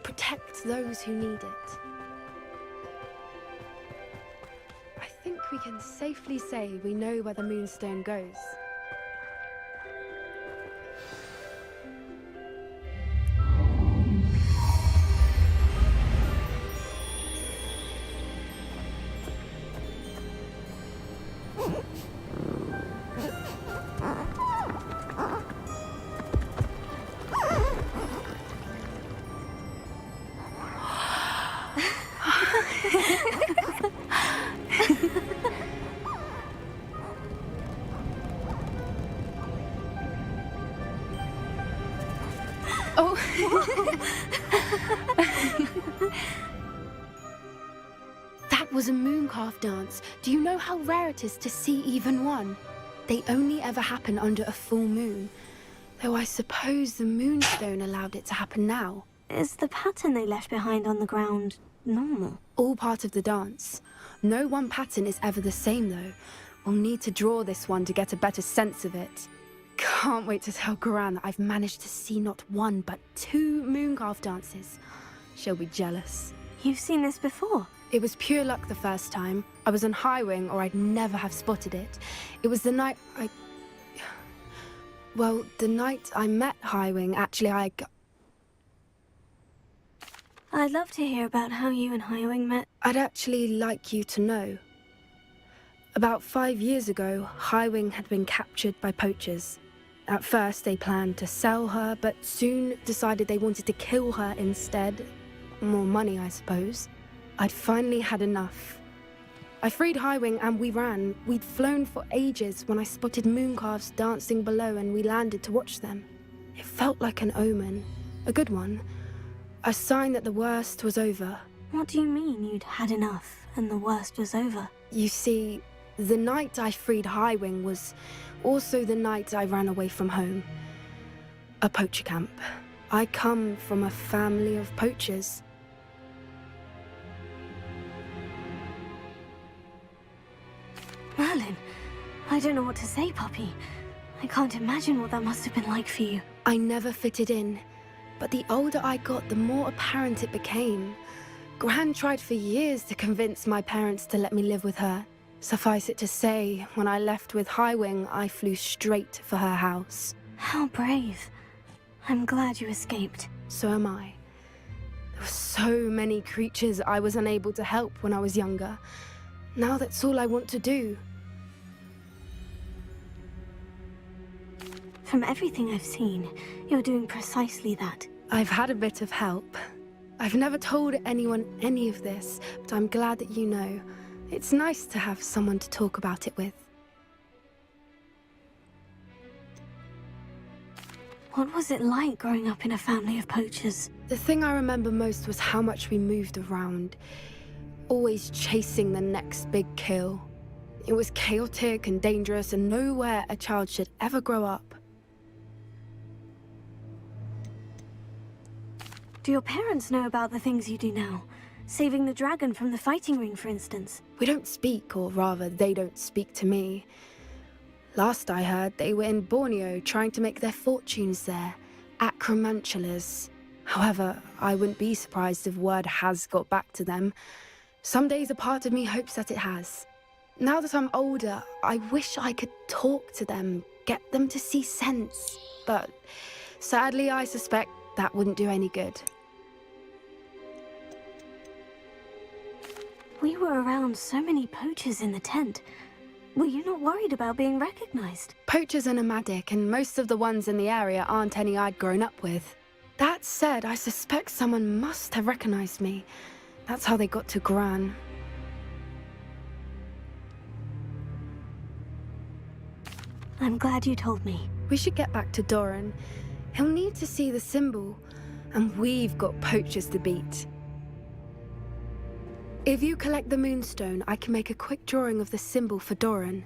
protect those who need it. I think we can safely say we know where the Moonstone goes. That was a mooncalf dance. Do you know how rare it is to see even one? They only ever happen under a full moon. Though I suppose the Moonstone allowed it to happen now. Is the pattern they left behind on the ground normal? All part of the dance. No one pattern is ever the same, though. We'll need to draw this one to get a better sense of it. Can't wait to tell Gran that I've managed to see not one, but 2 mooncalf dances. She'll be jealous. You've seen this before? It was pure luck the first time. I was on Highwing, or I'd never have spotted it. It was the night Well, the night I met Highwing, actually, I'd love to hear about how you and Highwing met. I'd actually like you to know. About 5 years ago, Highwing had been captured by poachers. At first, they planned to sell her, but soon decided they wanted to kill her instead. More money, I suppose. I'd finally had enough. I freed Highwing and we ran. We'd flown for ages when I spotted mooncalves dancing below and we landed to watch them. It felt like an omen. A good one. A sign that the worst was over. What do you mean you'd had enough and the worst was over? You see, the night I freed Highwing was also the night I ran away from home. A poacher camp. I come from a family of poachers. Merlin, I don't know what to say, puppy. I can't imagine what that must have been like for you. I never fitted in, but the older I got, the more apparent it became. Gran tried for years to convince my parents to let me live with her. Suffice it to say, when I left with Highwing, I flew straight for her house. How brave. I'm glad you escaped. So am I. There were so many creatures I was unable to help when I was younger. Now that's all I want to do. From everything I've seen, you're doing precisely that. I've had a bit of help. I've never told anyone any of this, but I'm glad that you know. It's nice to have someone to talk about it with. What was it like growing up in a family of poachers? The thing I remember most was how much we moved around. Always chasing the next big kill. It was chaotic and dangerous and nowhere a child should ever grow up. Do your parents know about the things you do now? Saving the dragon from the fighting ring, for instance. We don't speak, or rather, they don't speak to me. Last I heard, they were in Borneo trying to make their fortunes there, acromantulas. However, I wouldn't be surprised if word has got back to them. Some days a part of me hopes that it has. Now that I'm older, I wish I could talk to them, get them to see sense. But sadly, I suspect that wouldn't do any good. We were around so many poachers in the tent. Were you not worried about being recognized? Poachers are nomadic, and most of the ones in the area aren't any I'd grown up with. That said, I suspect someone must have recognized me. That's how they got to Gran. I'm glad you told me. We should get back to Doran. He'll need to see the symbol, and we've got poachers to beat. If you collect the moonstone, I can make a quick drawing of the symbol for Doran.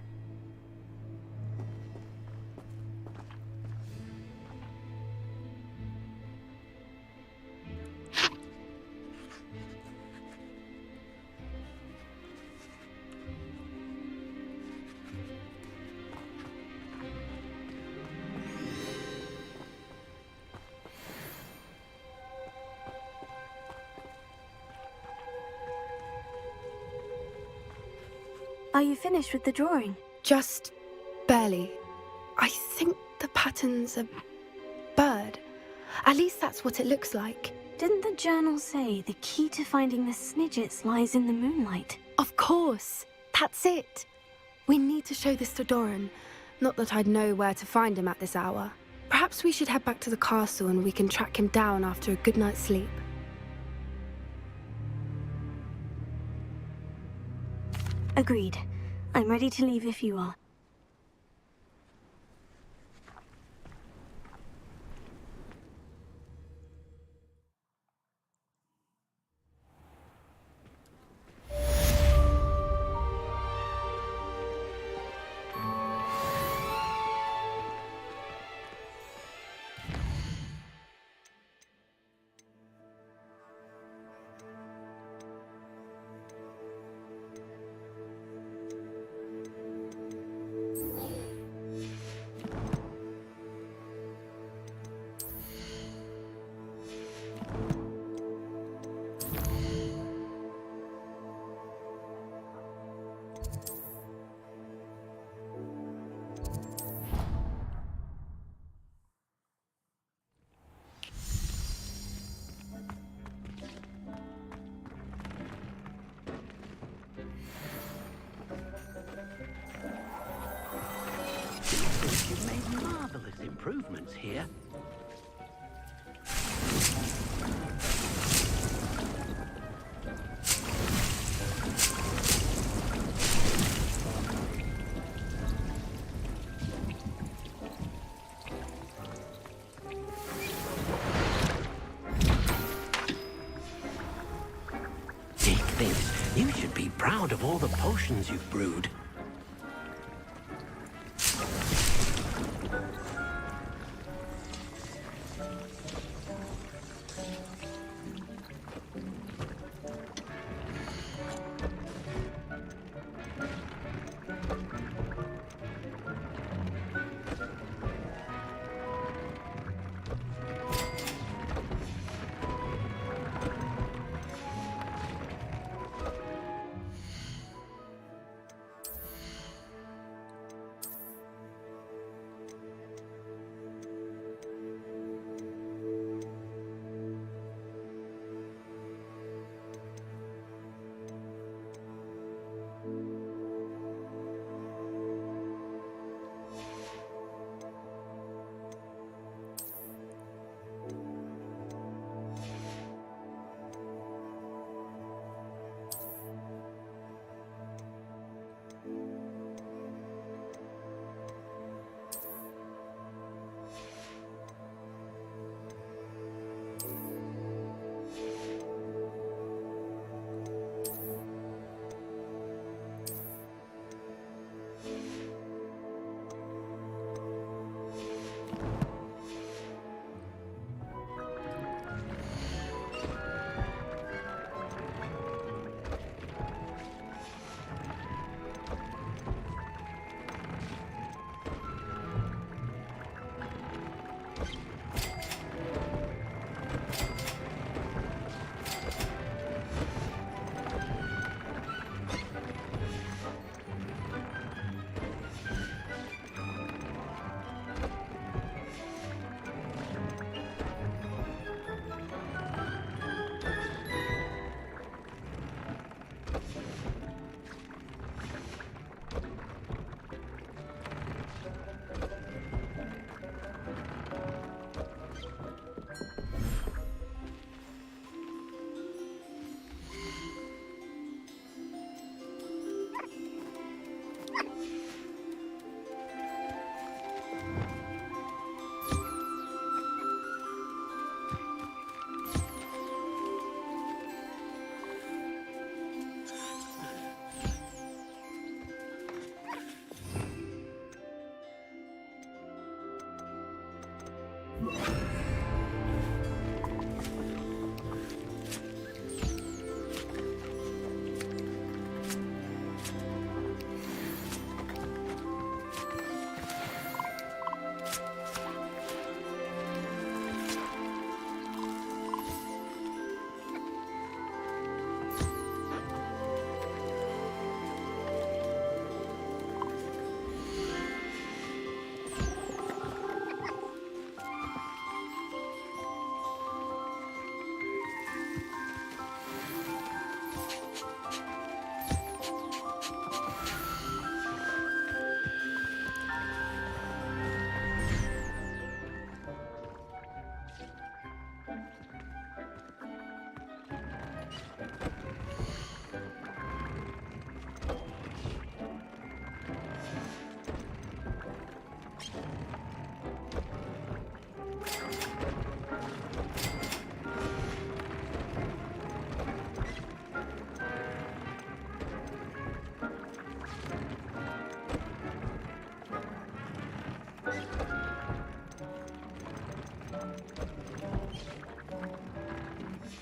Are you finished with the drawing? Just barely. I think the pattern's a bird. At least that's what it looks like. Didn't the journal say the key to finding the Snidgets lies in the moonlight? Of course. That's it. We need to show this to Doran. Not that I'd know where to find him at this hour. Perhaps we should head back to the castle and we can track him down after a good night's sleep. Agreed. I'm ready to leave if you are. You've made marvelous improvements here. Dick thinks you should be proud of all the potions you've brewed.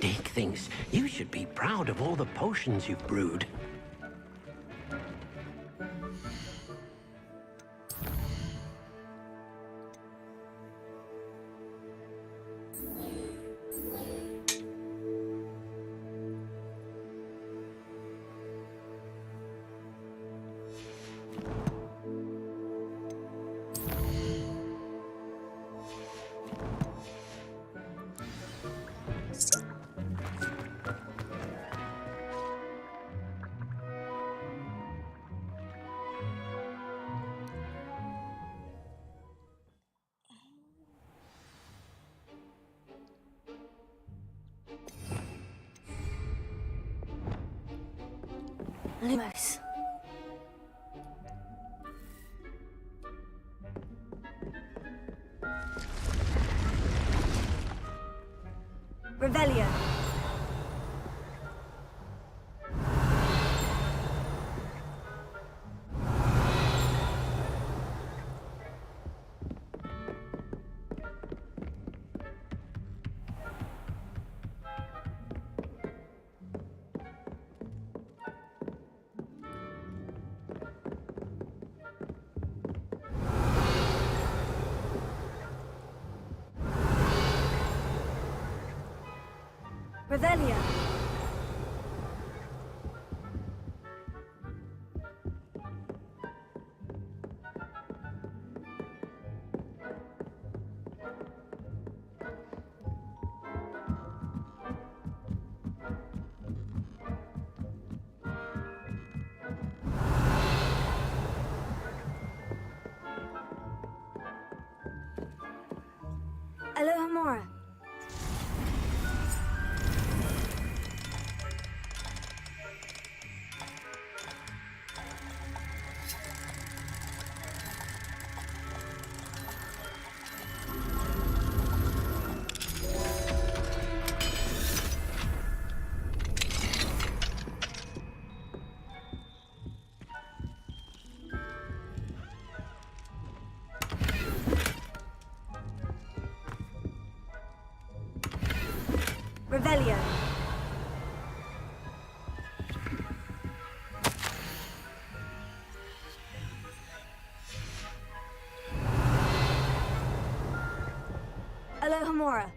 Dick thinks you should be proud of all the potions you've brewed. Lumos. Revelio. Revelio. Alohomora. Revelio. Alohomora.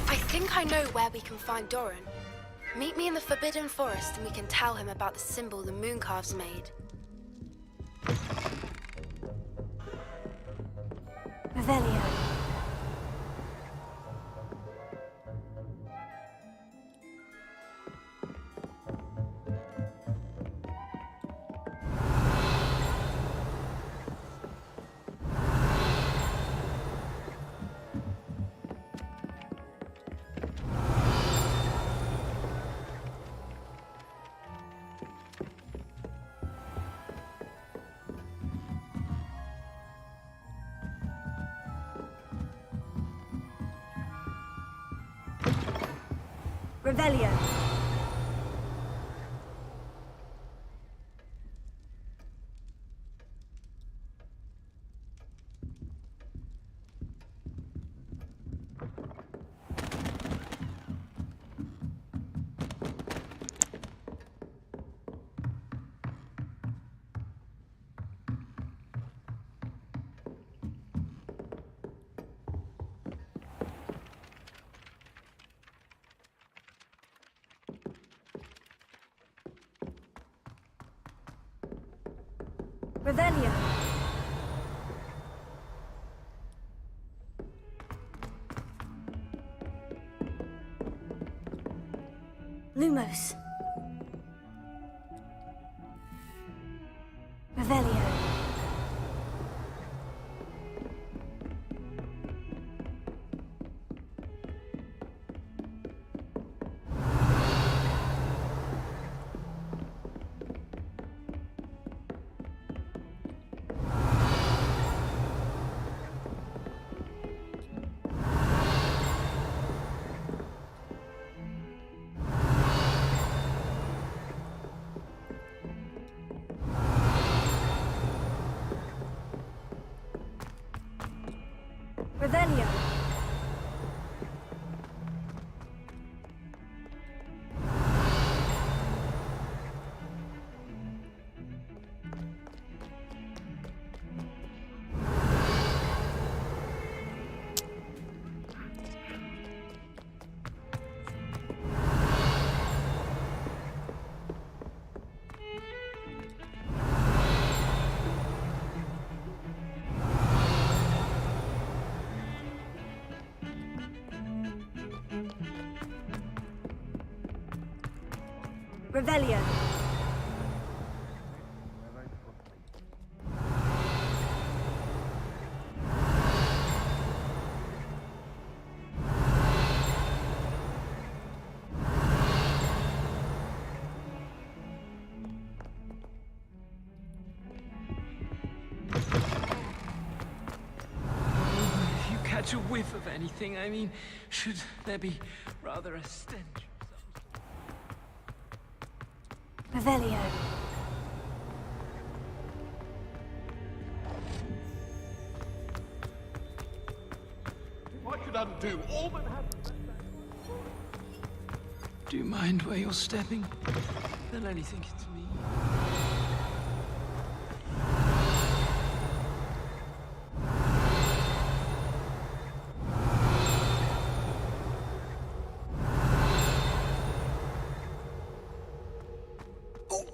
I think I know where we can find Doran. Meet me in the Forbidden Forest and we can tell him about the symbol the Mooncalves made. Revelio. Revelio. Revelio. Lumos. Revelio. Revelio. Revelio. If you catch a whiff of anything, I mean, should there be rather a stench? Revelio. If I could undo all that happened. Do you mind where you're stepping? They'll only think it's me.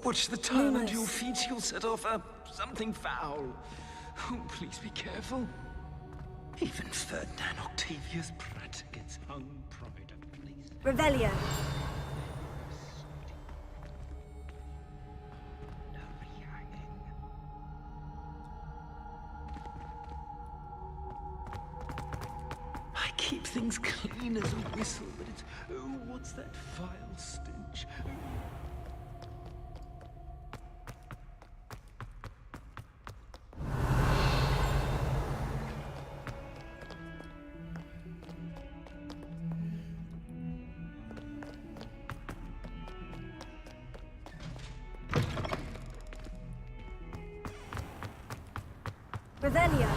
Watch the time under your feet, you'll set off something foul. Oh, please be careful. Even Ferdinand Octavius Pratt gets hung pride of place. Revelio. I keep things clean as a whistle, but it's... Oh, what's that vile stench? Revelio.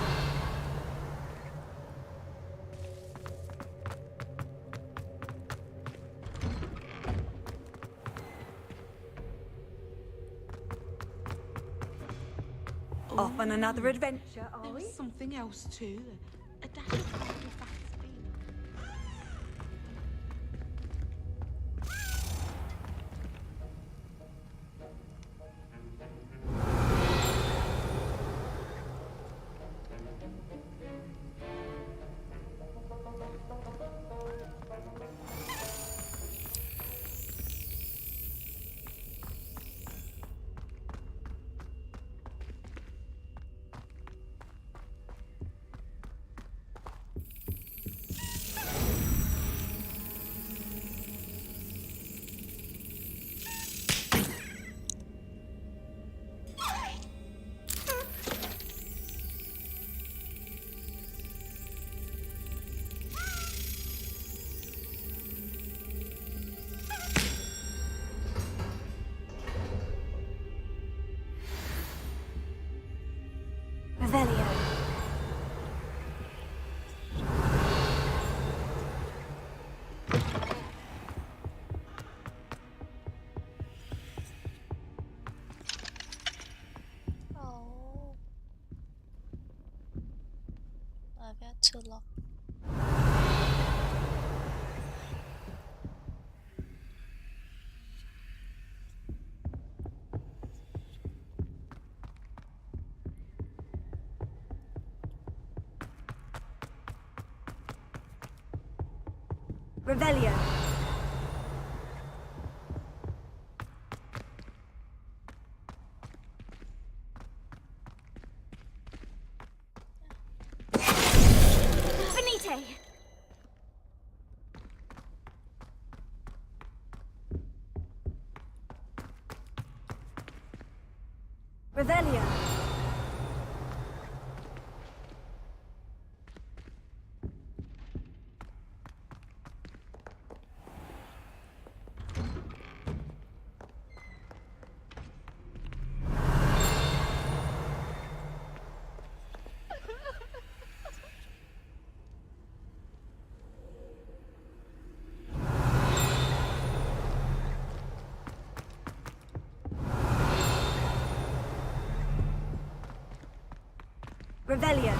Off on another adventure, are we? Something else too. A dash of fast speed. too long. Revelio. Finite. Revelio. Revelio.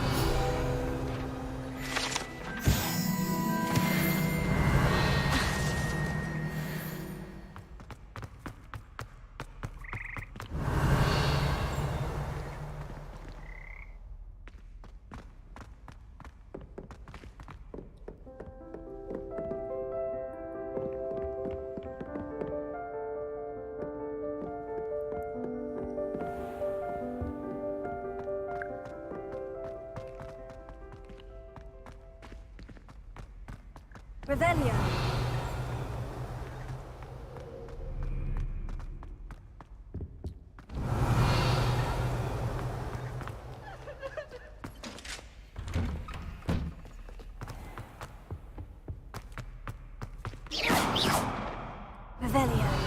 Revelio. Revelio.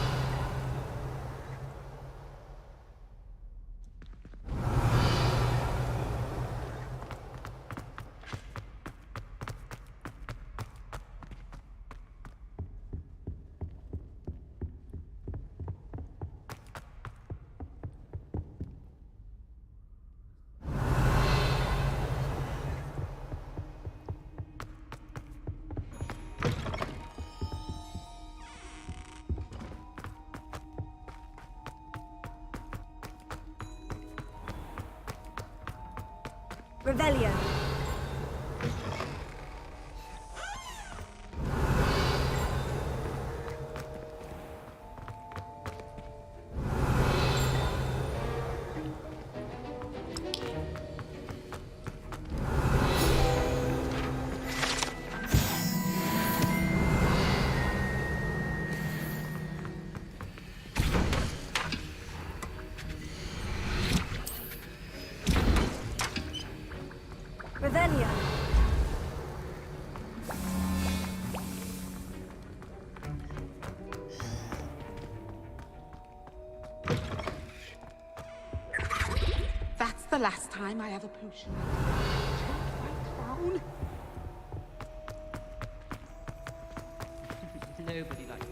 Revelio. Revelio. That's the last time I have a potion. Nobody likes